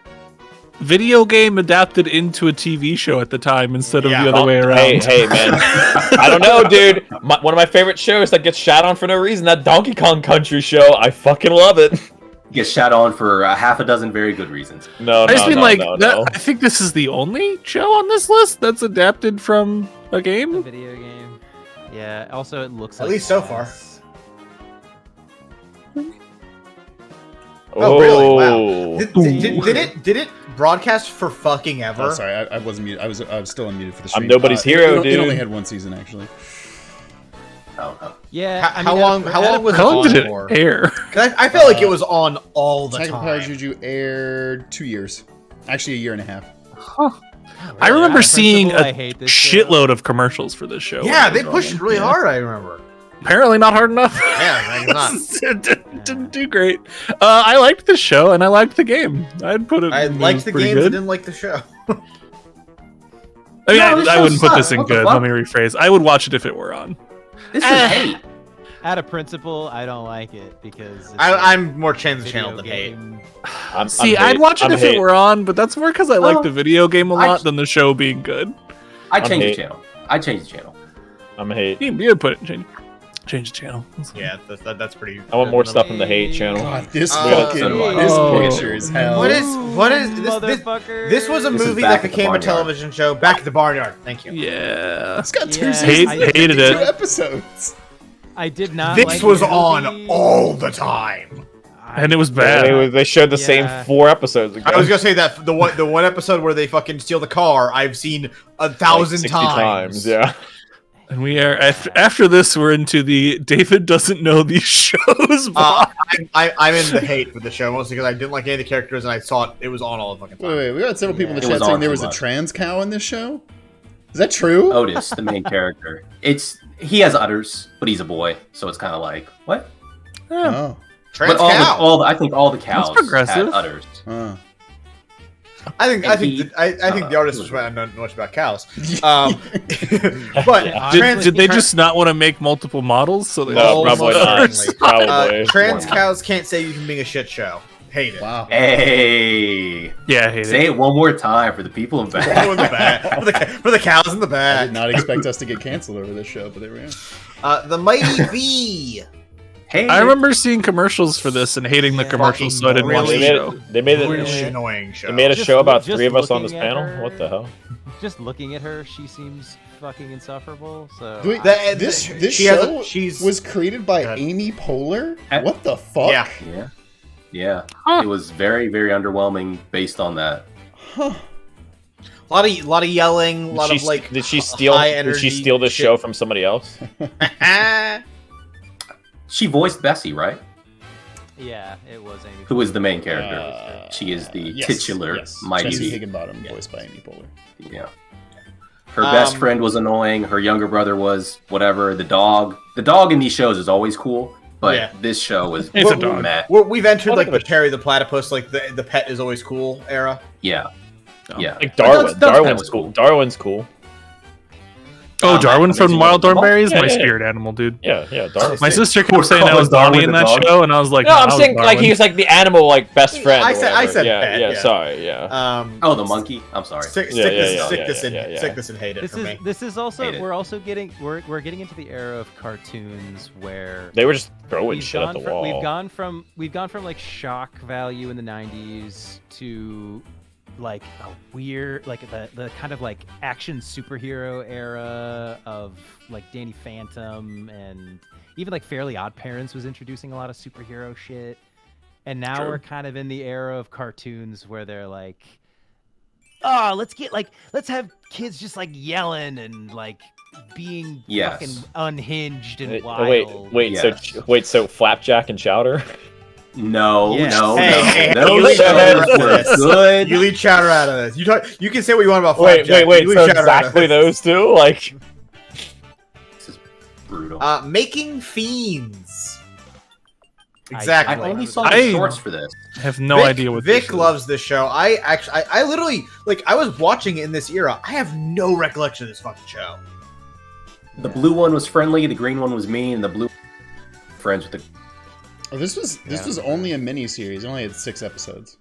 video game adapted into a TV show at the time instead of the other way around. Hey, man. I don't know, dude. One of my favorite shows that gets shat on for no reason, that Donkey Kong Country show. I fucking love it. Gets shat on for half a dozen very good reasons. I think this is the only show on this list that's adapted from a game. A video game. Yeah. Also, it looks at like least so far. Oh, really? Wow. Did it broadcast for fucking ever? Oh, sorry, I wasn't muted. I was still unmuted for the stream. I'm nobody's hero, dude. It only had 1 season actually. Yeah. How long was it on for? Air? I feel like it was on all the Attack time. of Power Juju aired 2 years. Actually, a year and a half. Huh. I remember seeing a shitload of commercials for this show. Yeah, they pushed it really hard, I remember. Apparently not hard enough. Yeah, not. It didn't do great. I liked the show and I liked the game. I'd put it. I liked the games. I didn't like the show. I mean, I wouldn't put this in good. Let me rephrase. I would watch it if it were on. This is hate. out of principle, I don't like it because I'm more change the channel than hate. I'd watch it if it were on, but that's more because I like the video game a lot than the show being good. I change the channel. I'm a hate. You put it change the channel. Yeah, that's pretty. I want more stuff in the hate channel. God, this picture is hell. What is this? This was a movie that became a television show. Back at the Barnyard. Thank you. Yeah. It's got 2 seasons. Hated it. 2 episodes. I did not. This was on all the time. And it was bad. They showed the same 4 episodes ago. I was gonna say that the one episode where they fucking steal the car, I've seen 1,000 times. Yeah. And we are after this. We're into the David doesn't know these shows. I'm in the hate for the show mostly because I didn't like any of the characters and I saw it was on all the fucking time. Wait, we got several people in the chat saying there was a trans cow in this show. Is that true? Otis, the main character. He has udders, but he's a boy, so it's kind of like what? Oh, trans cow. I think all the cows progressive. had udders. I think the artist was trying to know much about cows. But did they just not want to make multiple models? So they probably not. Probably. Trans cows can't save you from being a shit show. Hate it. Wow. Hey. Yeah, hate Say it one more time for the people in back. For the cows in the back. I did not expect us to get canceled over this show, but there we are. The Mighty V. Hey, I remember seeing commercials for this and hating the commercials, so I didn't watch the show. They made annoying show. They made a show about just 3 of us on this looking at panel. her- What the hell? Just looking at her, she seems fucking insufferable. So Wait, this show was created by Amy Poehler? What the fuck? Yeah. It was very, very underwhelming based on that. Huh. A lot of yelling, a lot of like. Did she steal the show from somebody else? She voiced Bessie, right? yeah, it was Amy. Who is the main character? She is the titular Mighty Jesse V. Higginbottom, voiced by Amy Poehler. Yeah. Her best friend was annoying. Her younger brother was whatever. The dog in these shows is always cool, but this show was It's a dog. meh. We've entered like the Perry the Platypus, like the pet is always cool era. Yeah. Yeah. Like Darwin. Darwin's was cool. cool. Darwin's cool. Oh, Darwin from Amazing Wild World. Thornberry is Yeah, my yeah. spirit animal, dude. Yeah, Darwin. My sister kept saying Call I was it Darwin Donnie in the that dog? show, and I was like, No, I'm I was saying like Darwin. he's like the animal like best friend. I or said whatever. pet, yeah. Sorry, yeah. Oh, the monkey. I'm sorry. Stick Yeah, this and hate it for me. This is also Hate it. we're getting into the era of cartoons where They were just throwing shit at the wall. We've gone from like shock value in the 90s to like a weird like the kind of like action superhero era of like Danny Phantom, and even like Fairly Odd Parents was introducing a lot of superhero shit. And now we're kind of in the era of cartoons where they're like, oh, let's have kids just like yelling and like being fucking unhinged and wild. So Flapjack and Chowder? No. Hey, Those shows were good. You leave Chowder out of this. You can say what you want about Flapjack. Wait. So exactly those two? Like, this is brutal. Making Fiends. Exactly. I only saw the shorts for this. I have no idea what Vic loves this show. I literally like I was watching it in this era. I have no recollection of this fucking show. The blue one was friendly, the green one was mean, and the blue friends with the. Oh, this was only a mini series. It only had 6 episodes.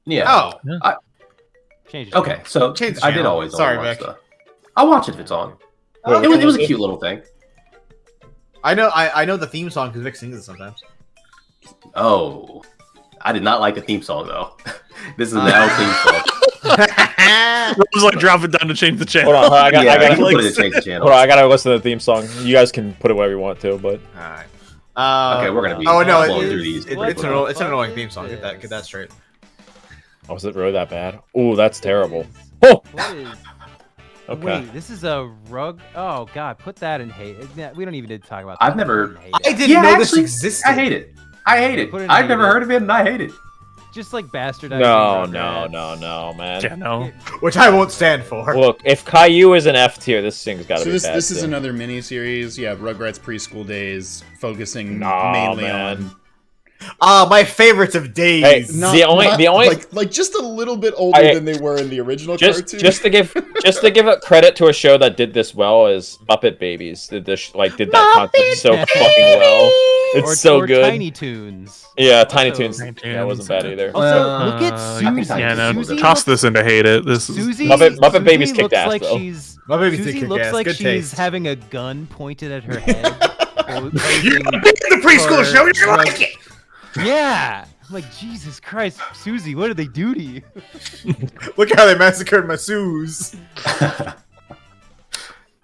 Yeah. Oh. Okay, so Change the I did channel. always Sorry, watch Vic. I'll watch it if it's on. It was a cute little thing. I know the theme song because Vic sings it sometimes. Oh, I did not like the theme song though. This is an L theme song. I was like, drop it down to change the channel. Hold on, I gotta put it to change the channel. Hold on, I gotta listen to the theme song. You guys can put it wherever you want to, but Alright. Okay, we're gonna be blowing through these. It's an annoying theme song. Get that straight. oh, is it really that bad? Ooh, that's terrible. Oh, What is? okay. Wait, this is a rug. Oh God, put that in hate. We don't even need to talk about. I've that. never- Hate I it. didn't know this existed. I hate it. Put it in I've never hate it. heard of it, and I hate it. Just like bastardizing. No, Rugrats. man. Yeah, no. Which I won't stand for. Look, if Caillou is an F tier, this thing's gotta So be bad. this is too. another mini series. Yeah, Rugrats preschool days, focusing Nah, mainly man. on. My favorites of days. Hey, the only like just a little bit older than they were in the original cartoon. Just to give it credit to a show that did this well is Muppet Babies did that concept so fucking well. It's so good. Tiny Toons. Yeah, Tiny Toons. That wasn't bad either. Also, look at Susie. Yeah, no, Susie toss this into hate it. This is Muppet Babies kicked ass like though. Susie looks like she's having a gun pointed at her head. You're the preschool show. You like it. Yeah. I'm like, Jesus Christ, Susie, what did they do to you? Look how they massacred my Suze.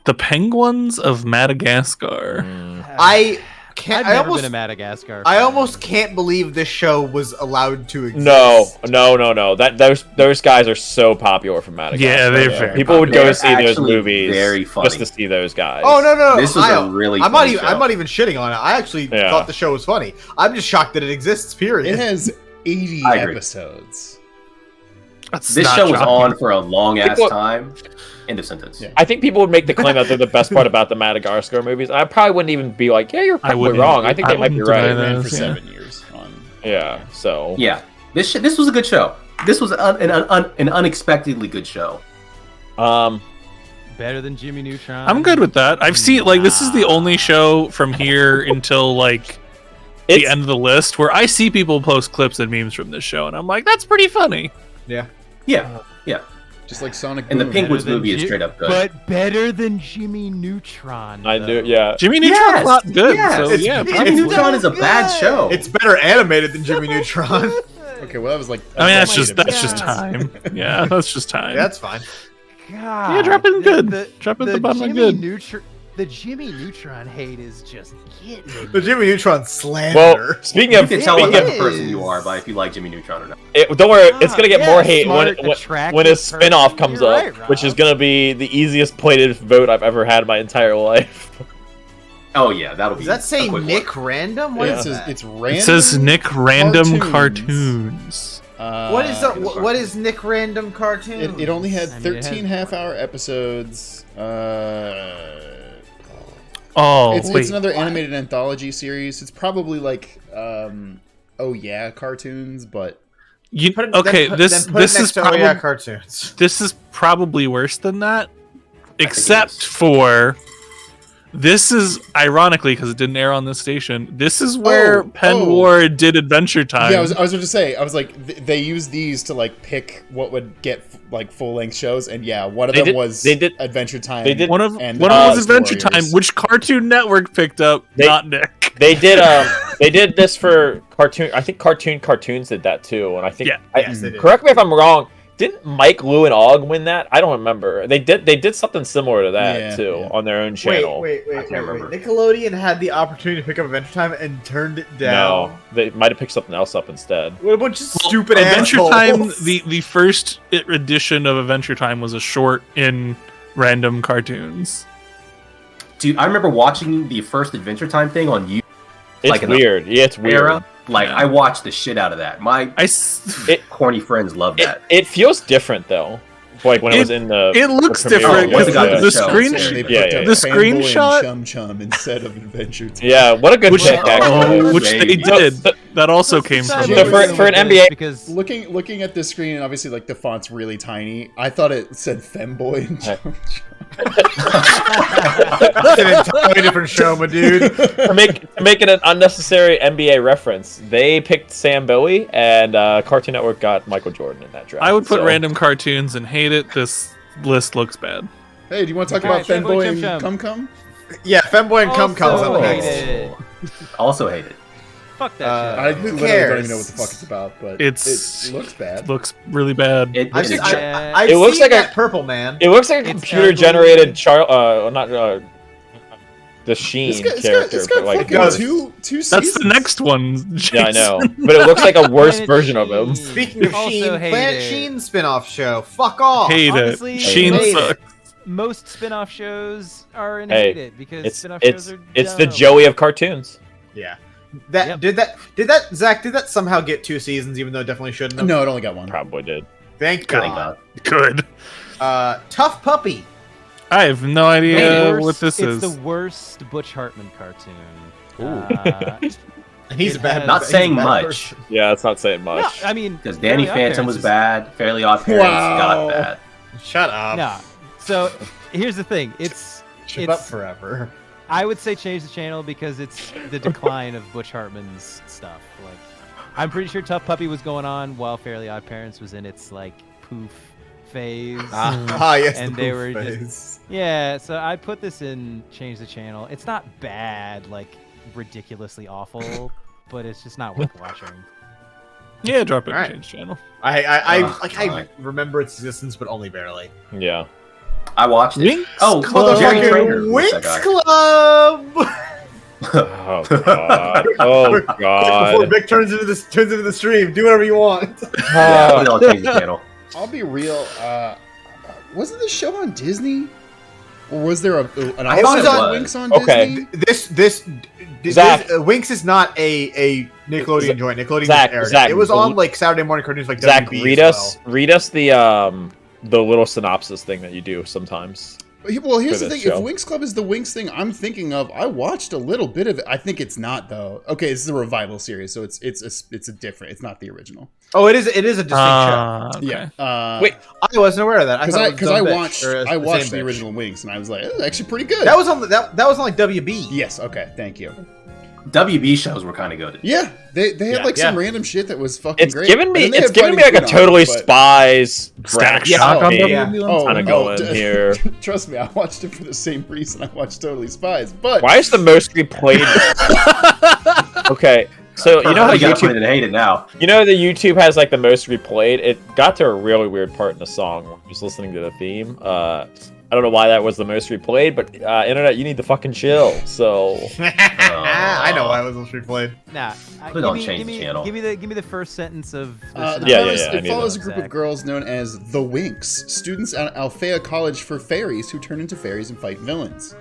The Penguins of Madagascar. I've never been to Madagascar. I almost can't believe this show was allowed to exist. No. Those guys are so popular from Madagascar. Yeah, they're very people would go see those movies just to see those guys. Oh no! This was a really. I'm not even shitting on it. I actually thought the show was funny. I'm just shocked that it exists. Period. It has 80 episodes. This show was on for a long ass time. End of sentence. Yeah. I think people would make the claim that they're the best part about the Madagascar movies. I probably wouldn't even be like, yeah, you're probably wrong. I think they might be right. Ran for 7 years. So. Yeah. This was a good show. This was an unexpectedly good show. Better than Jimmy Neutron. I'm good with that. I've seen this is the only show from here until the end of the list where I see people post clips and memes from this show, and I'm like, that's pretty funny. Yeah. Just like Sonic and Boom. the Penguins movie is straight up good. But better than Jimmy Neutron. I do, yeah. Jimmy Neutron's not good. Yes. So, yeah, Jimmy Neutron is a bad show. It's better animated than Jimmy Neutron. Okay, well that was like. I mean, that's just time. Yeah, that's just time. Yeah, that's fine. God. Yeah, drop in good. Drop in the bottom of good. The Jimmy Neutron hate is just getting me. The Jimmy Neutron slander. Well, speaking of, you can tell what type of person you are by if you like Jimmy Neutron or not. Don't worry, it's gonna get more hate when his spin-off comes up, which is gonna be the easiest pointed vote I've ever had in my entire life. Oh yeah, that'll be. Does that say Nick Random? What is that? It's random. It says Nick Random Cartoons. What is Nick Random Cartoons? It only had 13 half-hour episodes. It's another animated anthology series. It's probably like cartoons, but this is probably cartoons. This is probably worse than that, except for this is ironically because it didn't air on this station. This is where Penn Ward did Adventure Time. Yeah, I was going to say. I was like, they used these to pick what would get full-length shows, and one of them was Adventure Time. They did one of them was Adventure Time, which Cartoon Network picked up, not Nick. They did this for Cartoon. I think Cartoons did that too, and I think correct me if I'm wrong. Didn't Mike, Lou, and Og win that? I don't remember. They did something similar to that on their own channel. Wait. Nickelodeon had the opportunity to pick up Adventure Time and turned it down. No, they might have picked something else up instead. What a bunch of stupid Adventure assholes. Time. The first edition of Adventure Time was a short in Random Cartoons. Dude, I remember watching the first Adventure Time thing on YouTube. It's weird. Yeah, it's weird. I watched the shit out of that. My corny friends love that. It feels different though. When it was in the. It looks different. The screenshot. Chum Chum instead of Adventure Time. Yeah, what a good pick. Which they did. That also came from for an NBA. Because looking at this screen, and obviously the font's really tiny. I thought it said Femboy and Chum Chum. It's an entirely different show, my dude. To make it an unnecessary NBA reference, they picked Sam Bowie, and Cartoon Network got Michael Jordan in that draft. I would put Random Cartoons and hate it. This list looks bad. Hey, do you want to talk about Femboy and Cum Cum? Yeah, Femboy and Cum Cum's up next. Also hate it. Fuck that shit. I literally don't even know what the fuck it's about, but it looks bad. Looks really bad. It looks like a purple man. It looks like a computer-generated the Sheen character. It's got two seasons. That's the next one, Jason. Yeah, I know. But it looks like a worse version of him. Speaking of Sheen, Planet Sheen spin-off show. Fuck off. Honestly, Sheen sucks. Most spin-off shows are hated because spin-off shows are It's the Joey of cartoons. Yeah. Did that somehow get 2 seasons, even though it definitely shouldn't have? No, it only got 1. Probably did. Thank God. Good. Tough Puppy. I have no idea what this is. It's the worst Butch Hartman cartoon. And he's bad. Not saying much. Person. Yeah, it's not saying much. No, I mean, Because Danny Phantom was bad. Fairly Odd Parents got bad. Shut up. No. So here's the thing. It's up forever. I would say change the channel because it's the decline of Butch Hartman's stuff. Like, I'm pretty sure Tough Puppy was going on while Fairly Odd Parents was in its like poof phase. Yes, and they were just So I put this in change the channel. It's not bad, like ridiculously awful, but it's just not worth watching. Yeah, drop it and change channel. I remember its existence, but only barely. Yeah. I watched it. Winx Motherfucking Winx Club! Oh god! Oh god! Before Vic turns into the stream, do whatever you want. Yeah, I'll change the channel. I'll be real. Wasn't this show on Disney? Or was there an Winx on Disney? Winx is not a Nickelodeon joint. Nickelodeon aired it. It was on like Saturday morning cartoons like Zach, WB read us the little synopsis thing that you do sometimes. Well, here's the thing. If Winx Club is the Winx thing I'm thinking of, I watched a little bit of it. I think it's not though. Okay, this is a revival series, so it's a different. It's not the original. Oh, it is a distinct show. Okay. Yeah. Wait, I wasn't aware of that. Because I watched the original Winx, and I was like, it's actually pretty good. That was on that was on like WB. Yes. Okay. Thank you. WB shows were kind of good. Yeah, they had some random shit that was fucking great. It's giving me like a Totally Spies Static Shock on WB. Kind of going here. Trust me, I watched it for the same reason I watched Totally Spies. But why is the most replayed? Okay, so you know how YouTube hate it now. You know the YouTube has like the most replayed. It got to a really weird part in the song. I was listening to the theme. I don't know why that was the most replayed, but internet, you need to fucking chill. So I know why it was most replayed. Nah, change the channel. Give me the first sentence of. It follows a group of girls known as the Winx, students at Althea College for fairies who turn into fairies and fight villains.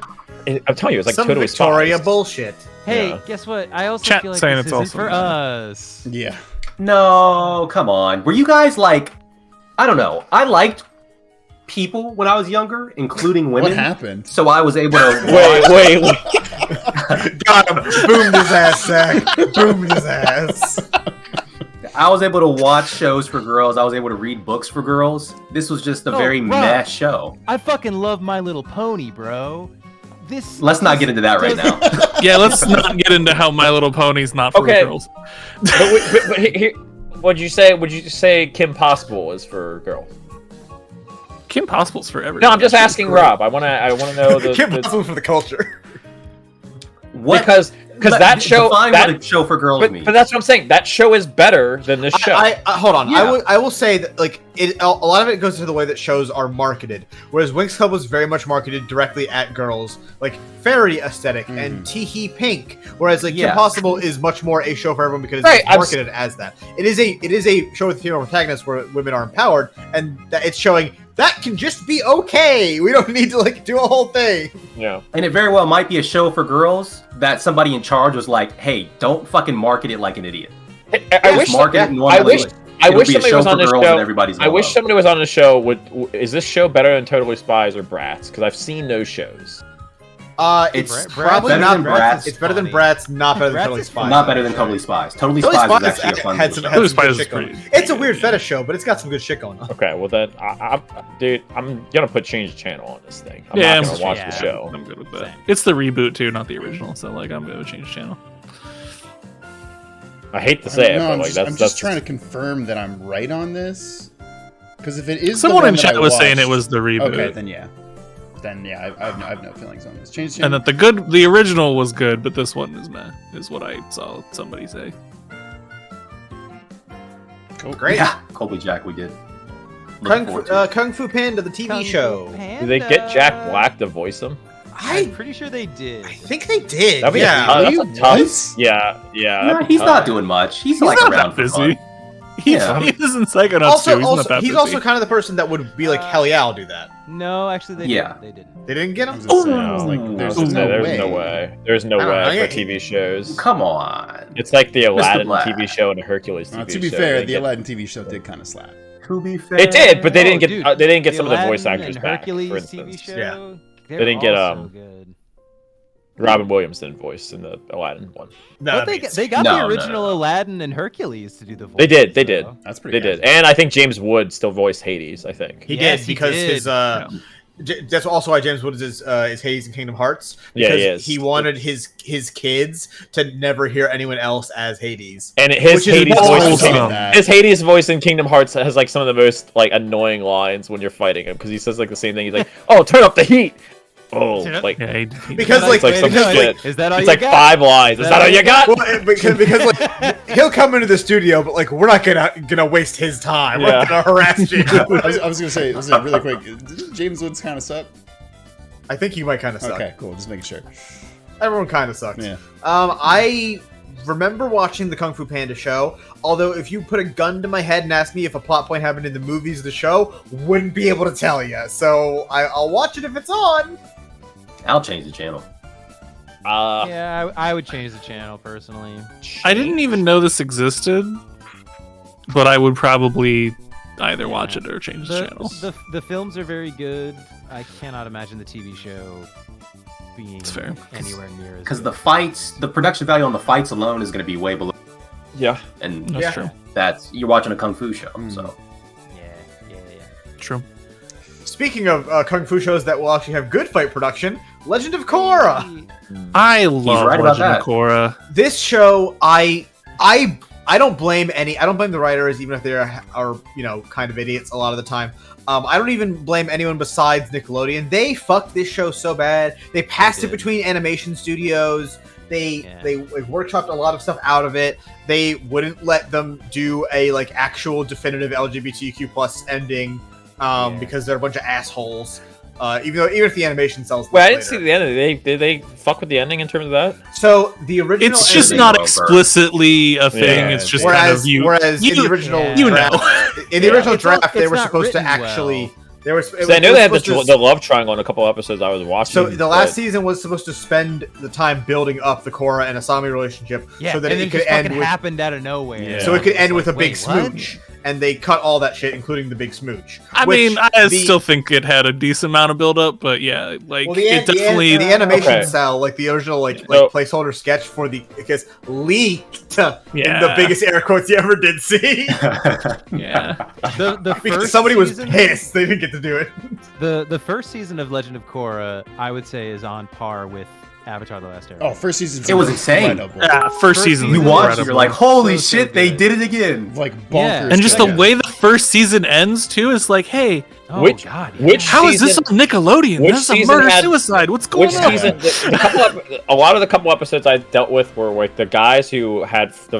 I'm telling you, it's like some Totally Victoria Spies. Bullshit. Hey, guess what? I also Chat feel like saying this it's isn't also for bad. us. Yeah. No, come on. Were you guys like? I don't know. I liked people when I was younger, including women. What happened? So I was able to wait. Got him. Boomed his ass, Zach. Boomed his ass. I was able to watch shows for girls. I was able to read books for girls. This was just a very meh show. I fucking love My Little Pony, bro. Let's not get into that right now. Yeah, let's not get into how My Little Pony's not for girls. but here, would you say Kim Possible is for girls? Kim Possible's for everyone. No, I'm just asking Rob. I want to know the Kim Possible for the culture. What? Because that show, what a show for girls means. But that's what I'm saying. That show is better than this show. Hold on. Yeah. I will say that like a lot of it goes to the way that shows are marketed. Whereas Winx Club was very much marketed directly at girls, like fairy aesthetic and teehee pink. Whereas like Kim Possible is much more a show for everyone because it's marketed as that. It is a show with female protagonists where women are empowered, and that it's showing that can just be okay. We don't need to like do a whole thing. Yeah. And it very well might be a show for girls that somebody in charge was like, "Hey, don't fucking market it like an idiot." I wish somebody was on the show. I wish somebody was on the show. Is this show better than Totally Spies or Bratz? Because I've seen those shows. It's probably better not than Bratz. It's better than Bratz, not better than Totally Spies. Not better than Totally Spies. Totally Spies is actually a fun had show. some good shit going on. It's a weird fetish show, but it's got some good shit going on. Okay, well then, I'm gonna put change the channel on this thing. I'm not gonna watch the show. I'm good with that. It's the reboot too, not the original. So like, I'm gonna change the channel. I hate to say it, but like I'm just trying to confirm that I'm right on this. Because if it is someone in chat was saying it was the reboot. Okay, then yeah. I have no feelings on this. Change and that the original was good, but this one is meh, is what I saw somebody say. Cool. Great. Yeah, Colby Jack, we did. Kung Fu Panda, the TV show. Did they get Jack Black to voice him? I'm pretty sure they did. I think they did. That's a tough. Yeah. No, he's not doing much. He's like not around that for busy. fun. He is in Psychonauts too. He's also kind of the person that would be like, hell yeah, I'll do that. No, actually, they didn't. They didn't get him? There's no way. There's no way for TV shows. Come on. It's like the Aladdin TV show and the Hercules TV show. To be fair, the Aladdin TV show did kind of slap. To be fair, it did, but they didn't get some of the voice actors back. Hercules For instance. TV show. They didn't get Good. Robin Williams didn't voice in the Aladdin one. No, they got the original Aladdin and Hercules to do the voice. They did. They did. That's pretty. They did. And I think James Wood still voiced Hades. I think he did because his. That's also why James Wood is Hades in Kingdom Hearts. Because he wanted his kids to never hear anyone else as Hades. And his Hades voice in Kingdom Hearts has like some of the most like annoying lines when you're fighting him because he says like the same thing. He's like, "Oh, turn up the heat." Oh, like because like some shit. Is that all it's you like got? 5 lines. Is that all you got? Well, because like he'll come into the studio, but like we're not gonna waste his time. We're gonna harass James. I was gonna say really quick. Did James Woods kind of suck? I think he might kind of suck. Okay, cool. Just making sure. Everyone kind of sucks. Yeah. I remember watching the Kung Fu Panda show. Although if you put a gun to my head and ask me if a plot point happened in the movies, the show wouldn't be able to tell you. So I'll watch it if it's on. I'll change the channel. Yeah, I would change the channel personally. I didn't even know this existed, but I would probably either watch it or change the channel. The films are very good. I cannot imagine the TV show being anywhere near as because good. the fights, the production value on the fights alone is going to be way below. Yeah, and that's true. You're watching a kung fu show, so yeah. True. Speaking of kung fu shows that will actually have good fight production, Legend of Korra. I love Legend of Korra. This show, I don't blame the writers, even if they are kind of idiots a lot of the time. I don't even blame anyone besides Nickelodeon. They fucked this show so bad. They passed it between animation studios. They workshopped a lot of stuff out of it. They wouldn't let them do a like actual definitive LGBTQ plus ending because they're a bunch of assholes. Even if the animation sells. Wait, I didn't see the ending. Did they fuck with the ending in terms of that? So the original. It's just not explicitly a thing. It's just whereas in the original draft, they were supposed to actually. I know they had the love triangle in a couple episodes I was watching. So the last season was supposed to spend the time building up the Korra and Asami relationship, so that it could end with happened out of nowhere. Yeah. So it could end with a big smooch. And they cut all that shit, including the big smooch. I mean, I still think it had a decent amount of build-up, but yeah, like it definitely the animation style, like the original, like placeholder sketch for it gets leaked in the biggest air quotes you ever did see. Yeah, the first somebody was pissed they didn't get to do it. The first season of Legend of Korra, I would say, is on par with Avatar the Last Airbender. Oh, first season. It was insane. First season. You watch it, you're like, holy shit, they did it again. Like bonkers. And just the way the first season ends too is like, hey, how is this on Nickelodeon? This is a murder-suicide. What's going on? A lot of the couple episodes I dealt with were like the guys who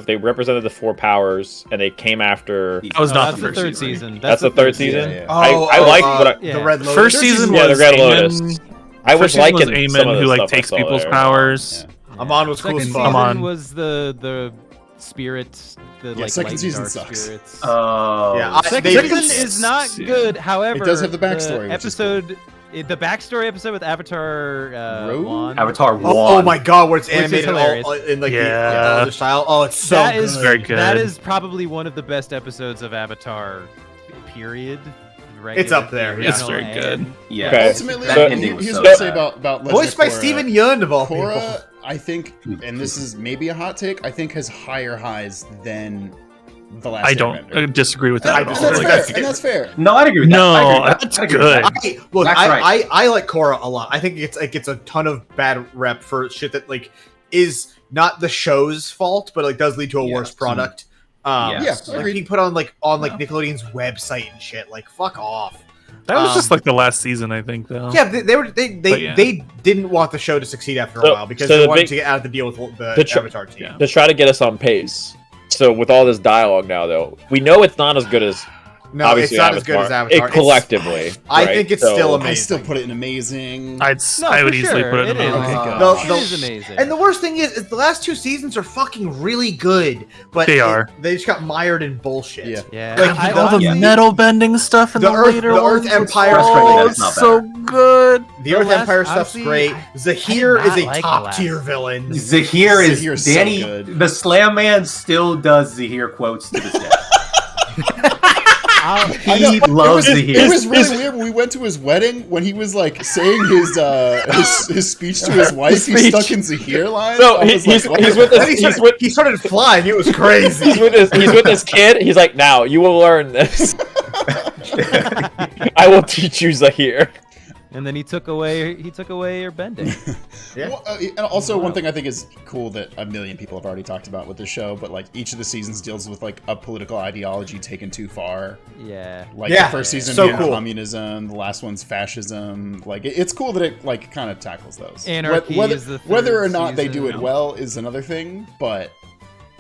they represented the 4 powers and they came after. That was not the third season. That's the third season. Yeah. I like the Red Lotus. First season was the Red Lotus. I was liking Eamon, who like takes people's powers. Amon was cool as fuck. Amon was the spirits, second season sucks. Spirits. Second season is not good. However, it does have the backstory. The backstory episode with Avatar One. Avatar 1. Oh my god, where it's animated all in like the style. Oh, it's so good. It's very good. That is probably one of the best episodes of Avatar. Period. It's up there. It's very good. Yeah. Okay. Ultimately, here's what I say about Legend voiced by Steven Yeun of all Korra, people. I think, and this is maybe a hot take, I think has higher highs than The Last Airbender. I don't disagree with that at all. That's fair. No, I'd agree with that. No, that's good. I like Korra a lot. I think it gets a ton of bad rep for shit that like is not the show's fault, but like does lead to a worse product. Like being put on Nickelodeon's website and shit. Like, fuck off. That was just like the last season, I think, though. Yeah, they didn't want the show to succeed after a while because they wanted to get out of the deal with the Avatar team. To try to get us on pace. So with all this dialogue now, though, we know it's not as good as. No, obviously it's not as good as Avatar. Collectively, I think it's still amazing. I still put it in amazing. I would easily put it in amazing. It is amazing. And the worst thing is the last 2 seasons are fucking really good, but they just got mired in bullshit. Yeah. Like all the metal bending stuff in the later Earth Empire. Oh, it's so good. The Earth Empire stuff's great. Zahir is a top tier villain. Zahir is Danny. The Slam Man still does Zahir quotes to this day. He loves to hear. It was really weird when we went to his wedding when he was like saying his speech to his wife. He stuck in Zahir lines. No, he started flying. It was crazy. He's with his kid. He's like, now you will learn this. I will teach you Zahir. And then he took away your bending. Yeah. Well, and also one thing I think is cool that a million people have already talked about with the show, but like each of the seasons deals with like a political ideology taken too far. Yeah. Like the first season being communism, the last one's fascism. Like it's cool that it like kind of tackles those. Anarchy is the third whether or not they do it season. well is another thing, but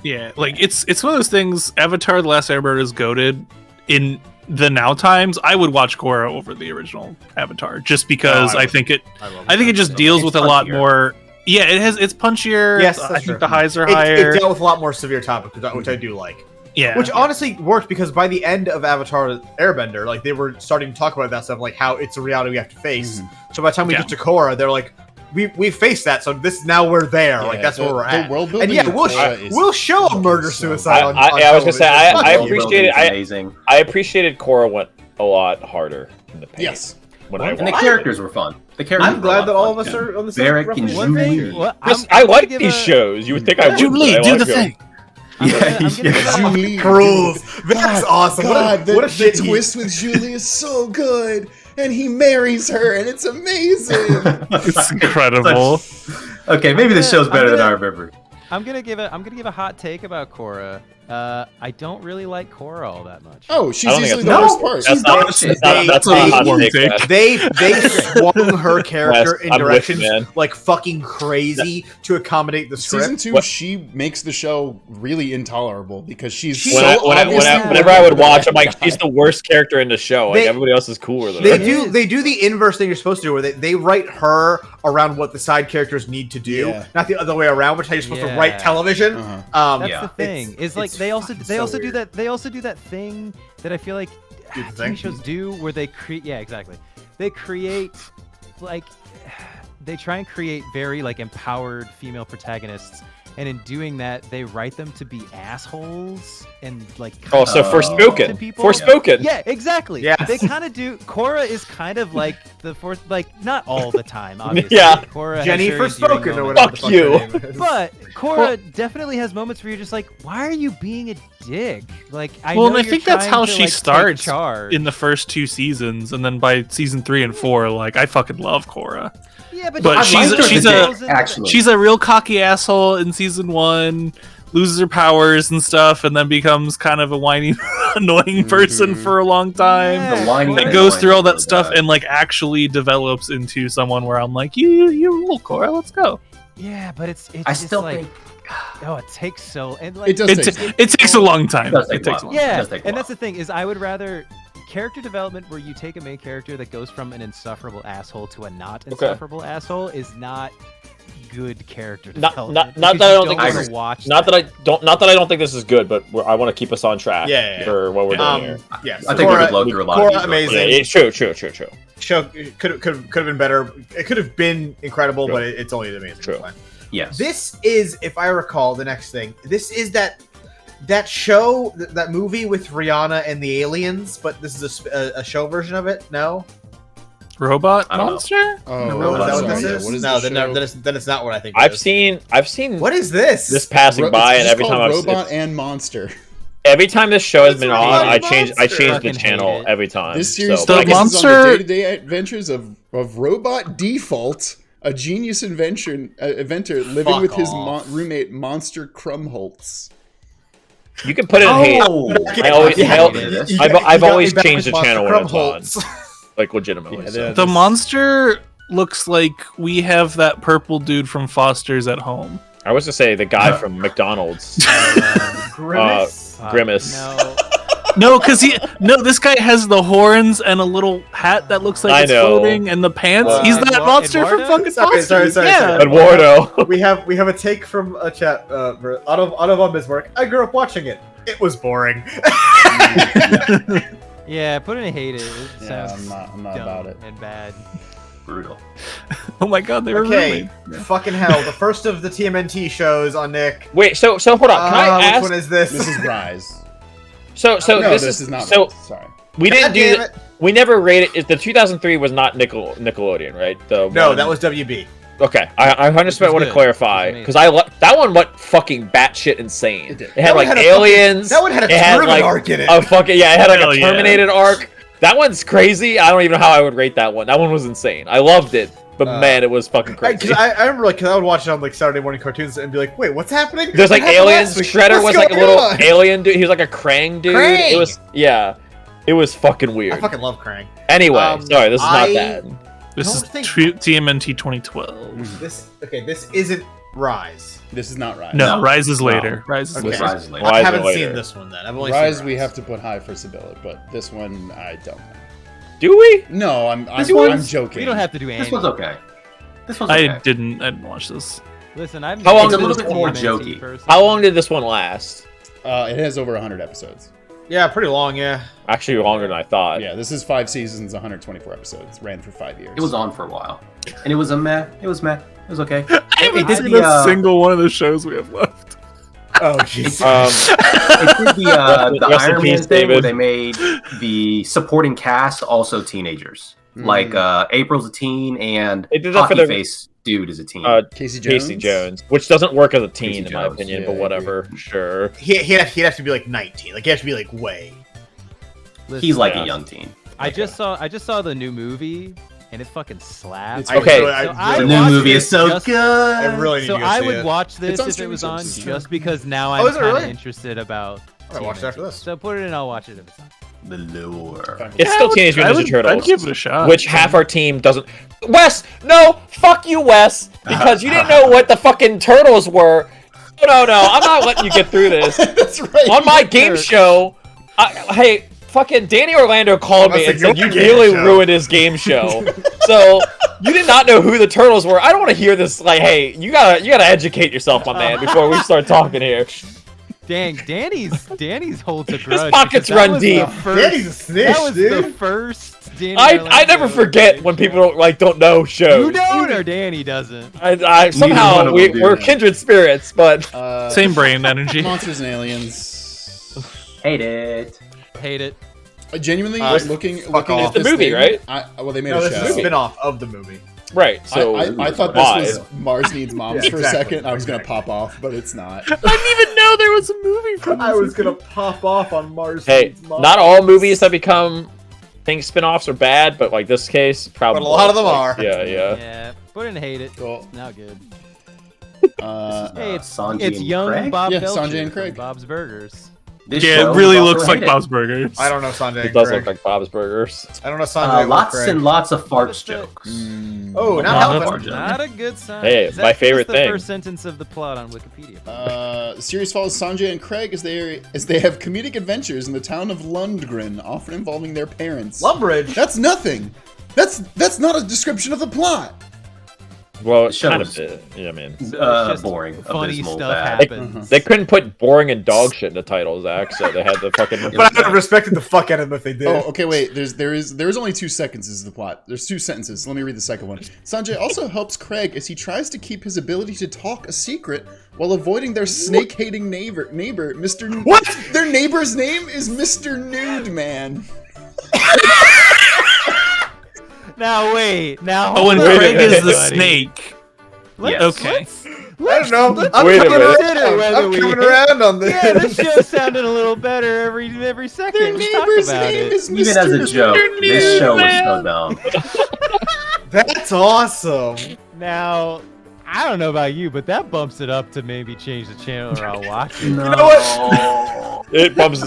Yeah, like it's one of those things. Avatar: The Last Airbender is goated in the now times. I would watch Korra over the original Avatar just because I think it just deals with a lot more. Yeah, it's punchier. Yes, I think the highs are higher. It dealt with a lot more severe topics, which I do like. Yeah, which honestly worked because by the end of Avatar Airbender, like they were starting to talk about that stuff, like how it's a reality we have to face. So by the time we get to Korra, they're like, we faced that, so now we're there. Like that's where we're at. World building and we'll show a murder suicide. I was gonna say I appreciated Korra went a lot harder in the paint. Yes. And the characters were fun. I'm glad that all of us are on the same. Barrick and Julie. I like these shows. You would think I would. Julie, do the thing. Julie. Rules. That's awesome. God, what a shit twist with Julie is so good. And he marries her, and it's amazing. It's incredible. Okay, maybe this show's better than I remember. I'm gonna give a hot take about Korra. I don't really like Korra all that much. Oh, she's usually the worst part. That's not a hot take. They swung her character in directions like fucking crazy to accommodate the script. Season 2, she makes the show really intolerable because she's whenever I would watch, I'm like, she's the worst character in the show. Like everybody else is cooler than her. They do the inverse thing you're supposed to do, where they write her around what the side characters need to do, not the other way around, which is how you're supposed to write television. That's the thing. Is like they also do that thing that I feel like TV shows do, where they create. Yeah, exactly. They create like they try and create very like empowered female protagonists, and in doing that, they write them to be assholes and like. Oh, so Forspoken. Yeah, exactly. Yeah, they kind of do. Korra is kind of like the fourth, like not all the time, obviously. Yeah, Korra Jenny Forspoken or whatever. Fuck you. But Korra definitely has moments where you're just like, why are you being a dick? Like, I think that's how she starts in the first 2 seasons, and then by season 3 and 4, like I fucking love Korra. Yeah, but she's a real cocky asshole in season 1, loses her powers and stuff, and then becomes kind of a whiny, annoying person for a long time. And goes through all that stuff and like actually develops into someone where I'm like, you rule, Korra, let's go. Yeah, but it's I still like, think. Oh, it takes so and like it takes a long time. It takes a long time. Yeah, and that's the thing is I would rather character development where you take a main character that goes from an insufferable asshole to a not insufferable asshole is not good character development. Not that I don't think this is not that I don't think this is good, but I want to keep us on track for what we're doing here. Yes, I think we could blow through a lot of these. Amazing. Yeah, it's true. Show could have been better. It could have been incredible, but it's only an amazing. True. Yes. This is, if I recall, the next thing. This is that show, that movie with Rihanna and the aliens, but this is a show version of it. No. Robot Monster? Oh, is that what this is? No, then it's not what I think. I've seen. What is this? This passing by, and every time I've Robot and Monster. Every time this show has been on, I change the channel every time. This series the focuses on the day-to-day adventures of Robot Default, a genius inventor living with his roommate Monster Crumholtz. You can put it in hate. I've always changed the channel when it's on. Like legitimately. The monster looks like we have that purple dude from Foster's at Home. I was to say the guy from McDonald's. Grimace. No, this guy has the horns and a little hat that looks like it's floating, and the pants. He's that monster from fucking Foster. Sorry. Eduardo. We have a take from a chat. Otto von Bismarck. I grew up watching it. It was boring. Yeah, put in a hate it. I'm not about it. And bad. Brutal. Oh my god, they were really. Fucking hell. The first of the TMNT shows on Nick. Wait, so hold on. Can I ask? Which one is this? This is Rise. So this is not. So sorry. We didn't do it. We never rated. The 2003 was not Nickelodeon, right? No, that was WB. Okay, I 100% want to clarify because that one went fucking batshit insane. It had like aliens. That one had a Terminator arc in it. It had like a Terminator arc. That one's crazy. I don't even know how I would rate that one. That one was insane. I loved it, but man, it was fucking crazy. I remember because I would watch it on like Saturday morning cartoons and be like, wait, what's happening? There's like aliens. Shredder was like a little alien dude. He was like a Krang dude. It was It was fucking weird. I fucking love Krang. Anyway, sorry, this is not bad. This is TMNT 2012. This isn't Rise. This is not Rise. No, Rise is later. Rise is later. I haven't seen this one then. I've only Rise seen we have to put high for Sibylla, but this one I don't. Do we? No, I'm joking. We don't have to do anything. This one's okay. Okay. I didn't watch this. Listen, I've How long did a little bit more jokey. How long did this one last? It has over 100 episodes. Yeah, pretty long, yeah. Actually, longer than I thought. Yeah, this is 5 seasons, 124 episodes. Ran for 5 years. It was on for a while, and it was a meh. It was meh. It was okay. I haven't seen a single one of the shows we have left. Oh, jeez. It did the Iron Man thing where they made the supporting cast also teenagers. Like April's a teen, and they did that for the face dude is a teen. Casey Jones, which doesn't work as a teen in my opinion, but whatever. Sure. He'd have to be like 19. Like he has to be like way. He's like a young teen. I just saw the new movie. And it fucking slaps. Okay, the new movie is so good. I really need to I would watch this if it was on, just because now I'm kind of interested about. I watch it after this. So put it in. I'll watch it if it's on. The lore. It's still Teenage Mutant Ninja Turtles. I'd give it a shot. Which half our team doesn't. Wes, no, fuck you, Wes, because you didn't know what the fucking turtles were. No, I'm not letting you get through this. That's right. On my game show, hey. Fucking Danny Orlando called me and said you really ruined his game show. So you did not know who the turtles were. I don't want to hear this. Like, hey, you gotta educate yourself, my man, before we start talking here. Dang, Danny's holds a grudge. His pockets run deep. Danny's a snitch, that was dude. the first Danny I never forget when people don't know shows. You don't, or Danny doesn't. I somehow we're kindred spirits, but same brain energy. Monsters and Aliens. Hate it. Hate it. Genuinely looking it's at the this movie, thing, right? Well, they made no, a this show. is a spin-off of the movie. Right. So I thought this was Mars Needs Moms for a second. I was gonna pop off, but it's not. I didn't even know there was a movie from this. I was gonna pop off on Mars. Hey, not all movies that become spin-offs are bad, but like this case, probably. But a lot of them are. Yeah. Put in hate it. Cool. Now good. Hey, it's young Craig? Bob Yeah, Belcher Sanjay and Craig. from Bob's Burgers. It really looks like Bob's Burgers. I don't know Sanjay. It does look like Bob's Burgers. I don't know Sanjay. Lots and lots of farts jokes. Oh, not helping. Not a good sign. Hey, my favorite thing. The first sentence of the plot on Wikipedia. The series follows Sanjay and Craig as they have comedic adventures in the town of Lundgren, often involving their parents. Lumbridge. That's nothing. That's not a description of the plot. Well, it's kind of man. Boring. Funny abysmal, stuff bad. happens. They couldn't put boring and dog shit in the title, Zach, so they had the fucking. But I would have respected the fuck out of them if they did. Oh, okay, wait. There is only 2 sentences of the plot. There's 2 sentences. Let me read the second one. Sanjay also helps Craig as he tries to keep his ability to talk a secret while avoiding their snake-hating neighbor, Mr. What? Their neighbor's name is Mr. Nude Man. Now wait. Now. Oh, and Craig is the snake. Yes. Okay. I don't know. I'm Wait a coming around on this. Yeah, this show's sounding a little better every second. Their neighbor's name is Mr. Even as a joke, this show was so dumb. That's awesome. Now, I don't know about you, but that bumps it up to maybe change the channel or I'll watch it. No. You know what? It bumps.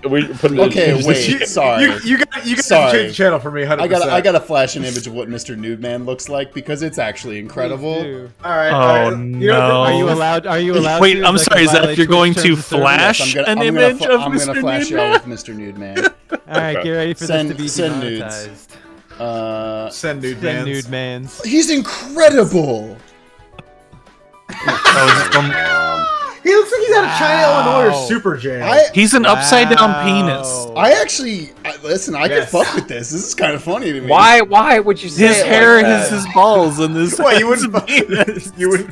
We put it. Okay, wait. Sorry. You got to change the channel for me. 100%. I gotta flash an image of what Mr. Nude Man looks like because it's actually incredible. All right. Oh no! Are you allowed? Wait, I'm sorry, Zach. You're going to flash an image of I'm Mr. gonna flash Nude y'all Man? with Mr. Nude Man. All right, get ready for this to be Send demonetized. nudes. Send nude Send mans. nude mans. He's incredible. He looks like he's out of China, Illinois, or Super Jam. He's an upside down penis. Listen. I can fuck with this. This is kind of funny to me. Why would you say His it hair like is his balls, and this. Why you wouldn't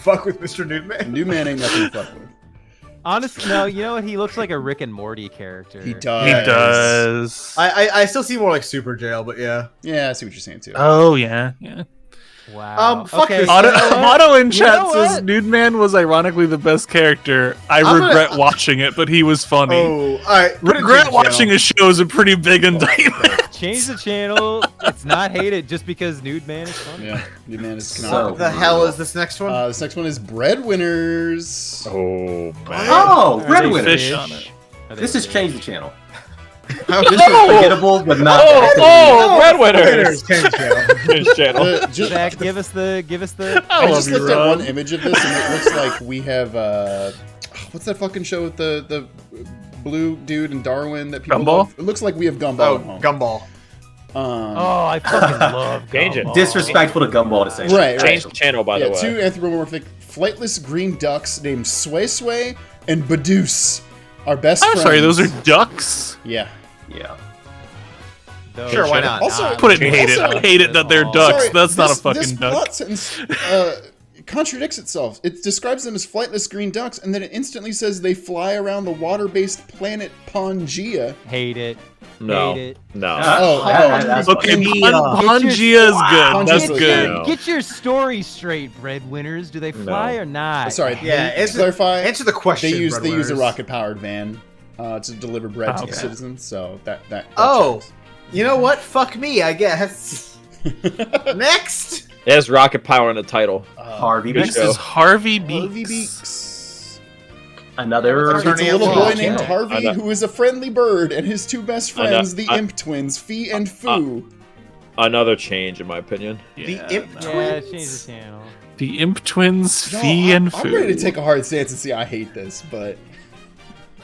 fuck with Mr. Nude Man? Nude Man ain't nothing to fuck with. Honestly, no. You know what? He looks like a Rick and Morty character. He does. He does. I still see more like Super Jail, but yeah. Yeah, I see what you're saying too. Oh yeah. Wow. Fuck okay. this. Otto in chat know says what? Nude Man was ironically the best character. I regret watching it, but he was funny. Oh, all right. Regret watching a show is a pretty big indictment. Change the channel. It's not hated just because Nude Man is funny. Yeah, Nude Man is So- canonical. What the hell is this next one? This next one is Breadwinners. Oh, man. Oh, Are Breadwinners. they fish on it? This has changed the channel. How- This is forgettable, but not. Breadwinners. Change channel. His channel. Zach, give us the. I love just you, looked at Rob. one image of this, and it looks like we have what's that fucking show with the blue dude in Darwin that people Gumball? love? It looks like we have Gumball. Oh, at home. Gumball. Oh, I fucking love Change it. Gumball. Disrespectful to Gumball to say. Right, right. Change the channel, by the way. Two anthropomorphic flightless green ducks named Sway Sway and Badoose are best I'm friends. sorry, those are ducks. Yeah. Yeah. Those Sure, why should not? Also- Put it in hate it. Also- I hate it that they're ducks. Sorry, That's not a this fucking duck. plot sentence contradicts itself. It describes them as flightless green ducks, and then it instantly says they fly around the water-based planet Pangea. Hate it. No. Hate it. No. That's Okay, funny. Pangea is good. That's Pangea's good. No. Get your story straight, breadwinners. Do they fly or not? Sorry, Yeah, to answer- clarify. answer the question, They use a Breadwinners. rocket-powered van to deliver bread to Okay. the citizens. So that Oh, checks. you know what? Fuck me, I guess. Next. It has rocket power in the title. Harvey Good This Beaks. show. is Harvey Harvey Beaks. Beaks. Another. It's a Turning little it boy off. named I Harvey know. who is a friendly bird, and his two best friends, the Imp twins, Fee and Foo. Another change, in my opinion. The Yeah, Imp no. Yeah, Twins. change the channel. The Imp Twins, No, Fee and I'm Foo. ready to take a hard stance and see. I hate this, but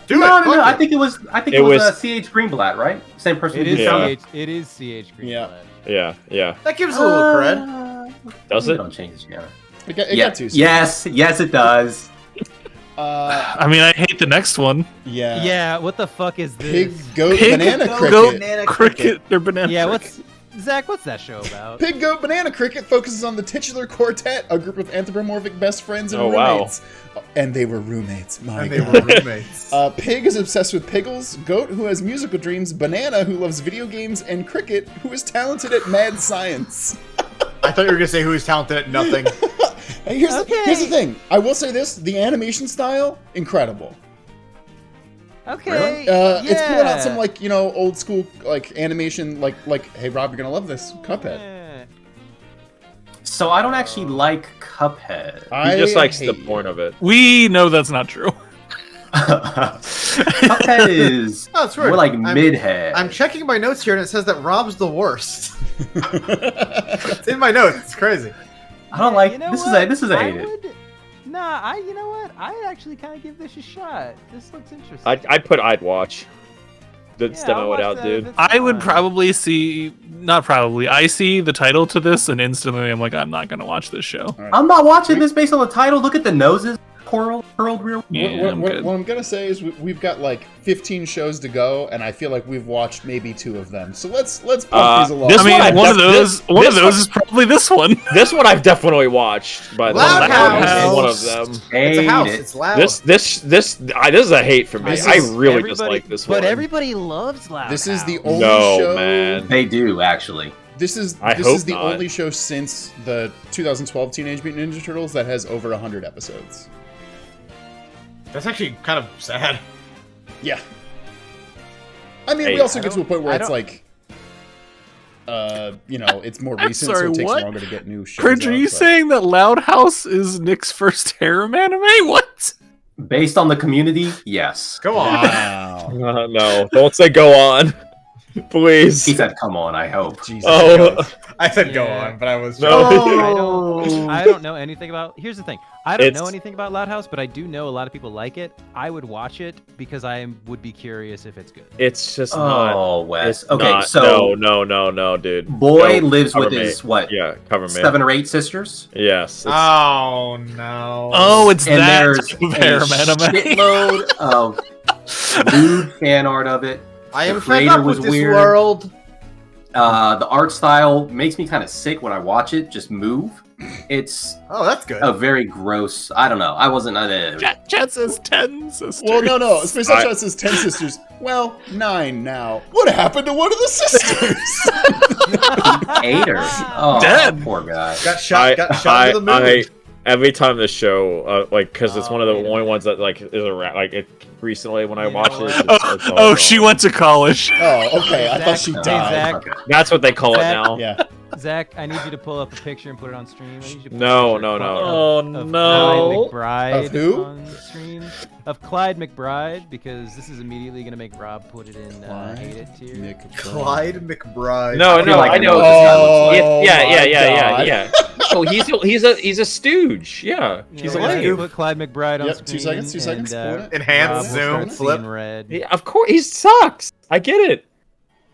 Do it. No. Fuck I it. think it was. I think It it was was- C.H. Greenblatt, right? Same person It who is did Yeah. Shauna. It is CH Greenblatt. Yeah. Yeah. That gives a little cred. Does We it? don't change the channel. it got Yeah. too. Yes, it does. I mean, I hate the next one. Yeah. Yeah, what the fuck is Pig, this? goat, Pig, banana goat, cricket. banana Cricket or banana. Yeah, cricket. Zach, what's that show about? Pig, goat, banana cricket focuses on the titular quartet, a group of anthropomorphic best friends and Oh, wow. roommates. And they were roommates. My And they God. were roommates. Pig is obsessed with Piggles, Goat who has musical dreams, Banana who loves video games, and Cricket who is talented at mad science. I thought you were gonna say who is talented at nothing. Hey, here's the Okay. thing. I will say this: the animation style, incredible. Okay. It's pulling out some old school animation, like hey Rob, you're gonna love this Cuphead. Yeah. So I don't actually like Cuphead. He just likes the hate porn of it. We know that's not true. Cuphead is Oh, it's weird. more like I'm- mid-head. I'm checking my notes here, and it says that Rob's the worst. It's in my notes. It's crazy. I don't like. You know This what? is a I hate it. would- Nah, you know what? I'd actually kind of give this a shot. This looks interesting. I'd watch. Let's Yeah, demo I'll it watch out, that dude. if it's I would on. probably see, not probably, I see the title to this and instantly I'm like, I'm not going to watch this show. I'm not watching this based on the title. Look at the noses. Curled real. Yeah, I'm good. What I'm gonna say is we've got like 15 shows to go, and I feel like we've watched maybe 2 of them. So let's pump these along. this I mean, one one of those this is probably this one. This one I've definitely watched. By the way, Loud House. one of them. It's a Hate house. it. It's loud. This is a hate for me. This I is- really Everybody- dislike this one. But everybody loves Loud This is the House. only No, show. man. They do actually. This is I this hope is the not. only show since the 2012 Teenage Mutant Ninja Turtles that has over 100 episodes. That's actually kind of sad. Yeah. I mean, Hey, we also I get to a point where I it's don't- like, it's more recent, sorry, so it takes what? longer to get new shows. Cringe, are out, you but- saying that Loud House is Nick's first harem anime? What? Based on the community, yes. Go on. Wow. No, don't say go on, please. He said, "Come on." I hope. Jesus. Oh, I said go Yeah. on, but I was. No. I don't know anything about. Here's the thing. I don't know It's- anything about Loud House, but I do know a lot of people like it. I would watch it because I would be curious if it's good. it's just not. Oh, Wes. It's Okay, not- so no, dude. boy No, lives cover with me. his what? Yeah, cover me. 7 or 8 sisters. Yes. it's- Oh no. Oh, it's And that there's type of a harem anime. shitload of nude fan art of it. I am the fed creator up with was this weird. world. The art style makes me kind of sick when I watch it just move. It's that's good. A very gross. I don't know. I wasn't. Chat says 10 sisters. Well, no. Space Chat says 10 sisters. Well, 9 now. What happened to one of the sisters? Ate her. Oh, dead. Poor guy. Got shot to the moon. Every time this show, because it's one of the only ones that is around. Recently when I watched it. She went to college. Oh, okay. I thought she died. Zach, that's what they call it now. Yeah. Zach, I need you to pull up a picture and put it on stream. No. Oh Clyde no. McBride Of who? on stream. Of Clyde McBride, because this is immediately going to make Rob put it in Hate It tier. Clyde McBride. No, I know. Oh, Yeah. Oh, he's a stooge. Yeah, he's a lame. Put Clyde McBride on Yep, screen. 2 seconds. Enhance, zoom, flip. Red. Yeah, of course, he sucks. I get it.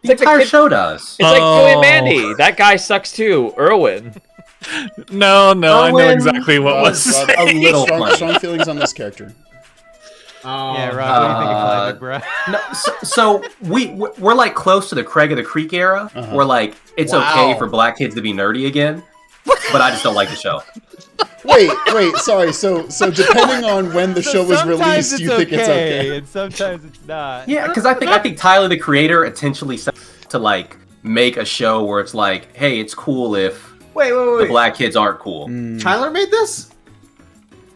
The entire show does. It's like Joey and Mandy. That guy sucks too. Irwin. No, I know exactly what was a little strong feelings on this character. Yeah, Rob, what do you think of Clyde McBride? No, so we're like close to the Craig of the Creek era. Where like it's okay for black kids to be nerdy again, but I just don't like the show. Wait, sorry. So depending on when the show was released, you think it's okay, and sometimes it's not. Yeah, because I think Tyler the Creator intentionally set to like make a show where it's like, hey, it's cool if the black kids aren't cool. Tyler made this?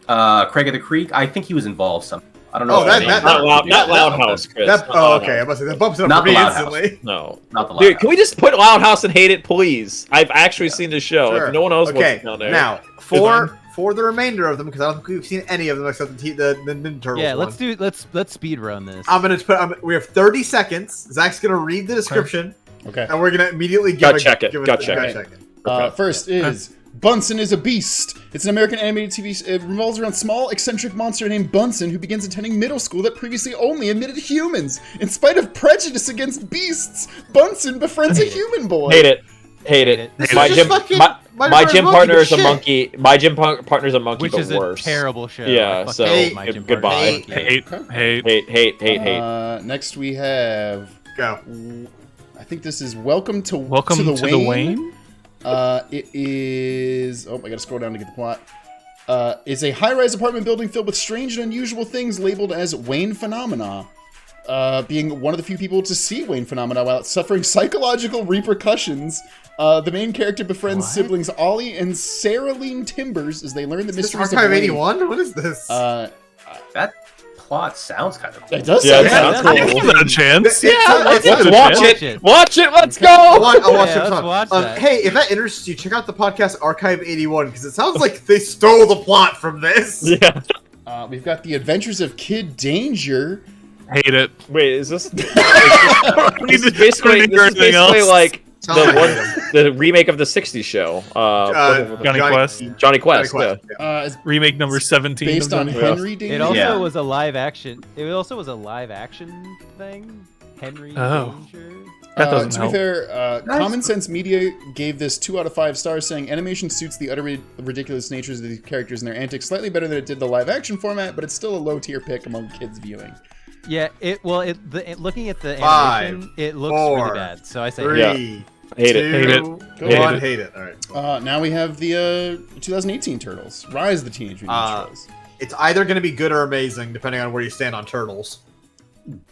Craig of the Creek. I think he was involved some. I don't know. Not Loud House, Chris. Okay. I must say that bumps it up Not for me the Loud instantly. House. No, not the Loud Dude, House. can we just put Loud House and Hate It, please? I've actually seen the show. Sure. If no one else wants down there. Now, for the remainder of them, because I don't think we've seen any of them except the Ninja Turtles. Yeah, one. let's speed run this. I'm gonna put. We have 30 seconds. Zach's gonna read the description. Okay. And we're gonna immediately Got check it. First is Bunsen is a Beast. It's an American animated TV. It revolves around a small, eccentric monster named Bunsen who begins attending middle school that previously only admitted humans. In spite of prejudice against beasts, Bunsen befriends a human boy. Hate it. My gym partner is a monkey. My gym partner is a monkey, which is worse. a terrible show. Yeah. So goodbye. Hate. Next we have. Go. I think this is Welcome to the Wayne. It is. Oh, I gotta scroll down to get the plot. It's a high-rise apartment building filled with strange and unusual things labeled as Wayne phenomena. Being one of the few people to see Wayne phenomena while suffering psychological repercussions, the main character befriends siblings Ollie and Sarah-Leen Timbers as they learn the mysteries of Wayne. Archive 81? What is this? That plot sounds kind of cool. It does sound cool. Give it a chance. Let's watch it. Watch it. Let's go. I'll watch let's watch that. Hey, if that interests you, check out the podcast Archive 81 because it sounds like they stole the plot from this. Yeah. We've got The Adventures of Kid Danger. Hate it. Wait, is this? This is basically like the remake of the '60s show. Johnny Quest. Yeah. Remake number 17. Based on Henry Danger. It also was a live action. It also was a live action thing. Henry Danger. That doesn't to be fair, Common Sense Media gave this 2 out of 5 stars, saying animation suits the utterly ridiculous natures of these characters and their antics slightly better than it did the live action format, but it's still a low tier pick among kids viewing. Yeah, looking at the animation, it looks really bad. So I say 3, Hate 2, it. Go on, hate it. All right. Now we have the 2018 Turtles, Rise of the Teenage Mutant Ninja Turtles. It's either going to be good or amazing, depending on where you stand on Turtles.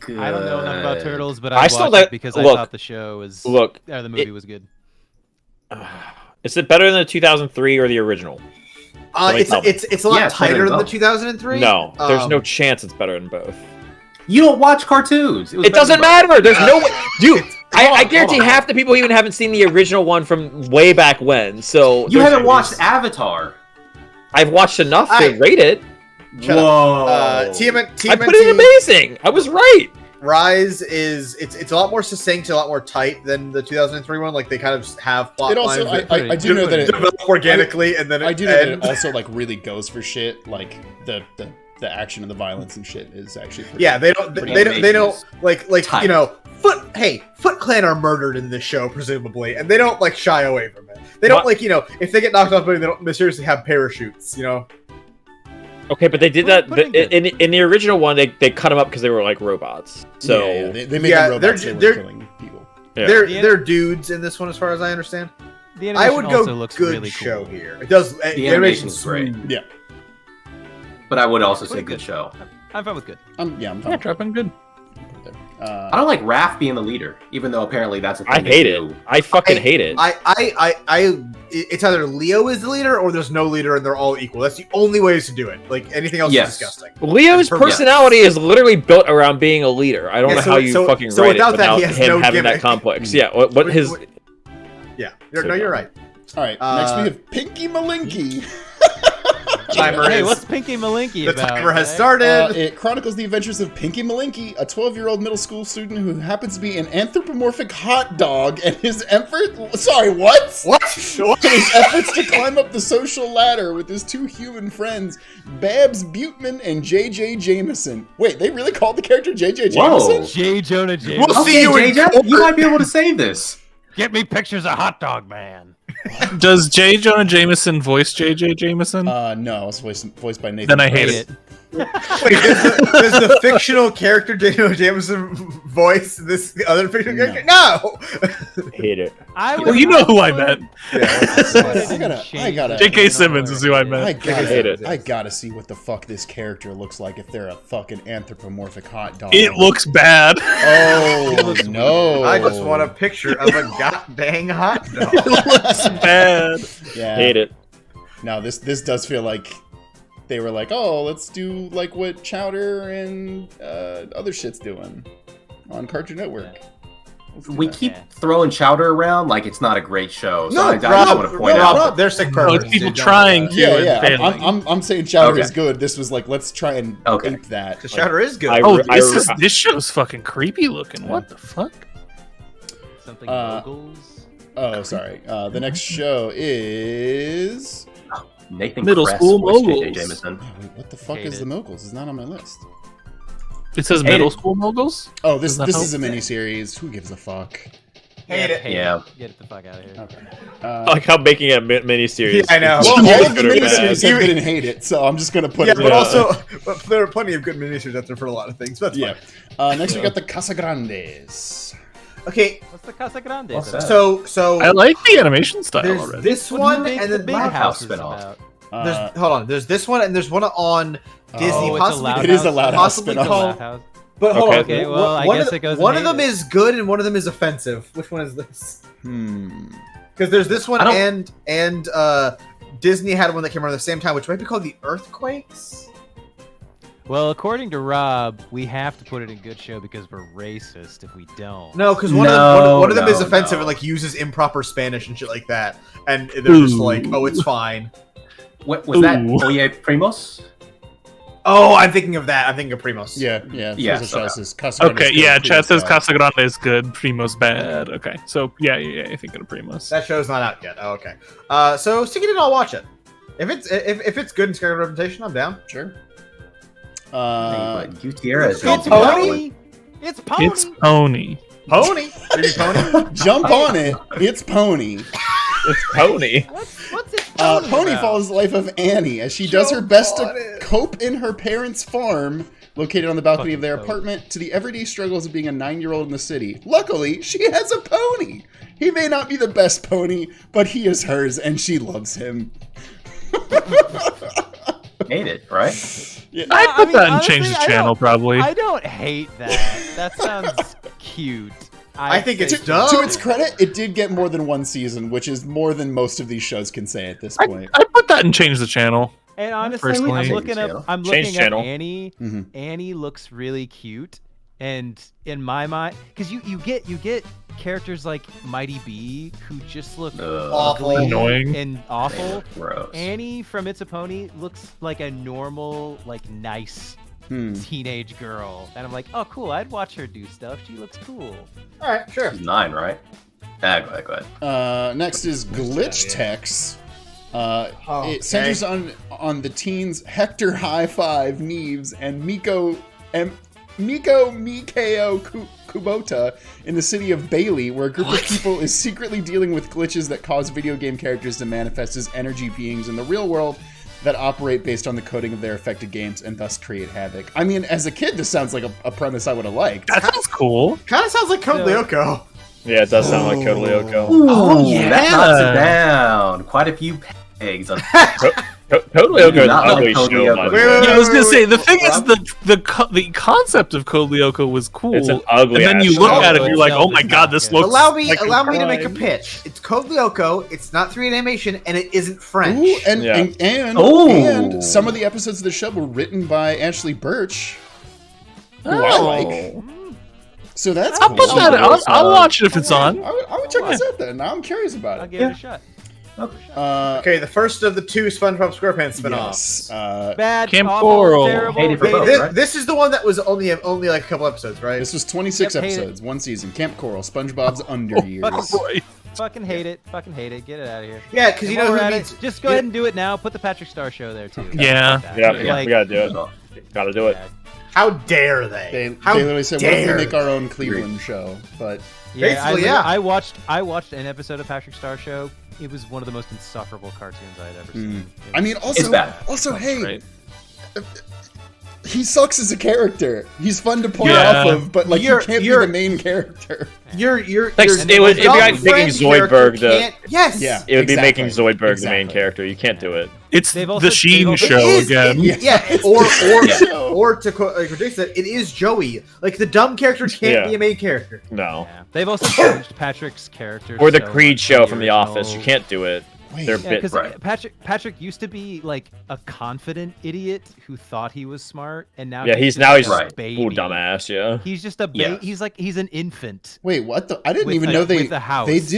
Good. I don't know enough about Turtles, but I watched it because I thought the show was the movie was good. Is it better than the 2003 or the original? It's a lot tighter than the 2003. No, there's no chance it's better than both. You don't watch cartoons. It doesn't matter. There's no way, dude. I guarantee half the people even haven't seen the original one from way back when. So you haven't watched Avatar. I've watched enough to rate it. Whoa! I put it amazing. I was right. Rise is it's a lot more succinct, a lot more tight than the 2003 one. Like they kind of have plot lines. I do know that it develop organically, and then I do know that it also like really goes for shit. Like the action and the violence and shit is actually pretty, they don't like tight. you know Foot Clan are murdered in this show presumably, and they don't like shy away from it. They don't like if they get knocked off, they don't mysteriously have parachutes. Okay, but they did that in the original one. They cut them up because they were like robots. So they made them robots. They were killing people. They're dudes in this one, as far as I understand. The I would animation go also looks good really show cool. here. It does. The animation is great. Yeah. But I would also say good show. I'm fine with good. I'm Yeah, fine. dropping good. I don't like Raph being the leader, even though apparently that's a thing. I hate it. I fucking hate it. It's either Leo is the leader or there's no leader and they're all equal. That's the only ways to do it. Like anything else is disgusting. Leo's personality is literally built around being a leader. I don't know how you fucking write it without him having that complex. Yeah, what his... Yeah, you're right. All right, next we have Pinky Malinky. Hey, what's Pinky Malinky about? The timer has started. It chronicles the adventures of Pinky Malinky, a 12-year-old middle school student who happens to be an anthropomorphic hot dog, and his efforts... Sorry, what? What? His efforts to climb up the social ladder with his two human friends, Babs Buteman and J.J. Jameson. Wait, they really called the character J.J. Jameson? J. Jonah Jameson. We'll see you in JJ. You might be able to save this. Get me pictures of Hot Dog Man. Does J. Jonah Jameson voice J.J. Jameson? No, it's voiced by Nathan. Then I hate it. Wait, does the fictional character Daniel Jameson voice this other fictional character? No! Hate it. Well, you know who I meant. I gotta. J.K. Simmons is who I meant. I gotta see what the fuck this character looks like if they're a fucking anthropomorphic hot dog. It looks bad. Oh no! I just want a picture of a goddamn hot dog. It looks bad. Yeah. Hate it. Now this does feel like they were like, oh, let's do like what Chowder and other shit's doing on Cartoon Network. We keep throwing Chowder around like it's not a great show. So No, I just want to point out. They're sick No, perverts. it's people Dude, trying to. Yeah. and I'm saying Chowder Okay. is good. This was like, let's try and ape that. The Chowder is good. This show's fucking creepy looking. What the fuck? Something Moguls. Oh, sorry. The next show is. Nathan Middle Kress School voiced J.J. Moguls. Jameson. Oh, wait, what the fuck Hate is it. the Moguls? It's not on my list. It says Middle School Moguls? Oh, this Does that is a help? miniseries. Who gives a fuck? Hate it. Yeah. Get it the fuck out of here. Okay. I like how making a miniseries. Yeah, I know. Well, Well, all of the good or bad. miniseries have been hate it, so I'm just gonna put Yeah, it. but also, there are plenty of good miniseries out there for a lot of things. That's Yeah. fine. Next we got the Casagrandes. Okay, What's the Casa Grande? What's that? so I like the animation style there's already. this What one do you think and the then Big Loud House House is spinoff. about? hold on. There's this one and there's one on Disney. Oh, Possibly, it's a It is a Loud House possibly spinoff. called. House. But hold on. Okay, well, I one guess of it goes One in of them hate is good and one of them is offensive. Which one is this? Because there's this one and Disney had one that came around at the same time, which might be called the Earthquakes. Well, according to Rob, we have to put it in good show because we're racist if we don't. No, because one of them is offensive and like uses improper Spanish and shit like that, and they're just like, oh, it's fine. What was that? Oye Primos? Oh, I'm thinking of that. I'm thinking of Primos. Yeah. Okay, yeah, chat says Casa Grande is good, Primo's bad. Okay, so yeah, you're thinking of Primos. That show's not out yet. Oh, okay. So stick it in. I'll watch it. If it's good and scary representation, I'm down. Sure. Gutierrez. It's Pony. It's Pony. It's Pony. Pony. Pony. Jump on it. It's Pony. It's Pony. What's it? Pony Pony about? follows the life of Annie as she does her best to cope in her parents' farm, located on the balcony of their apartment, to the everyday struggles of being a 9-year-old in the city. Luckily, she has a pony. He may not be the best pony, but he is hers, and she loves him. Hate it, right? Yeah. I'd put that and honestly, change the channel, probably. I don't hate that. That sounds cute. I think it's To dumb. its credit, it did get more than one season, which is more than most of these shows can say at this point. I'd put that and change the channel. And honestly, Personally. I'm Change looking up Change channel. Annie. Mhm. Annie looks really cute, and in my mind, because you get characters like Mighty Bee who just look Awful. ugly Annoying. and awful. Gross. Annie from It's a Pony looks like a normal, like nice teenage girl, and I'm like, oh cool, I'd watch her do stuff. She looks cool. All right, sure. She's 9, right? Go ahead. Next is Glitch Tex. Okay. It centers on the teens Hector High Five Neves and Miko Kubota in the city of Bailey, where a group of people is secretly dealing with glitches that cause video game characters to manifest as energy beings in the real world that operate based on the coding of their affected games and thus create havoc. I mean, as a kid, this sounds like a premise I would have liked. That sounds cool. Kind of sounds like Code Lyoko. Yeah, it does sound like Code Lyoko. Oh yeah, that knocks it down. Quite a few pegs. Code Lyoko is an ugly show. I was gonna say the thing is the concept of Code Lyoko was cool. It's an ugly. And then you look at it, and you're like, oh my god, this looks. Allow me to make a pitch. It's Code Lyoko. It's not 3D animation, and it isn't French. Ooh, and some of the episodes of the show were written by Ashley Birch, who I like. So that's I'll put that. I'll watch it if it's on. I would check this out then. Now I'm curious about it. I'll give it a shot. Okay, the first of the 2 SpongeBob SquarePants spin-offs. Bad, Camp awful, Coral. terrible. This is the one that was only like a couple episodes, right? This was 26 episodes, 1 season. Camp Coral, SpongeBob's Under Years. Fucking hate it. Fucking hate it. Get it out of here. Yeah, because you know who needs... Just go ahead and do it now. Put the Patrick Star Show there too. Yeah. We gotta do it. Gotta do it. How dare they? They literally said, "What if we make our own Cleveland show?" But I watched an episode of Patrick Star Show. It was one of the most insufferable cartoons I had ever seen. I mean, also, hey, right. He sucks as a character. He's fun to point off of, but like, you can't be the main character. It would be like making Zoidberg it would be making Zoidberg the main character. You can't do it. It's the Sheen show again. Or to quote like Rick said, it is Joey. Like the dumb character can't be a main character. No. Yeah. They've also changed Patrick's character. Or the Creed show from The Office. You can't do it. Because Patrick used to be like a confident idiot who thought he was smart, and now he's a baby. Ooh, dumbass. Yeah, he's just a baby. He's an infant. Wait, what? I didn't even know they did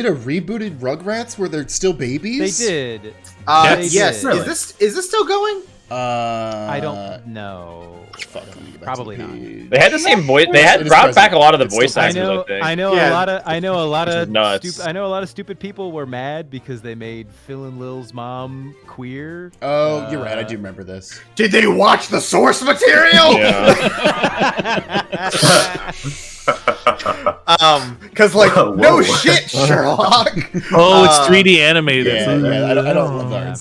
a rebooted Rugrats where they're still babies. They did. Yes. Really? Is this still going? I don't know. Probably not. They had the same voice. They had brought back a lot of the voice actors. I think. I know a lot of stupid people were mad because they made Phil and Lil's mom queer. Oh, you're right. I do remember this. Did they watch the source material? Because like no shit, Sherlock. Oh, it's 3D animated. I don't love that.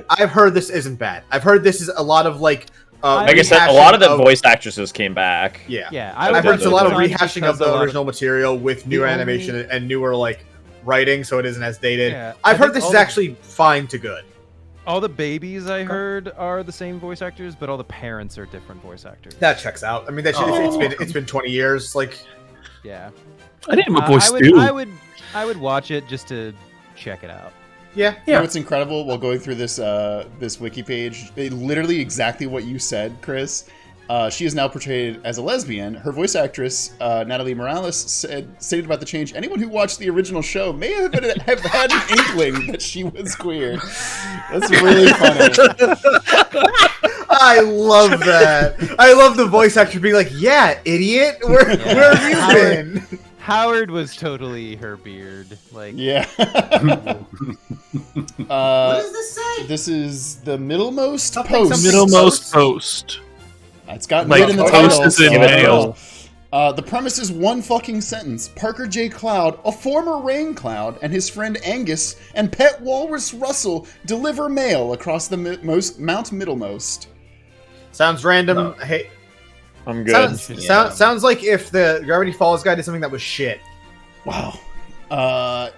I've heard this isn't bad. I've heard this is a lot of like. Like I said, a lot of the voice actresses came back. I've heard it's a lot of rehashing of the original material with new animation and newer like writing, so it isn't as dated. I've heard this is actually fine to good. All the babies I heard are the same voice actors, but all the parents are different voice actors. That checks out. I mean, it's been 20 years. Like, yeah. I didn't have a voice too. I would watch it just to check it out. Yeah. You know what's incredible? While going through this this wiki page, literally exactly what you said, Chris. She is now portrayed as a lesbian. Her voice actress, Natalie Morales, stated about the change, anyone who watched the original show may have had an inkling that she was queer. That's really funny. I love that. I love the voice actor being like, yeah, idiot, where have you been? Howard was totally her beard. Like, yeah. What does this say? This is the middlemost post. Middlemost post. It's got mid in the title. The premise is one fucking sentence. Parker J. Cloud, a former rain cloud, and his friend Angus and pet walrus Russell deliver mail across the Mount Middlemost. Sounds random. Hey, I'm good. Sounds like if the Gravity Falls guy did something that was shit. Wow.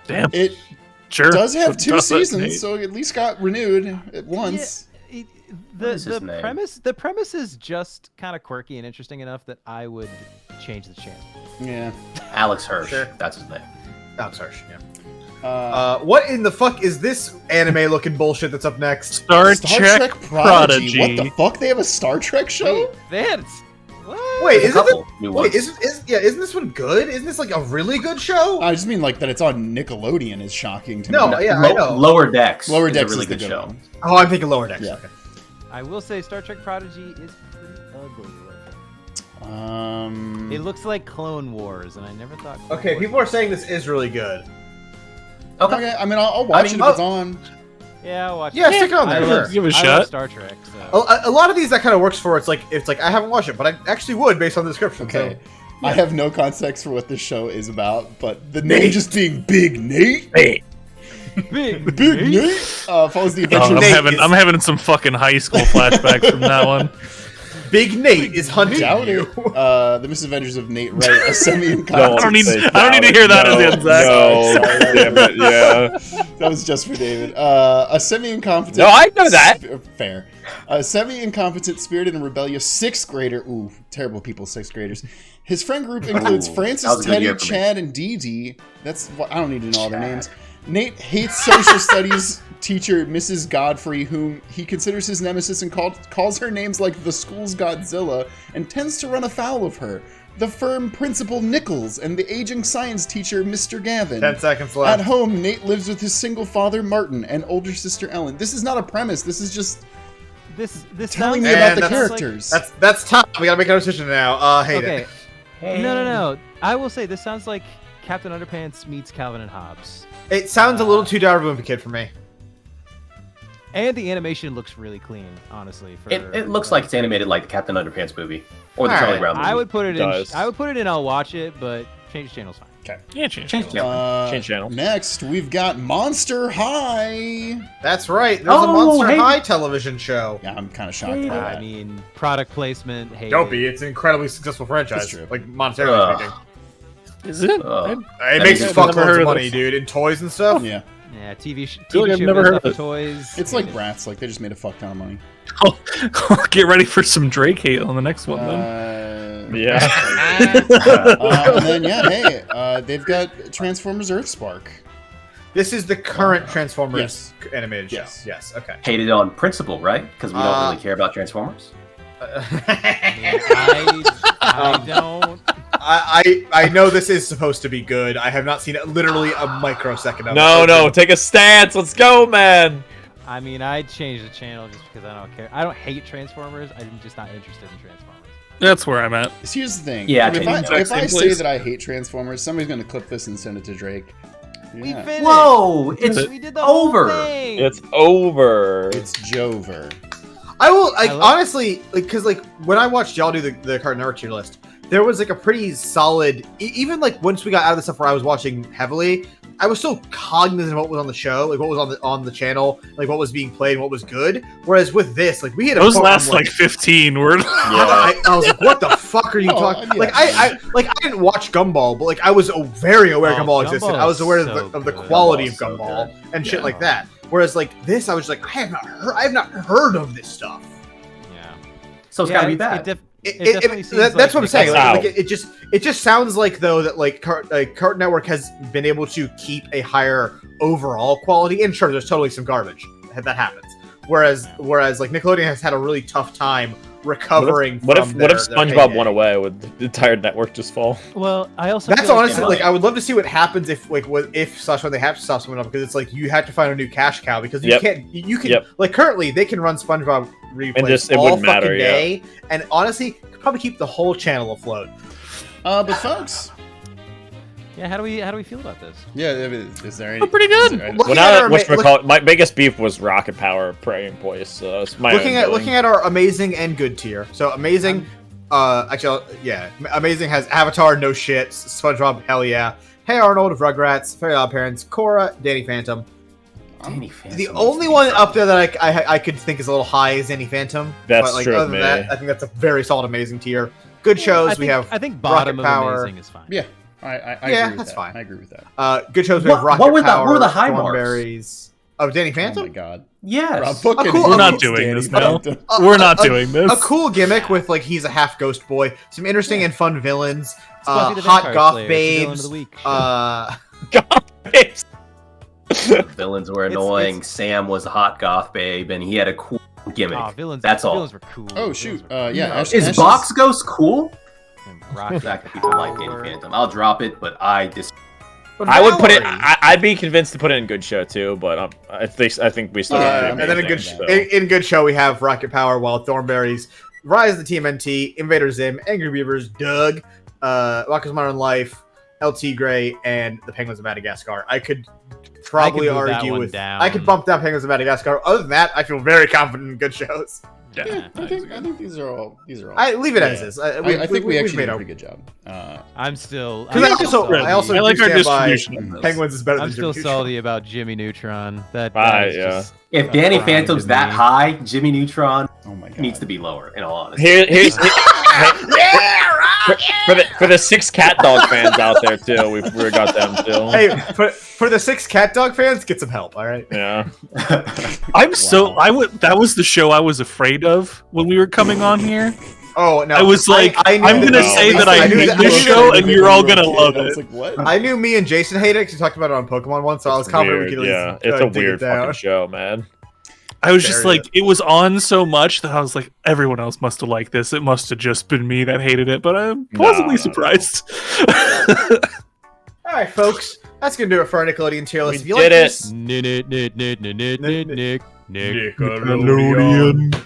Damn. It does have 2 seasons, so it at least got renewed at once. Yeah, the premise is just kind of quirky and interesting enough that I would change the channel. Yeah. Alex Hirsch. Sure. That's his name. Alex Hirsch, yeah. What in the fuck is this anime looking bullshit that's up next? Star Trek Prodigy. What the fuck? They have a Star Trek show? Wait, isn't this one good? Isn't this like a really good show? I just mean like that it's on Nickelodeon is shocking to me. No, yeah, I know. Lower Decks. Lower Decks is a really good show. Oh, I'm thinking Lower Decks. Yeah. Okay. I will say Star Trek Prodigy is pretty ugly. It looks like Clone Wars, and I never thought. Okay, people are saying this is really good. Okay, I mean, I'll watch it if it's on. Yeah, I'll watch it. Yeah, stick it on there. Give it a shot. I love Star Trek. So. A lot of these that kind of works for. It's like I haven't watched it, but I actually would based on the description. Okay. So. Yeah. I have no context for what this show is about, but the name just being Big Nate. Big Nate follows the adventure. I'm having some fucking high school flashbacks from that one. Big Nate is hunting you. The Misadventures of Nate Wright, a semi-incompetent... I don't need to hear that at the end, Zach. No, damn it, yeah. That was just for David. A semi-incompetent... No, I know that. Fair. A semi-incompetent, spirited, and rebellious 6th grader... Ooh, terrible people, 6th graders. His friend group includes Francis, Teddy, Chad, and Dee Dee. That's... I don't need to know all their names. Nate hates social studies teacher Mrs. Godfrey, whom he considers his nemesis and calls her names like the school's Godzilla, and tends to run afoul of her. The firm principal Nichols and the aging science teacher Mr. Gavin. 10 seconds left. At home, Nate lives with his single father Martin and older sister Ellen. This is not a premise. This is just this telling me about the characters. That's tough. We gotta make our decision now. Hate it. Hey. No. I will say this sounds like Captain Underpants meets Calvin and Hobbes. It sounds a little too Diary of a Wimpy Kid for me. And the animation looks really clean, honestly. It looks like it's animated like the Captain Underpants movie or the Charlie Brown movie. I would put it in. I'll watch it, but change the channel's fine. Okay. Yeah, change channel. Next, we've got Monster High. That's right. There's a Monster High television show. Yeah, I'm kind of shocked by that. I mean, product placement. Don't be. It's an incredibly successful franchise. That's true. Like monetarily speaking. Is it? It makes fuckloads of money, dude, in toys and stuff. Yeah. Yeah, TV show. I've never heard of it. Toys. It's like Bratz. Like they just made a fuck ton of money. Get ready for some Drake hate on the next one, then. Yeah. And then they've got Transformers Earthspark. This is the current Transformers animated show. Yes. Okay. Hated on principle, right? Because we don't really care about Transformers. I don't. I know this is supposed to be good. I have not seen it literally a microsecond of it. No, take a stance. Let's go, man. I mean, I'd change the channel just because I don't care. I don't hate Transformers. I'm just not interested in Transformers. That's where I'm at. Here's the thing. Yeah, if I say that I hate Transformers, somebody's going to clip this and send it to Drake. Yeah. We finished. Whoa, We did the whole thing. It's over. It's Jover. I will honestly because when I watched y'all do the Cartoon Network tier list, there was like a pretty solid. Even like once we got out of the stuff where I was watching heavily, I was still cognizant of what was on the show, like what was on the channel, like what was being played, and what was good. Whereas with this, like we had those last like 15 were. I was like, what the fuck are you talking? Yeah. I didn't watch Gumball, but like I was very aware Gumball existed. I was aware of the quality of Gumball and shit like that. Whereas like this, I was just like, I have not heard of this stuff. Yeah. So it's gotta be bad. That's what I'm saying. Like, it just sounds like though that like Cartoon Network has been able to keep a higher overall quality. And sure, there's totally some garbage that happens. Whereas like Nickelodeon has had a really tough time recovering. What if SpongeBob went away? Would the entire network just fall? Well, I also that's honestly like I would love to see what happens if when they have to stop someone up, because it's like you have to find a new cash cow, because you can like currently they can run SpongeBob replays all fucking day, and honestly could probably keep the whole channel afloat. But folks. Yeah, how do we feel about this? Yeah, is there any? Pretty good. My biggest beef was Rocket Power Praying Voice. So it's my looking at our amazing and good tier. So amazing, amazing has Avatar, no shit, SpongeBob, hell yeah, Hey Arnold of Rugrats, Very Odd Parents, Korra, Danny Phantom. The only one up there that I could think is a little high is Danny Phantom. That's but like, true. Other than that, I think that's a very solid, amazing tier. Good shows. I think bottom Rocket Power. Of amazing is fine. Yeah. I agree with that's that. fine. I agree with that. Good shows. We have Rocket Power. What were the high marks? Of Danny Phantom? Oh my god. Yes. We're not doing this now. We're not doing this. A cool gimmick with like he's a half ghost boy. Some interesting and fun villains. Hot goth babes. Goth babes. Villains were annoying. Sam was a hot goth babe, and he had a cool gimmick. That's all. Villains were cool. Oh shoot. Is Box Ghost cool? Rocket Fact that people like Danny Phantom. I'll drop it, but I would put it. I'd be convinced to put it in good show too, but I think we still. And then in good show we have Rocket Power, Wild Thornberries, Rise of the TMNT, Invader Zim, Angry Beavers, Doug, Rocko's Modern Life, LT Gray, and the Penguins of Madagascar. I could probably argue with. I could bump down Penguins of Madagascar. Other than that, I feel very confident in good shows. Yeah, I think these are all. I leave it as is. I think we actually did a pretty good job. I'm still. Because I also like our distribution. Penguins is better. I'm still salty about Jimmy Neutron. If Danny Phantom's that high, Jimmy Neutron Oh my god. Needs to be lower, in all honesty. Here's for the 6 cat dog fans out there too. We got them too. Hey, for the 6 cat dog fans, get some help. All right. Yeah. That was the show I was afraid of when we were coming on here. Oh no! I was like, I'm gonna say that I hate this show, and you're all gonna love it. I was like, what? I knew me and Jason hated it because we talked about it on Pokemon once, so I was confident we could at least it's a dig weird it down. fucking show, man. I was just like, it was on so much that I was like, everyone else must have liked this. It must have just been me that hated it, but I'm pleasantly surprised. All right, folks, that's gonna do it for our Nickelodeon tier list. We did it. Nickelodeon.